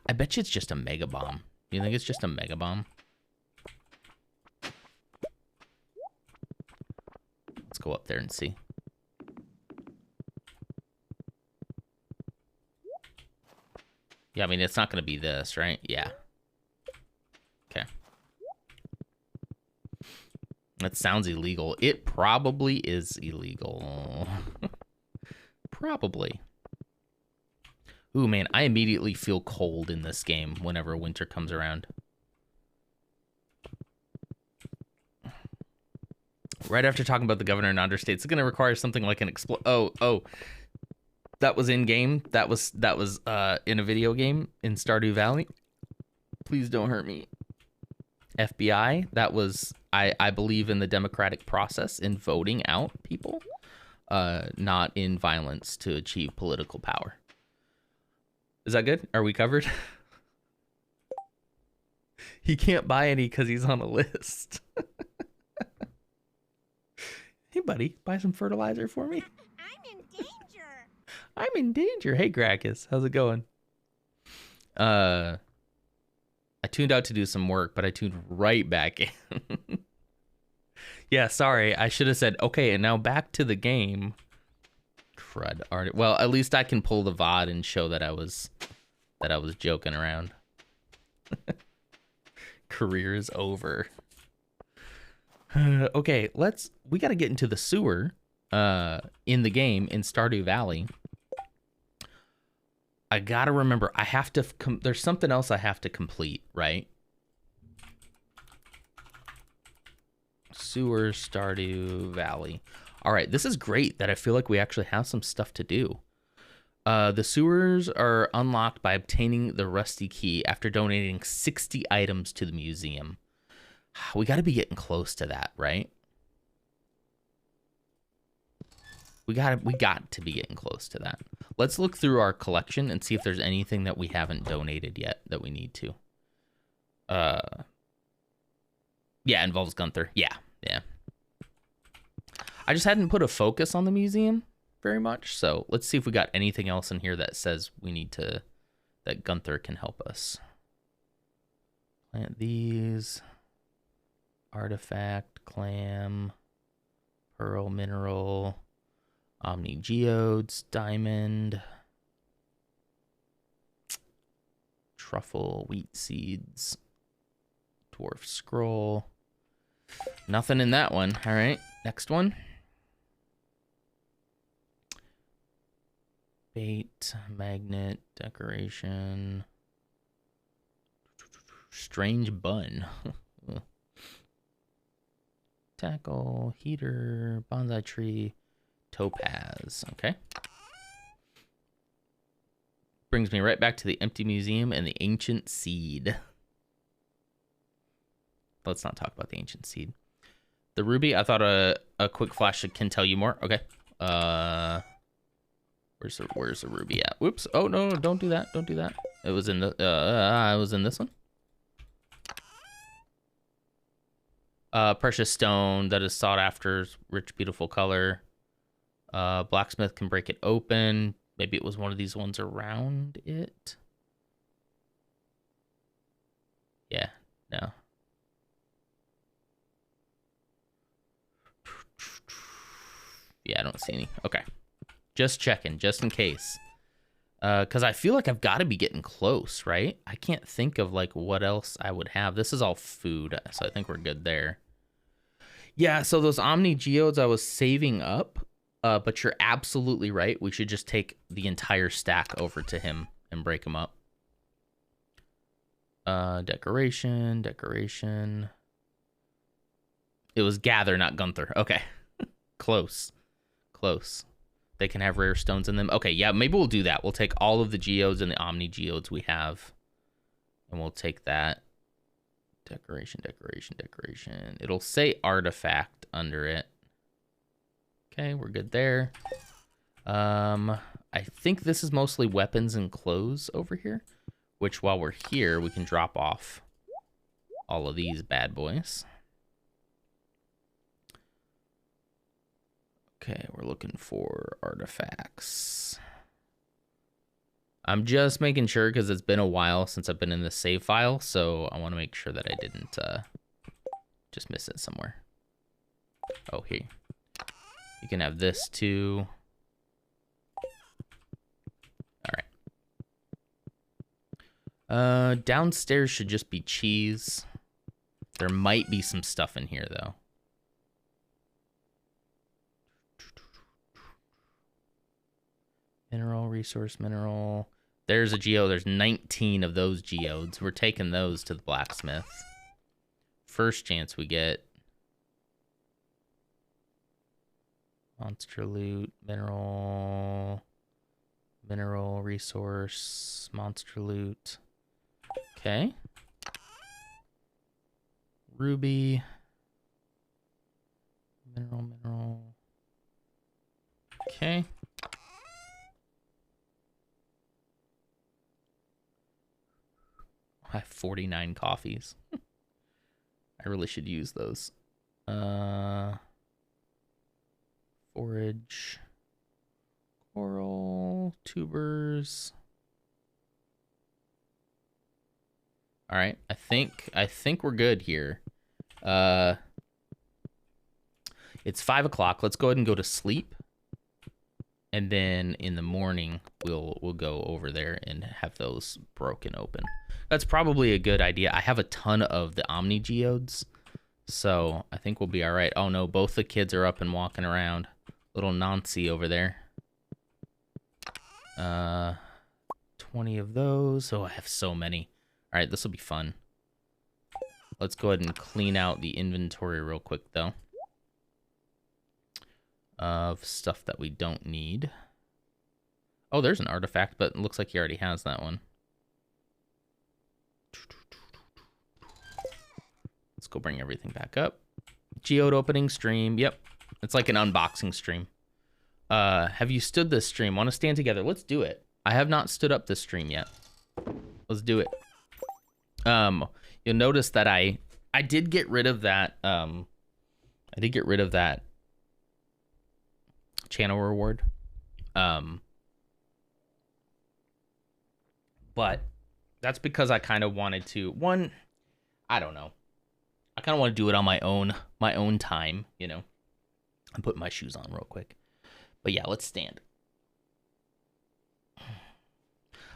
I bet you it's just a mega bomb. You think it's just a mega bomb? Let's go up there and see. Yeah, I mean, it's not going to be this, right? Yeah. Okay. That sounds illegal. It probably is illegal. Probably. Ooh, man, I immediately feel cold in this game whenever winter comes around. Right after talking about the governor in understates, it's going to require something like an Oh, that was in game. That was in a video game in Stardew Valley. Please don't hurt me. FBI. That was I believe in the democratic process in voting out people, not in violence to achieve political power. Is that good? Are we covered? He can't buy any because he's on a list. Hey, buddy, buy some fertilizer for me. I'm in danger. I'm in danger. Hey, Gracchus, how's it going? I tuned out to do some work, but I tuned right back in. Yeah, sorry. I should have said, okay, and now back to the game. Crud. Well, at least I can pull the VOD and show that I was joking around. Career is over. Okay, we got to get into the sewer in the game in Stardew Valley. I got to remember, I have to, there's something else I have to complete, right? Sewer, Stardew Valley. All right, this is great that I feel like we actually have some stuff to do. The sewers are unlocked by obtaining the rusty key after donating 60 items to the museum. We got to be getting close to that, right? We got to be getting close to that. Let's look through our collection and see if there's anything that we haven't donated yet that we need to. Yeah, involves Gunther. Yeah. I just hadn't put a focus on the museum very much, so let's see if we got anything else in here that says we need to, that Gunther can help us. Plant these. Artifact, clam, pearl, mineral, omni geodes, diamond, truffle, wheat seeds, dwarf scroll. Nothing in that one. All right, next one. Bait, magnet, decoration, strange bun. Tackle, heater, bonsai tree, topaz. Okay. Brings me right back to the empty museum and the ancient seed. Let's not talk about the ancient seed. The ruby, I thought a quick flash can tell you more. Okay. Where's the ruby at? Whoops. Oh no, don't do that. Don't do that. It was in the I was in this one. Precious stone that is sought after, rich, beautiful color. Blacksmith can break it open. Maybe it was one of these ones around it. Yeah, no. Yeah, I don't see any. Okay. Just checking, just in case. Because I feel like I've got to be getting close, right? I can't think of, like, what else I would have. This is all food, so I think we're good there. Yeah, so those Omni Geodes I was saving up, but you're absolutely right. We should just take the entire stack over to him and break them up. Decoration. It was Gather, not Gunther. Okay. Close. They can have rare stones in them. Okay, yeah, maybe we'll do that. We'll take all of the geodes and the Omni Geodes we have, and we'll take that. Decoration. It'll say artifact under it. Okay, we're good there. I think this is mostly weapons and clothes over here, which while we're here, we can drop off all of these bad boys. Okay, we're looking for artifacts. I'm just making sure because it's been a while since I've been in the save file, so I want to make sure that I didn't just miss it somewhere. Oh, here. You can have this too. All right. Downstairs should just be cheese. There might be some stuff in here, though. Mineral, resource, mineral. There's a geode. There's 19 of those geodes. We're taking those to the blacksmith. First chance we get. Monster loot, mineral, resource, monster loot. Okay. Ruby. Mineral. Okay. I have 49 coffees. I really should use those. Forage. Coral. Tubers. All right. I think we're good here. It's 5 o'clock. Let's go ahead and go to sleep. And then in the morning, we'll go over there and have those broken open. That's probably a good idea. I have a ton of the Omni Geodes, so I think we'll be all right. Oh no, both the kids are up and walking around. Little Nancy over there. 20 of those. Oh, I have so many. All right, this will be fun. Let's go ahead and clean out the inventory real quick, though. Of stuff that we don't need. Oh, there's an artifact, but it looks like he already has that one. Let's go bring everything back up. Geode opening stream. Yep. It's like an unboxing stream. Have you stood this stream? Want to stand together? Let's do it. I have not stood up this stream yet. Let's do it. You'll notice that I did get rid of that. I did get rid of that channel reward. But that's because I kind of wanted to. One, I don't know. I kind of want to do it on my own time, you know. I'm putting my shoes on real quick. But yeah, let's stand.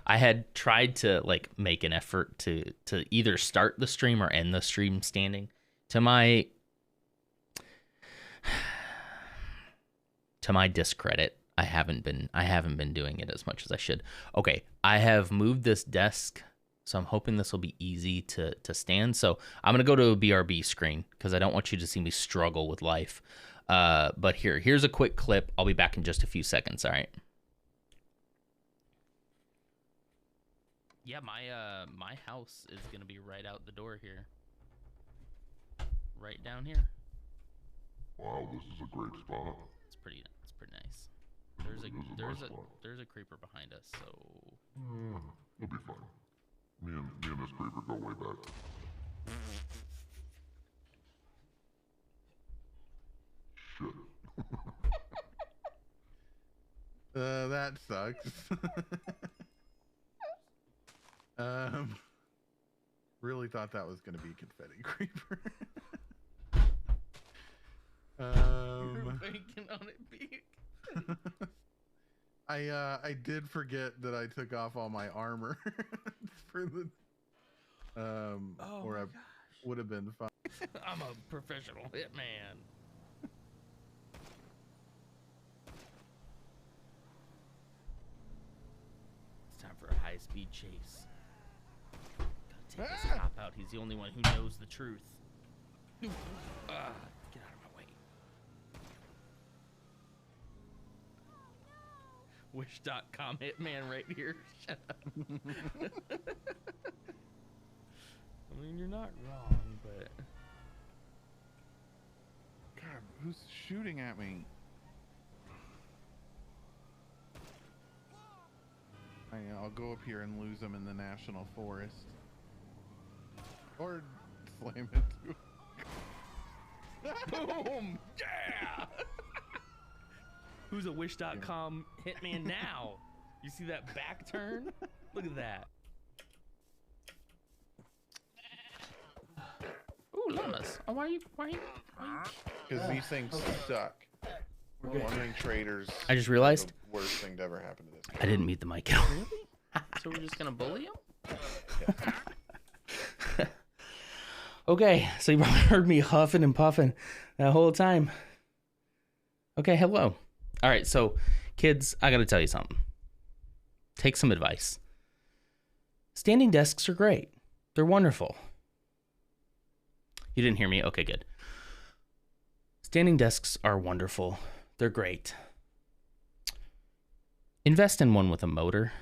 I had tried to like make an effort to either start the stream or end the stream standing. To my discredit, I haven't been doing it as much as I should. Okay, I have moved this desk, so I'm hoping this will be easy to stand. So I'm gonna go to a BRB screen because I don't want you to see me struggle with life. But here's a quick clip. I'll be back in just a few seconds. All right. Yeah, my house is gonna be right out the door here. Right down here. Wow, this is a great spot. It's pretty nice. There's a creeper behind us, so It'll be fine. Me and this creeper go way back. Shit. That sucks. Really thought that was gonna be confetti creeper. You're banking on it being. I did forget that I took off all my armor for the or I would have been fine. I'm a professional hitman. It's time for a high-speed chase. Gotta take this cop out. He's the only one who knows the truth. Get out of my way. Wish.com hitman right here. Shut up. I mean, you're not wrong, but... God, who's shooting at me? I'll go up here and lose them in the national forest. Or slam into Boom! Yeah! Who's a Wish.com hitman now? You see that back turn? Look at that. Ooh, llamas. Oh, why are you? because these things suck. Wandering traders. I just realized. The worst thing to ever happen to this game. I didn't meet the mic at all. So we're just gonna bully him? Yeah. Okay, so you probably heard me huffing and puffing that whole time. Okay, hello. All right, so kids, I gotta tell you something. Take some advice. Standing desks are great. They're wonderful. You didn't hear me? Okay, good. Standing desks are wonderful. They're great. Invest in one with a motor.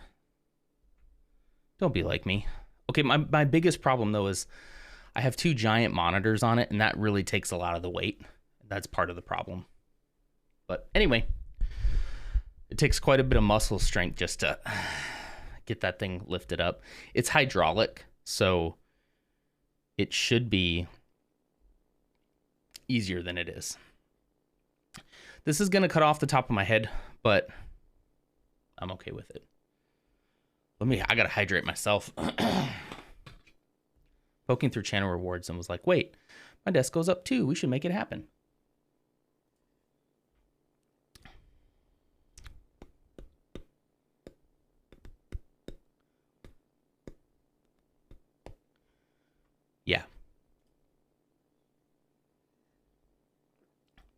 Don't be like me. Okay, my biggest problem, though, is I have two giant monitors on it, and that really takes a lot of the weight. That's part of the problem. But anyway, it takes quite a bit of muscle strength just to get that thing lifted up. It's hydraulic, so it should be easier than it is. This is going to cut off the top of my head, but I'm okay with it. I got to hydrate myself. Poking through channel rewards and was like, wait, my desk goes up too. We should make it happen. Yeah.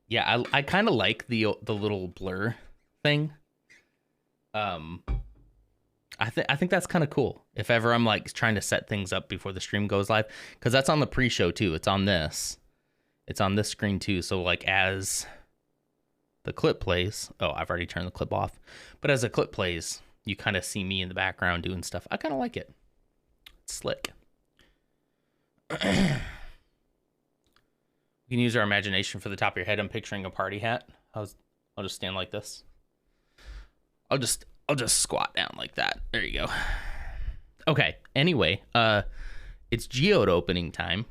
Yeah, I kind of like the little blur thing. I think that's kind of cool. If ever I'm like trying to set things up before the stream goes live, because that's on the pre-show too. It's on this screen too. So like as the clip plays, oh, I've already turned the clip off. But as the clip plays, you kind of see me in the background doing stuff. I kind of like it. It's slick. You can use our imagination for the top of your head. I'm picturing a party hat. I'll just stand like this. I'll just squat down like that. There you go. Okay. Anyway, it's geode opening time.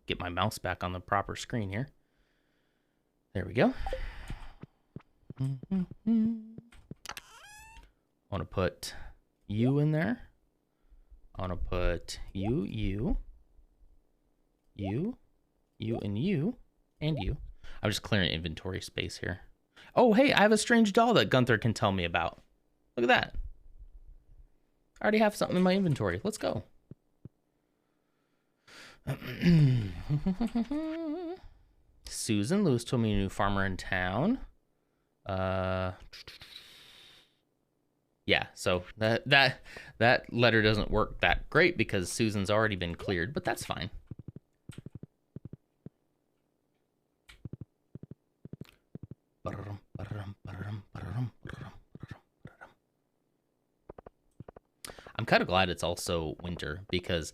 Get my mouse back on the proper screen here. There we go. I want to put you in there. I want to put you, and you. I'm just clearing inventory space here. Oh, hey, I have a strange doll that Gunther can tell me about. Look at that. I already have something in my inventory. Let's go. Susan, Lewis told me a new farmer in town. Yeah, so that letter doesn't work that great because Susan's already been cleared, but that's fine. I'm kind of glad it's also winter because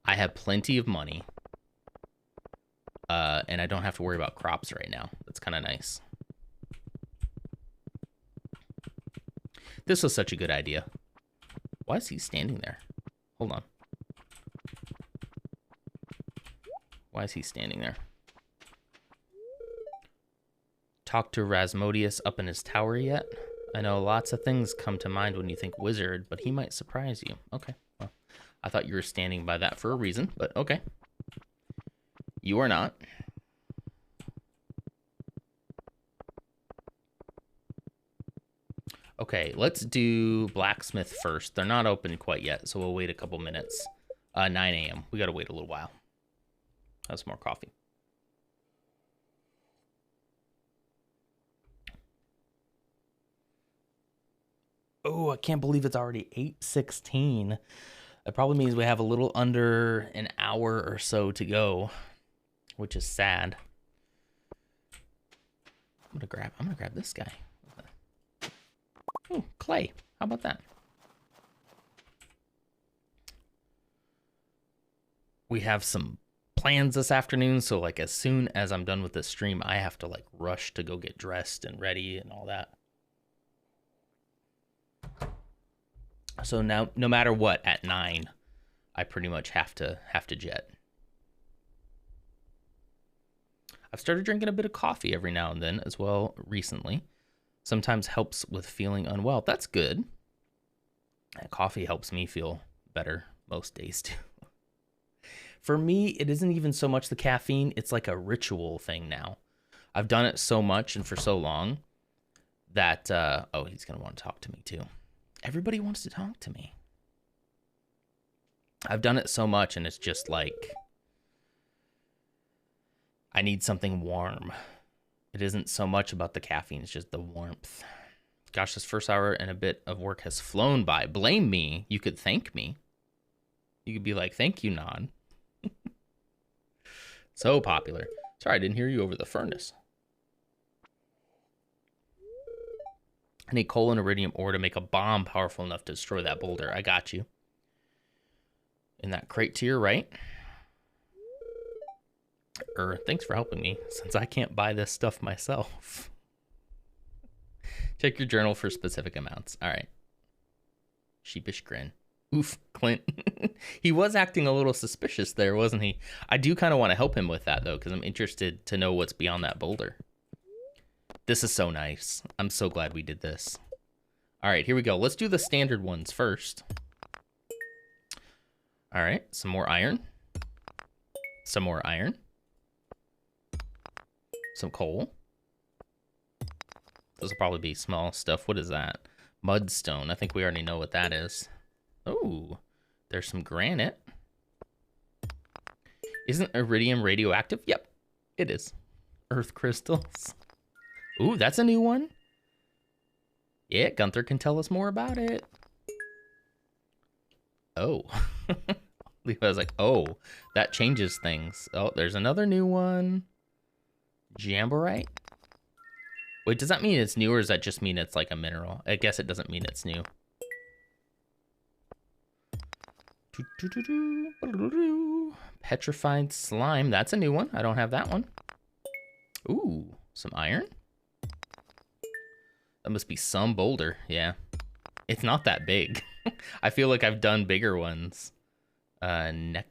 I have plenty of money. And I don't have to worry about crops right now. That's kind of nice. This was such a good idea. Why is he standing there? Hold on. Why is he standing there? Talked to Rasmodius up in his tower yet? I know lots of things come to mind when you think wizard, but he might surprise you. Okay, well, I thought you were standing by that for a reason, but okay. You are not. Okay, let's do blacksmith first. They're not open quite yet, so we'll wait a couple minutes. 9 a.m. We gotta wait a little while. Have some more coffee. Oh, I can't believe it's already 8:16. That probably means we have a little under an hour or so to go, which is sad. I'm gonna grab this guy. Oh, clay. How about that? We have some plans this afternoon, so like as soon as I'm done with this stream, I have to like rush to go get dressed and ready and all that. So now, no matter what, at 9, I pretty much have to jet. I've started drinking a bit of coffee every now and then as well recently. Sometimes helps with feeling unwell. That's good. Coffee helps me feel better most days too. For me, it isn't even so much the caffeine. It's like a ritual thing now. I've done it so much and for so long that, oh, he's going to want to talk to me too. Everybody wants to talk to me. I've done it so much and it's just like, I need something warm. It isn't so much about the caffeine, it's just the warmth. Gosh, this first hour and a bit of work has flown by. Blame me. You could thank me. You could be like, thank you, Nod. So popular. Sorry, I didn't hear you over the furnace. I need coal and iridium ore to make a bomb powerful enough to destroy that boulder. I got you. In that crate to your right. Thanks for helping me, since I can't buy this stuff myself. Check your journal for specific amounts. All right. Sheepish grin. Oof, Clint. He was acting a little suspicious there, wasn't he? I do kind of want to help him with that, though, because I'm interested to know what's beyond that boulder. This is so nice. I'm so glad we did this. All right, here we go. Let's do the standard ones first. All right, some more iron. Some more iron. Some coal. Those will probably be small stuff. What is that? Mudstone. I think we already know what that is. Oh, there's some granite. Isn't iridium radioactive? Yep, it is. Earth crystals. Ooh, that's a new one. Yeah, Gunther can tell us more about it. Oh. Levi's like, oh, that changes things. Oh, there's another new one. Jamborite? Wait, does that mean it's new or does that just mean it's like a mineral? I guess it doesn't mean it's new. Petrified slime. That's a new one. I don't have that one. Ooh, some iron? That must be some boulder. Yeah. It's not that big. I feel like I've done bigger ones. Necoite?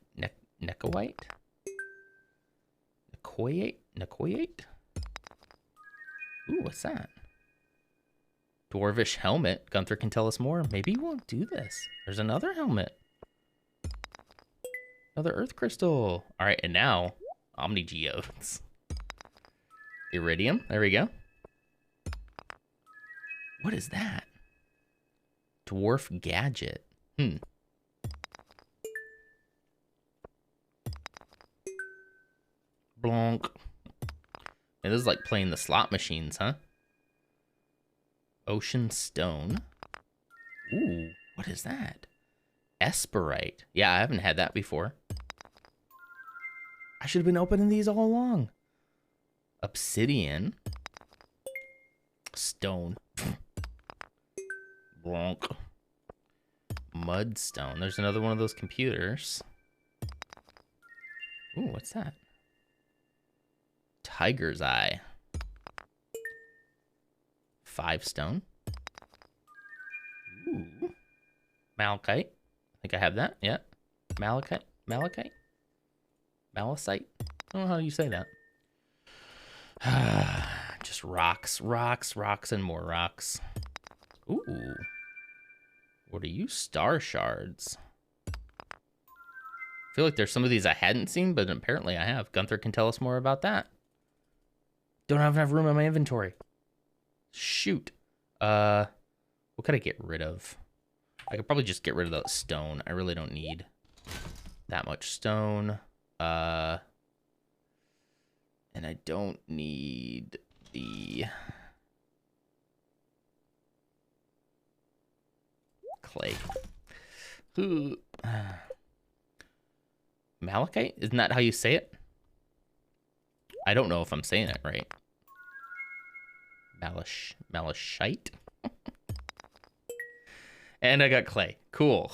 Necoite? Ooh, what's that? Dwarvish helmet. Gunther can tell us more. Maybe he won't do this. There's another helmet. Another earth crystal. All right, and now Omnigeodes. Iridium. There we go. What is that? Dwarf gadget. Blonk. And this is like playing the slot machines, huh? Ocean stone. Ooh, what is that? Esperite. Yeah, I haven't had that before. I should have been opening these all along. Obsidian. Stone. Blonk. Mudstone. There's another one of those computers. Ooh, what's that? Tiger's eye. 5 stone. Ooh. Malachite. I think I have that. Yeah. Malachite. Malicite. I don't know how you say that. Just rocks, and more rocks. Ooh. What are you? Star shards. I feel like there's some of these I hadn't seen, but apparently I have. Gunther can tell us more about that. Don't have enough room in my inventory. Shoot. What could I get rid of? I could probably just get rid of that stone. I really don't need that much stone. And I don't need the clay. Ooh. Malachite? Isn't that how you say it? I don't know if I'm saying it right. Malachite? And I got clay. Cool.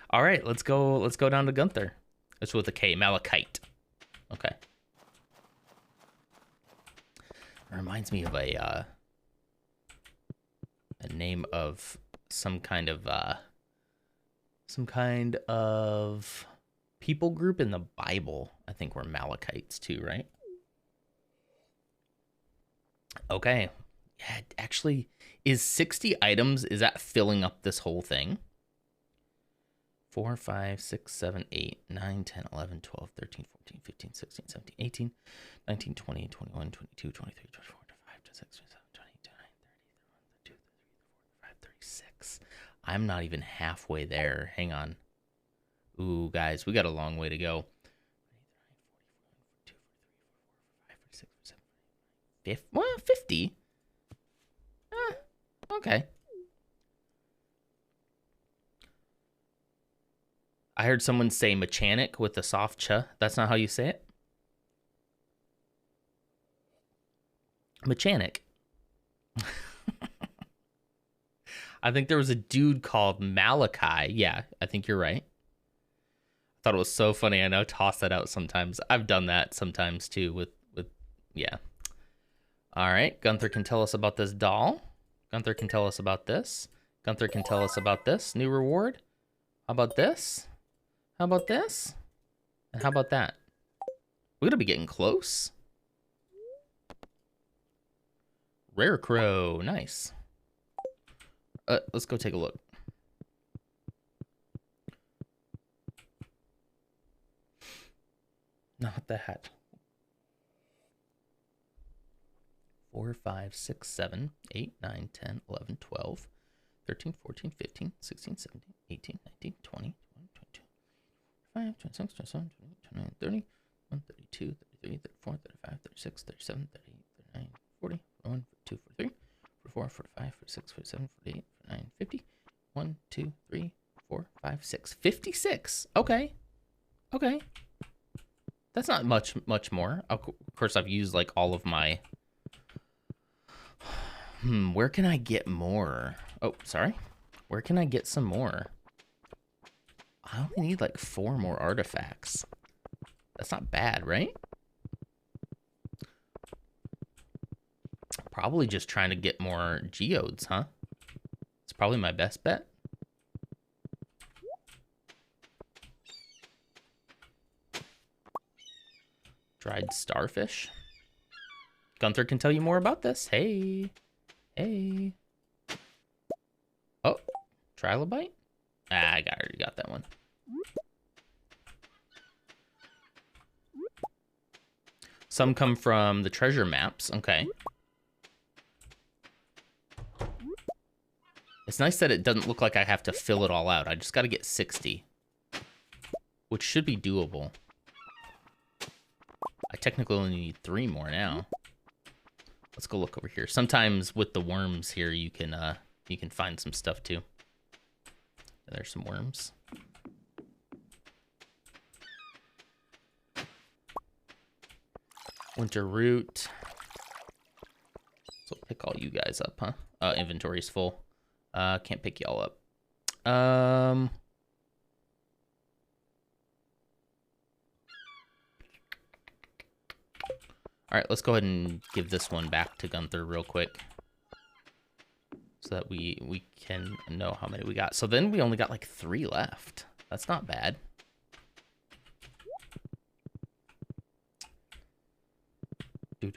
All right, let's go down to Gunther. It's with a K, Malachite. Okay. It reminds me of a name of some kind of people group in the Bible. I think we're Malachites too, right? Okay. Yeah, it actually, is 60 items, is that filling up this whole thing? 4, 5, 6, 7, 8, 9, 10, 11, 12, 13, 14, 15, 16, 17, 18, 19, 20, 21, 22, 23, 24, 25, 26, 27, 28, 29, 30, 31, 32, 33, 34, 35, 36. I'm not even halfway there. Hang on. Ooh, guys, we got a long way to go. 50? Okay. I heard someone say mechanic with a soft ch. That's not how you say it? Mechanic. I think there was a dude called Malachi. Yeah, I think you're right. I thought it was so funny. I know, toss that out sometimes. I've done that sometimes too with yeah. All right, Gunther can tell us about this doll. Gunther can tell us about this. Gunther can tell us about this. New reward. How about this? How about this? And how about that? We're gonna be getting close. Rare crow, nice. Let's go take a look. Not that. 4, 5, 6, 7, 8, 9, 10, 11, 12, 13, 14, 15, 16, 17, 18, 19, 20, 21, 22, 25, 26, 27, 28, 29, 30, 31, 32, 33, 34, 35, 36, 37, 38, 39, 40, 41, 42, 43, 44, 44, 45, 46, 47, 48, 49, 50. 1, 2, 3, 4, 5, 6. 56. Okay. Okay. That's not much more. Of course, I've used like all of my... where can I get more? Oh, sorry. Where can I get some more? I only need like 4 more artifacts. That's not bad, right? Probably just trying to get more geodes, huh? It's probably my best bet. Dried starfish. Gunther can tell you more about this. Hey. Hey. Oh, trilobite? Ah, I already got that one. Some come from the treasure maps. Okay. It's nice that it doesn't look like I have to fill it all out. I just got to get 60, which should be doable. I technically only need 3 more now. Let's go look over here. Sometimes with the worms here, you can find some stuff too. There's some worms. Winter root. So pick all you guys up, huh? Inventory's full. Can't pick y'all up. All right, let's go ahead and give this one back to Gunther real quick, so that we can know how many we got. So then we only got like 3 left. That's not bad. And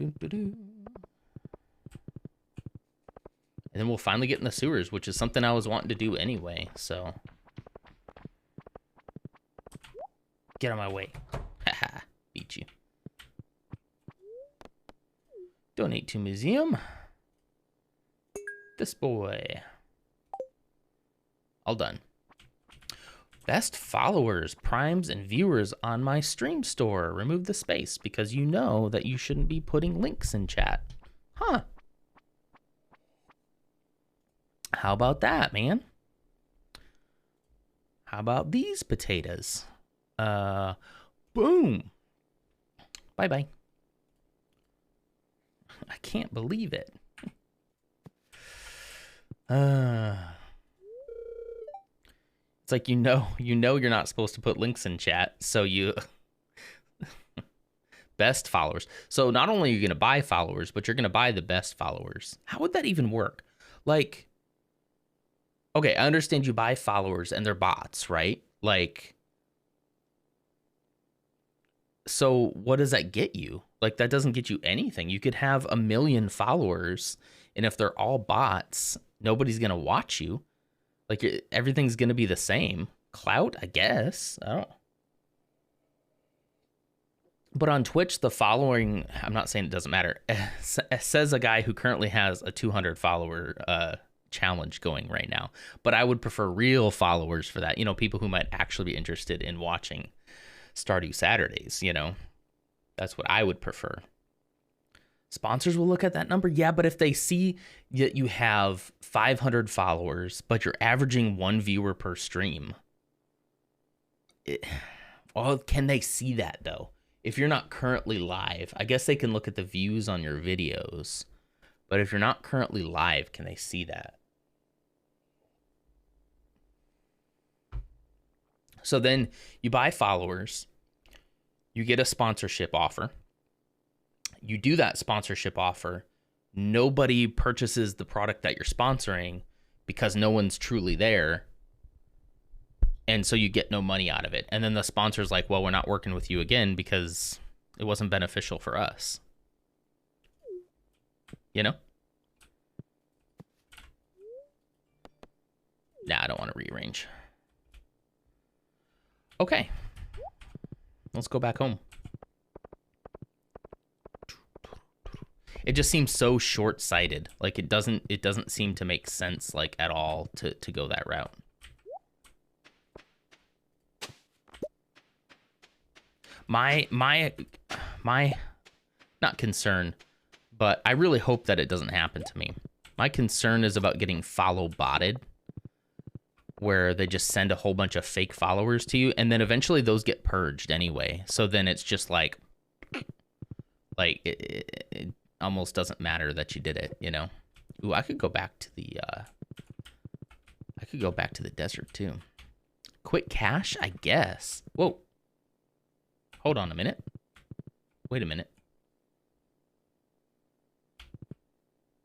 then we'll finally get in the sewers, which is something I was wanting to do anyway, so. Get out of my way. Haha, beat you. Donate to museum. This boy. All done. Best followers, primes, and viewers on my stream store. Remove the space because you know that you shouldn't be putting links in chat. Huh. How about that, man? How about these potatoes? Boom. Bye-bye. I can't believe it. It's like you know you're not supposed to put links in chat, so you best followers. So not only are you gonna buy followers, but you're gonna buy the best followers. How would that even work? Like, okay, I understand you buy followers and they're bots, right? Like, so what does that get you? Like, that doesn't get you anything. You could have 1 million followers, and if they're all bots, nobody's gonna watch you. Like, everything's gonna be the same. Clout, I guess. I don't know. But on Twitch, the following, I'm not saying it doesn't matter. Says a guy who currently has a 200 follower challenge going right now. But I would prefer real followers for that. You know, people who might actually be interested in watching Stardew Saturdays, you know. That's what I would prefer. Sponsors will look at that number. Yeah, but if they see that you have 500 followers, but you're averaging 1 viewer per stream, well, can they see that, though? If you're not currently live, I guess they can look at the views on your videos. But if you're not currently live, can they see that? So then you buy followers. You get a sponsorship offer. You do that sponsorship offer. Nobody purchases the product that you're sponsoring because no one's truly there. And so you get no money out of it. And then the sponsor's like, well, we're not working with you again because it wasn't beneficial for us. You know? Nah, I don't want to rearrange. Okay. Let's go back home. It just seems so short-sighted. Like, it doesn't seem to make sense, like, at all to go that route. My not concern, but I really hope that it doesn't happen to me. My concern is about getting follow botted, where they just send a whole bunch of fake followers to you, and then eventually those get purged anyway. So then it's just like it almost doesn't matter that you did it, you know? Ooh, I could go back to the desert too. Quick cash, I guess. Whoa. Hold on a minute. Wait a minute.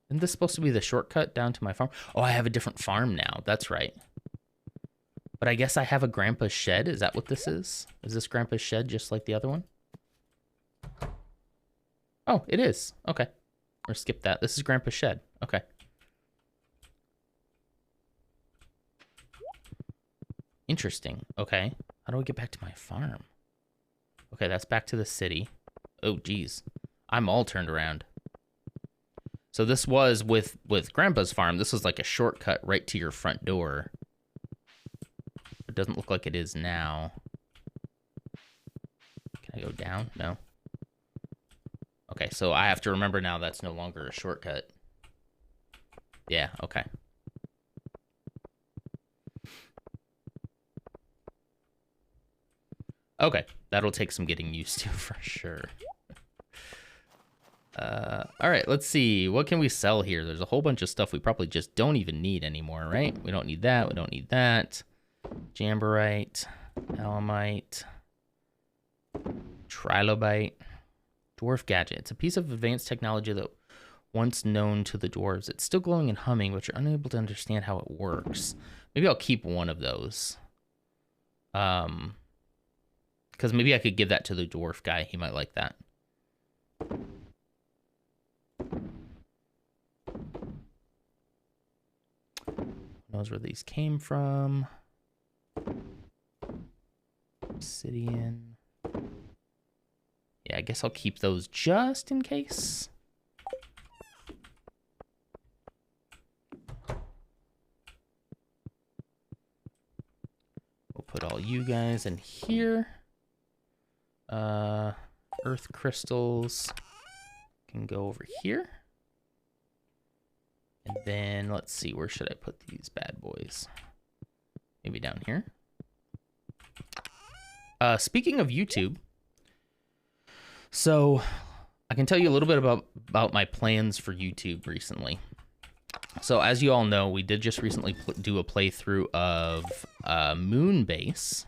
Isn't this supposed to be the shortcut down to my farm? Oh, I have a different farm now. That's right. But I guess I have a Grandpa's shed. Is that what this is? Is this Grandpa's shed just like the other one? Oh, it is. Okay. Or skip that. This is Grandpa's shed. Okay. Interesting. Okay. How do we get back to my farm? Okay, that's back to the city. Oh, geez. I'm all turned around. So this was with Grandpa's farm. This was like a shortcut right to your front door. It doesn't look like it is now. Can I go down? No. Okay, so I have to remember now that's no longer a shortcut. Yeah, okay. Okay, that'll take some getting used to for sure. All right, let's see. What can we sell here? There's a whole bunch of stuff we probably just don't even need anymore, right? We don't need that. We don't need that. Jamborite, Alamite, Trilobite, Dwarf Gadget. It's a piece of advanced technology that once known to the dwarves. It's still glowing and humming, but you're unable to understand how it works. Maybe I'll keep one of those. Because maybe I could give that to the dwarf guy. He might like that. Knows where these came from. Obsidian. Yeah, I guess I'll keep those just in case. We'll put all you guys in here. Earth crystals can go over here. And then let's see, where should I put these bad boys? Maybe down here. Speaking of YouTube, so I can tell you a little bit about my plans for YouTube recently. So as you all know, we did just recently do a playthrough of Moonbase,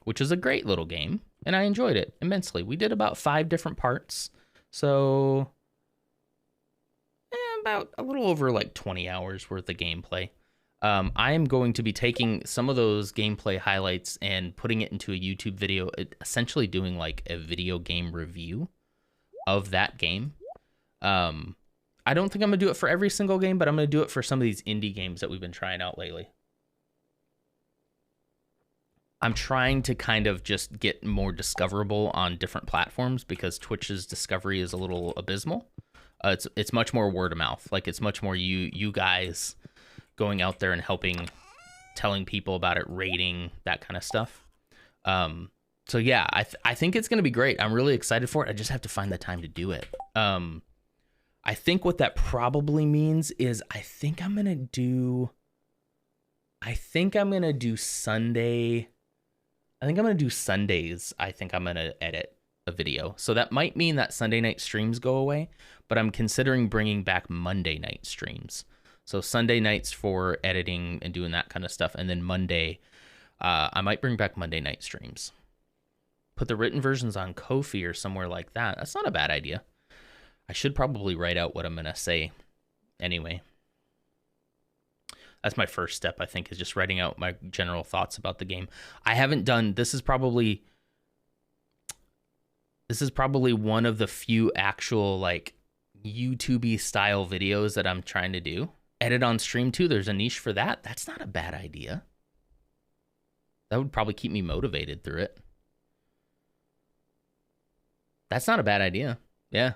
which is a great little game, and I enjoyed it immensely. We did about 5 different parts, so about a little over like 20 hours worth of gameplay. I am going to be taking some of those gameplay highlights and putting it into a YouTube video, essentially doing like a video game review of that game. I don't think I'm gonna do it for every single game, but I'm gonna do it for some of these indie games that we've been trying out lately. I'm trying to kind of just get more discoverable on different platforms because Twitch's discovery is a little abysmal. It's much more word of mouth. Like, it's much more you guys going out there and helping, telling people about it, rating, that kind of stuff. So yeah, I think it's going to be great. I'm really excited for it. I just have to find the time to do it. I think what that probably means is I think I'm going to do Sunday. I think I'm going to do Sundays. I think I'm going to edit a video. So that might mean that Sunday night streams go away, but I'm considering bringing back Monday night streams. So Sunday nights for editing and doing that kind of stuff. And then Monday, I might bring back Monday night streams. Put the written versions on Ko-fi or somewhere like that. That's not a bad idea. I should probably write out what I'm going to say anyway. That's my first step, I think, is just writing out my general thoughts about the game. I haven't done, this is probably one of the few actual like YouTube-y style videos that I'm trying to do. Edit on stream too, there's a niche for that. That's not a bad idea. That would probably keep me motivated through it. That's not a bad idea. Yeah.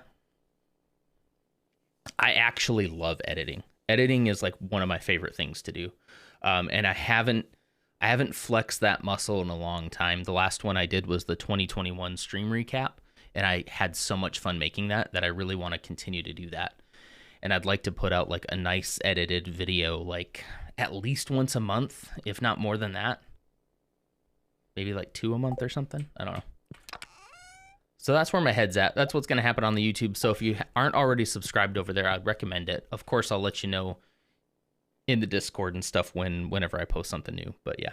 I actually love editing. Editing is like one of my favorite things to do. And I haven't flexed that muscle in a long time. The last one I did was the 2021 stream recap, and I had so much fun making that I really want to continue to do that. and I'd like to put out like a nice edited video like at least once a month, if not more than that. Maybe like 2 a month or something. I don't know. So that's where my head's at. That's what's going to happen on the YouTube. So if you aren't already subscribed over there, I'd recommend it. Of course, I'll let you know in the Discord and stuff whenever I post something new. But yeah.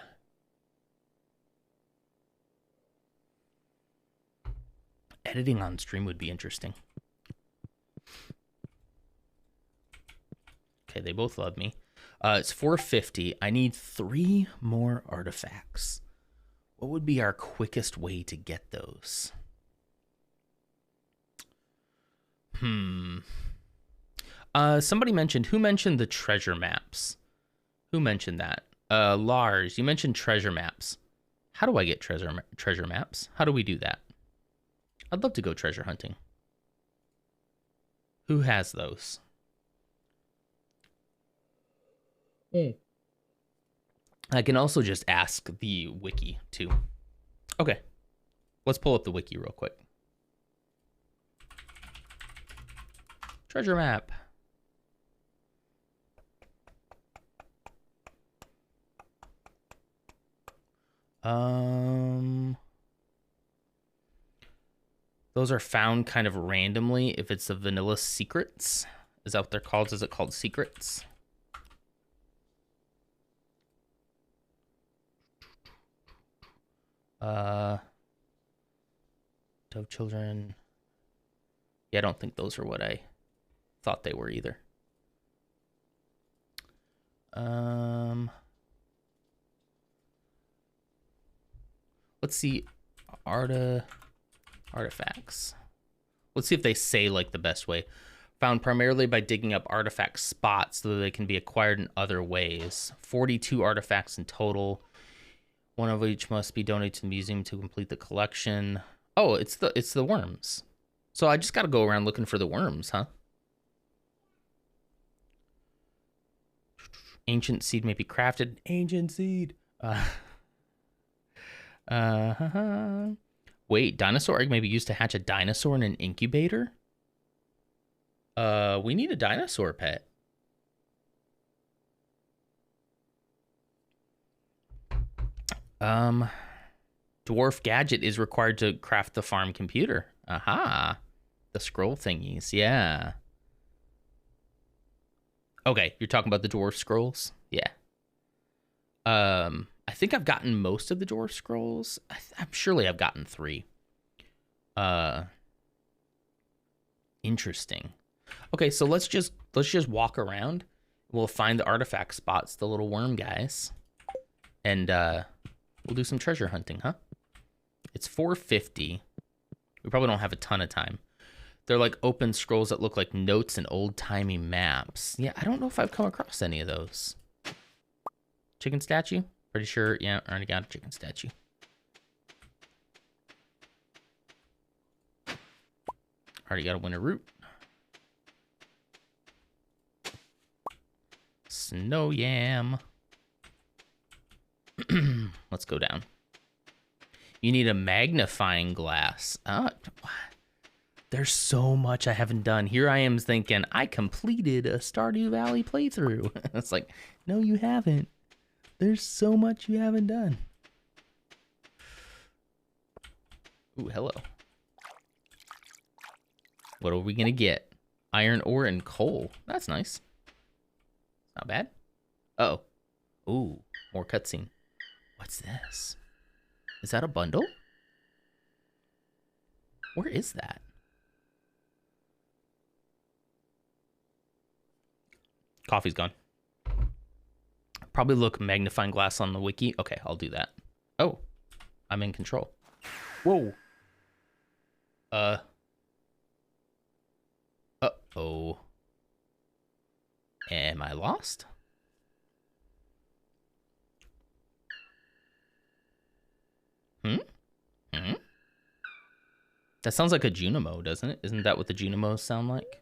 Editing on stream would be interesting. Okay, they both love me. It's 450. I need 3 more artifacts. What would be our quickest way to get those? Somebody mentioned, who mentioned the treasure maps? Who mentioned that? Lars, you mentioned treasure maps. How do I get treasure maps? How do we do that? I'd love to go treasure hunting. Who has those? I can also just ask the wiki too. Okay, let's pull up the wiki real quick. Treasure map. Those are found kind of randomly if it's the vanilla secrets. Is that what they're called? Is it called secrets? Dove children. Yeah, I don't think those are what I thought they were either. Let's see. Artifacts. Let's see if they say like the best way. Found primarily by digging up artifact spots so that they can be acquired in other ways. 42 artifacts in total. One of each must be donated to the museum to complete the collection. Oh, it's the worms. So I just got to go around looking for the worms, huh? Ancient seed may be crafted. Ancient seed. Wait, dinosaur egg may be used to hatch a dinosaur in an incubator? We need a dinosaur pet. Dwarf gadget is required to craft the farm computer. Aha. The scroll thingies, yeah. Okay, you're talking about the dwarf scrolls? Yeah. I think I've gotten most of the dwarf scrolls. I'm surely I've gotten 3. Interesting. Okay, so let's just walk around. We'll find the artifact spots, the little worm guys, and we'll do some treasure hunting, huh? It's 4:50. We probably don't have a ton of time. They're like open scrolls that look like notes and old-timey maps. Yeah, I don't know if I've come across any of those. Chicken statue? Pretty sure, yeah, I already got a chicken statue. Already got a winter root. Snow yam. Let's go down. You need a magnifying glass. There's so much I haven't done. Here I am thinking, I completed a Stardew Valley playthrough. It's like, no, you haven't. There's so much you haven't done. Ooh, hello. What are we gonna get? Iron ore and coal. That's nice. Not bad. Uh-oh. Ooh, more cutscene. What's this? Is that a bundle? Where is that? Coffee's gone. Probably look magnifying glass on the wiki. Okay, I'll do that. Oh, I'm in control. Whoa. Uh-oh. Am I lost? That sounds like a Junimo, doesn't it? Isn't that what the Junimos sound like?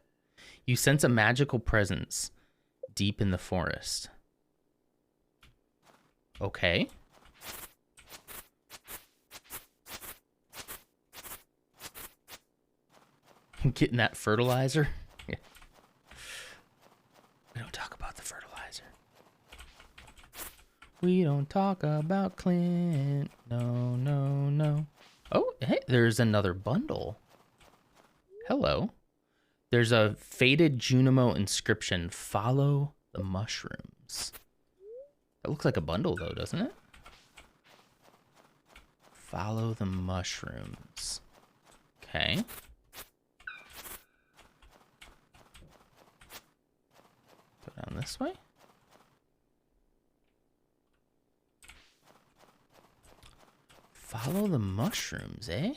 You sense a magical presence deep in the forest. Okay. Getting that fertilizer. Yeah. We don't talk about Clint. No, no, no. Oh, hey, there's another bundle. Hello. There's a faded Junimo inscription. Follow the mushrooms. That looks like a bundle, though, doesn't it? Follow the mushrooms. Okay. Go down this way. Follow the mushrooms, eh?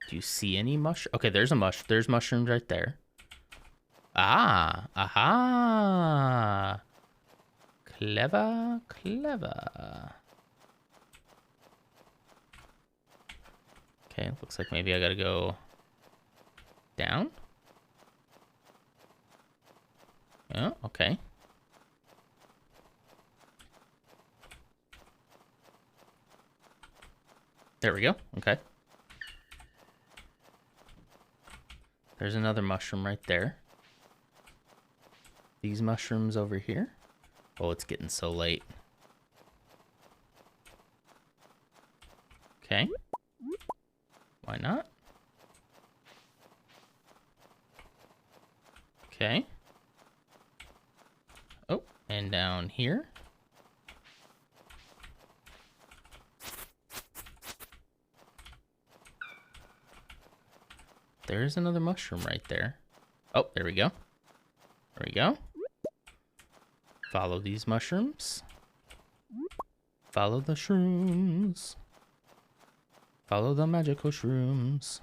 Do you see any mushroom? Okay, there's there's mushrooms right there. Ah, aha. Clever, clever. Okay, looks like maybe I gotta go down. Oh, okay. There we go. Okay. There's another mushroom right there. These mushrooms over here. Oh, it's getting so late. Okay. Why not? Okay. Oh, and down here. There's another mushroom right there. Oh, there we go. There we go. Follow these mushrooms. Follow the shrooms. Follow the magical shrooms.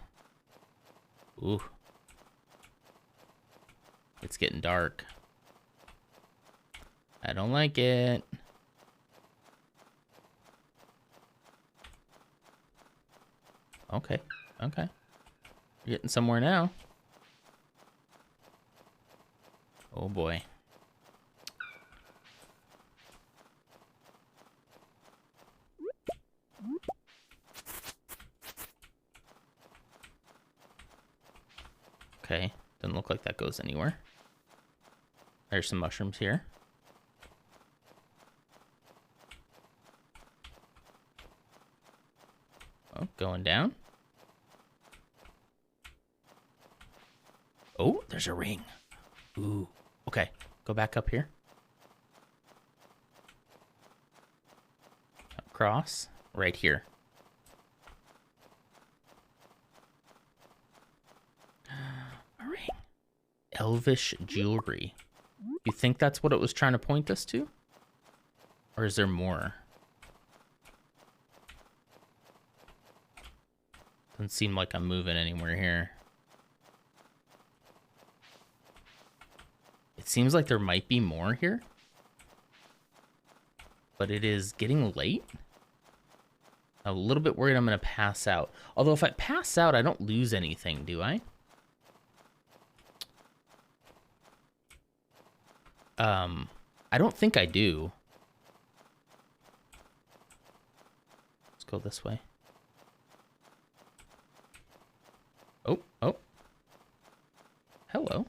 Ooh. It's getting dark. I don't like it. Okay. Okay. You're getting somewhere now. Oh boy. Okay, doesn't look like that goes anywhere. There's some mushrooms here. Oh, going down. Oh, there's a ring. Ooh, okay, go back up here. Across, right here. A ring. Elvish jewelry. You think that's what it was trying to point us to? Or is there more? Doesn't seem like I'm moving anywhere here. It seems like there might be more here. But it is getting late. I'm a little bit worried I'm going to pass out. Although if I pass out, I don't lose anything, do I? I don't think I do. Let's go this way. Oh, oh. Hello.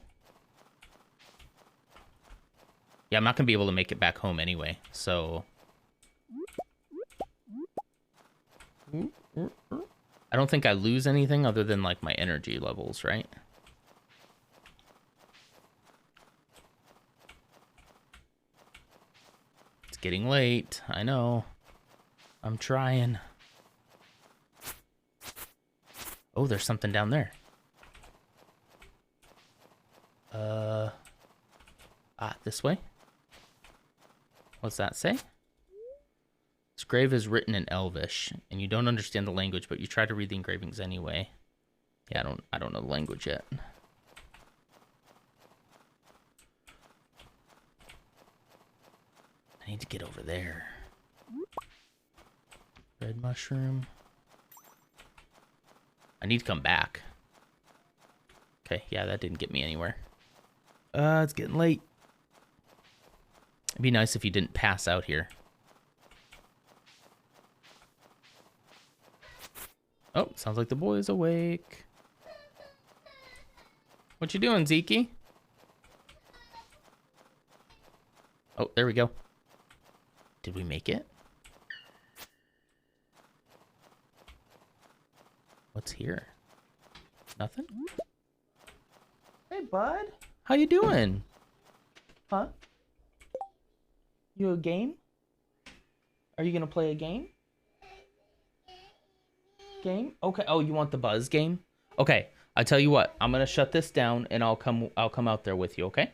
Yeah, I'm not going to be able to make it back home anyway, so... I don't think I lose anything other than, like, my energy levels, right? It's getting late. I know. I'm trying. Oh, there's something down there. This way? What's that say? This grave is written in Elvish, and you don't understand the language, but you try to read the engravings anyway. Yeah, I don't know the language yet. I need to get over there. Red mushroom. I need to come back. Okay, yeah, that didn't get me anywhere. It's getting late. It'd be nice if you didn't pass out here. Oh, sounds like the boy is awake. What you doing, Zeke? Oh, there we go. Did we make it? What's here? Nothing? Hey, bud. How you doing? Huh? You a game? Are you gonna play a game? Game? Okay. Oh, you want the buzz game? Okay. I tell you what. I'm gonna shut this down and I'll come out there with you. Okay? Does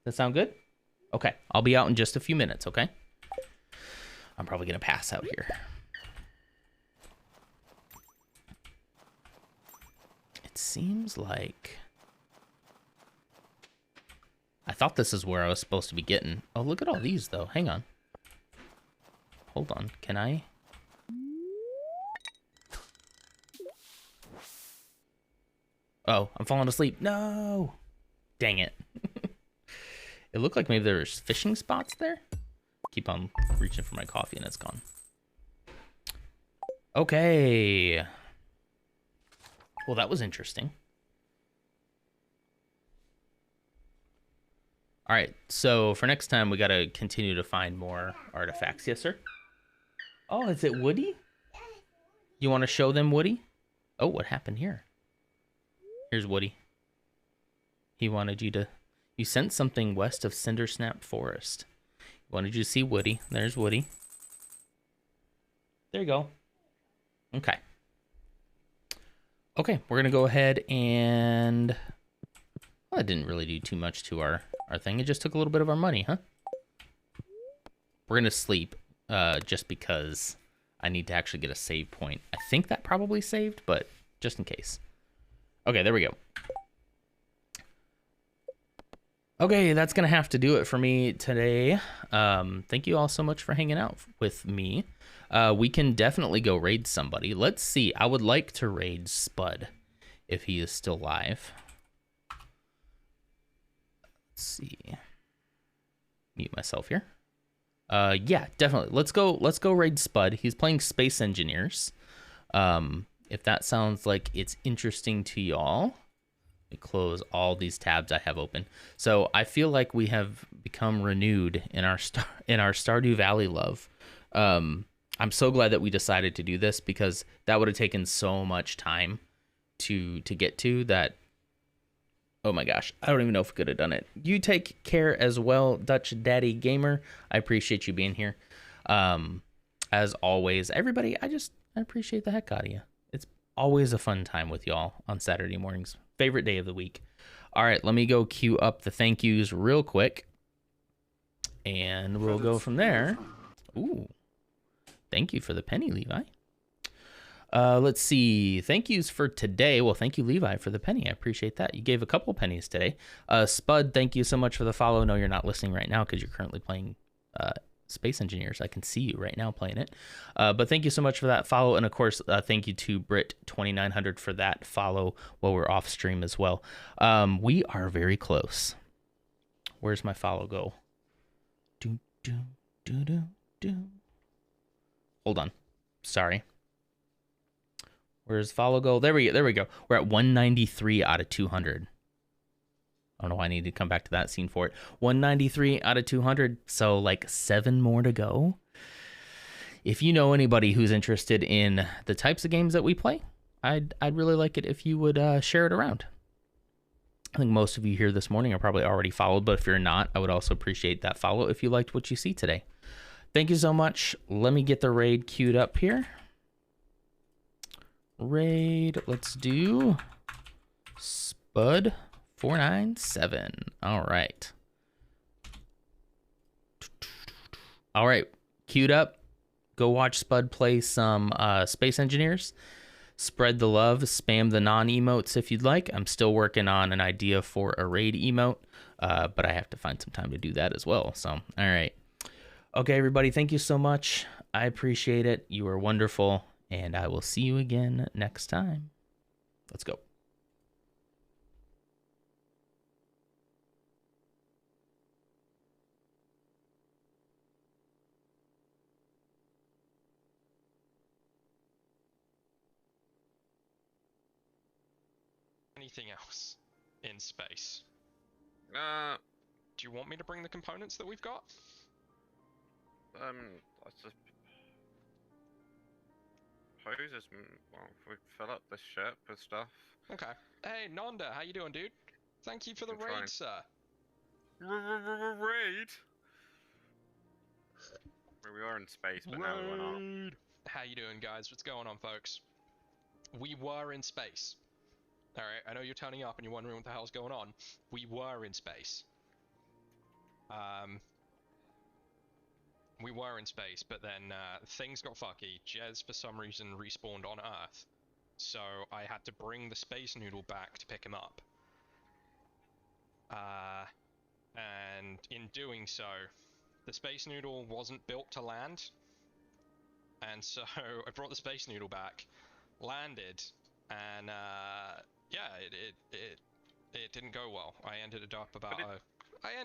that sound good? Okay. I'll be out in just a few minutes. Okay? I'm probably gonna pass out here. It seems like... I thought this is where I was supposed to be getting... Oh, look at all these, though. Hang on. Hold on. Can I... Oh, I'm falling asleep. No! Dang it. It looked like maybe there's fishing spots there. Keep on reaching for my coffee and it's gone. Okay. Well, that was interesting. All right, so for next time, we got to continue to find more artifacts. Yes, sir? Oh, is it Woody? You want to show them Woody? Oh, what happened here? Here's Woody. He wanted you to... You sent something west of Cindersnap Forest. He wanted you to see Woody. There's Woody. There you go. Okay. Okay, we're going to go ahead and... Well, it didn't really do too much to our thing. It just took a little bit of our money, huh? We're going to sleep just because I need to actually get a save point. I think that probably saved, but just in case. Okay, there we go. Okay, that's going to have to do it for me today. Thank you all so much for hanging out with me. We can definitely go raid somebody. Let's see. I would like to raid Spud if he is still live. Let's see. Mute myself here. Yeah, definitely. Let's go raid Spud. He's playing Space Engineers. If that sounds like it's interesting to y'all, let me close all these tabs I have open. So I feel like we have become renewed in our Stardew Valley love. I'm so glad that we decided to do this because that would have taken so much time to get to that. Oh my gosh, I don't even know if we could have done it. You take care as well, Dutch Daddy Gamer. I appreciate you being here. As always, everybody, I appreciate the heck out of you. It's always a fun time with y'all on Saturday mornings. Favorite day of the week. All right, let me go queue up the thank yous real quick. And we'll go from there. Ooh, thank you for the penny, Levi. Let's see. Thank yous for today. Well, thank you, Levi, for the penny. I appreciate that. You gave a couple pennies today. Spud, thank you so much for the follow. No, you're not listening right now because you're currently playing Space Engineers. I can see you right now playing it. But thank you so much for that follow. And, of course, thank you to Brit2900 for that follow while we're off stream as well. We are very close. Where's my follow go? Do, do, do, do, do. Hold on. Sorry. Where's follow go? There we go. We're at 193 out of 200. I don't know why I need to come back to that scene for it. 193 out of 200. So like 7 more to go. If you know anybody who's interested in the types of games that we play, I'd really like it if you would share it around. I think most of you here this morning are probably already followed, but if you're not, I would also appreciate that follow if you liked what you see today. Thank you so much. Let me get the raid queued up here. Raid, let's do Spud 497. All right, queued up. Go watch Spud play some Space Engineers. Spread the love, spam the non-emotes if you'd like. I'm still working on an idea for a raid emote, but I have to find some time to do that as well. So, all right. Okay, everybody, thank you so much. I appreciate it. You are wonderful. And I will see you again next time. Let's go. Anything else in space? Do you want me to bring the components that we've got? I suppose it's, well, we fill up the ship with stuff. Okay. Hey, Nanda, how you doing, dude? Thank you for the I'm trying. raid, sir. Raid! We are in space, but now we're not. Raid! How you doing, guys? What's going on, folks? We were in space. Alright, I know you're turning up and you're wondering what the hell's going on. We were in space. We were in space, but then things got fucky. Jez, for some reason, respawned on Earth. So I had to bring the Space Noodle back to pick him up. And in doing so, the Space Noodle wasn't built to land. And so I brought the Space Noodle back, landed, and yeah, it didn't go well. I ended up about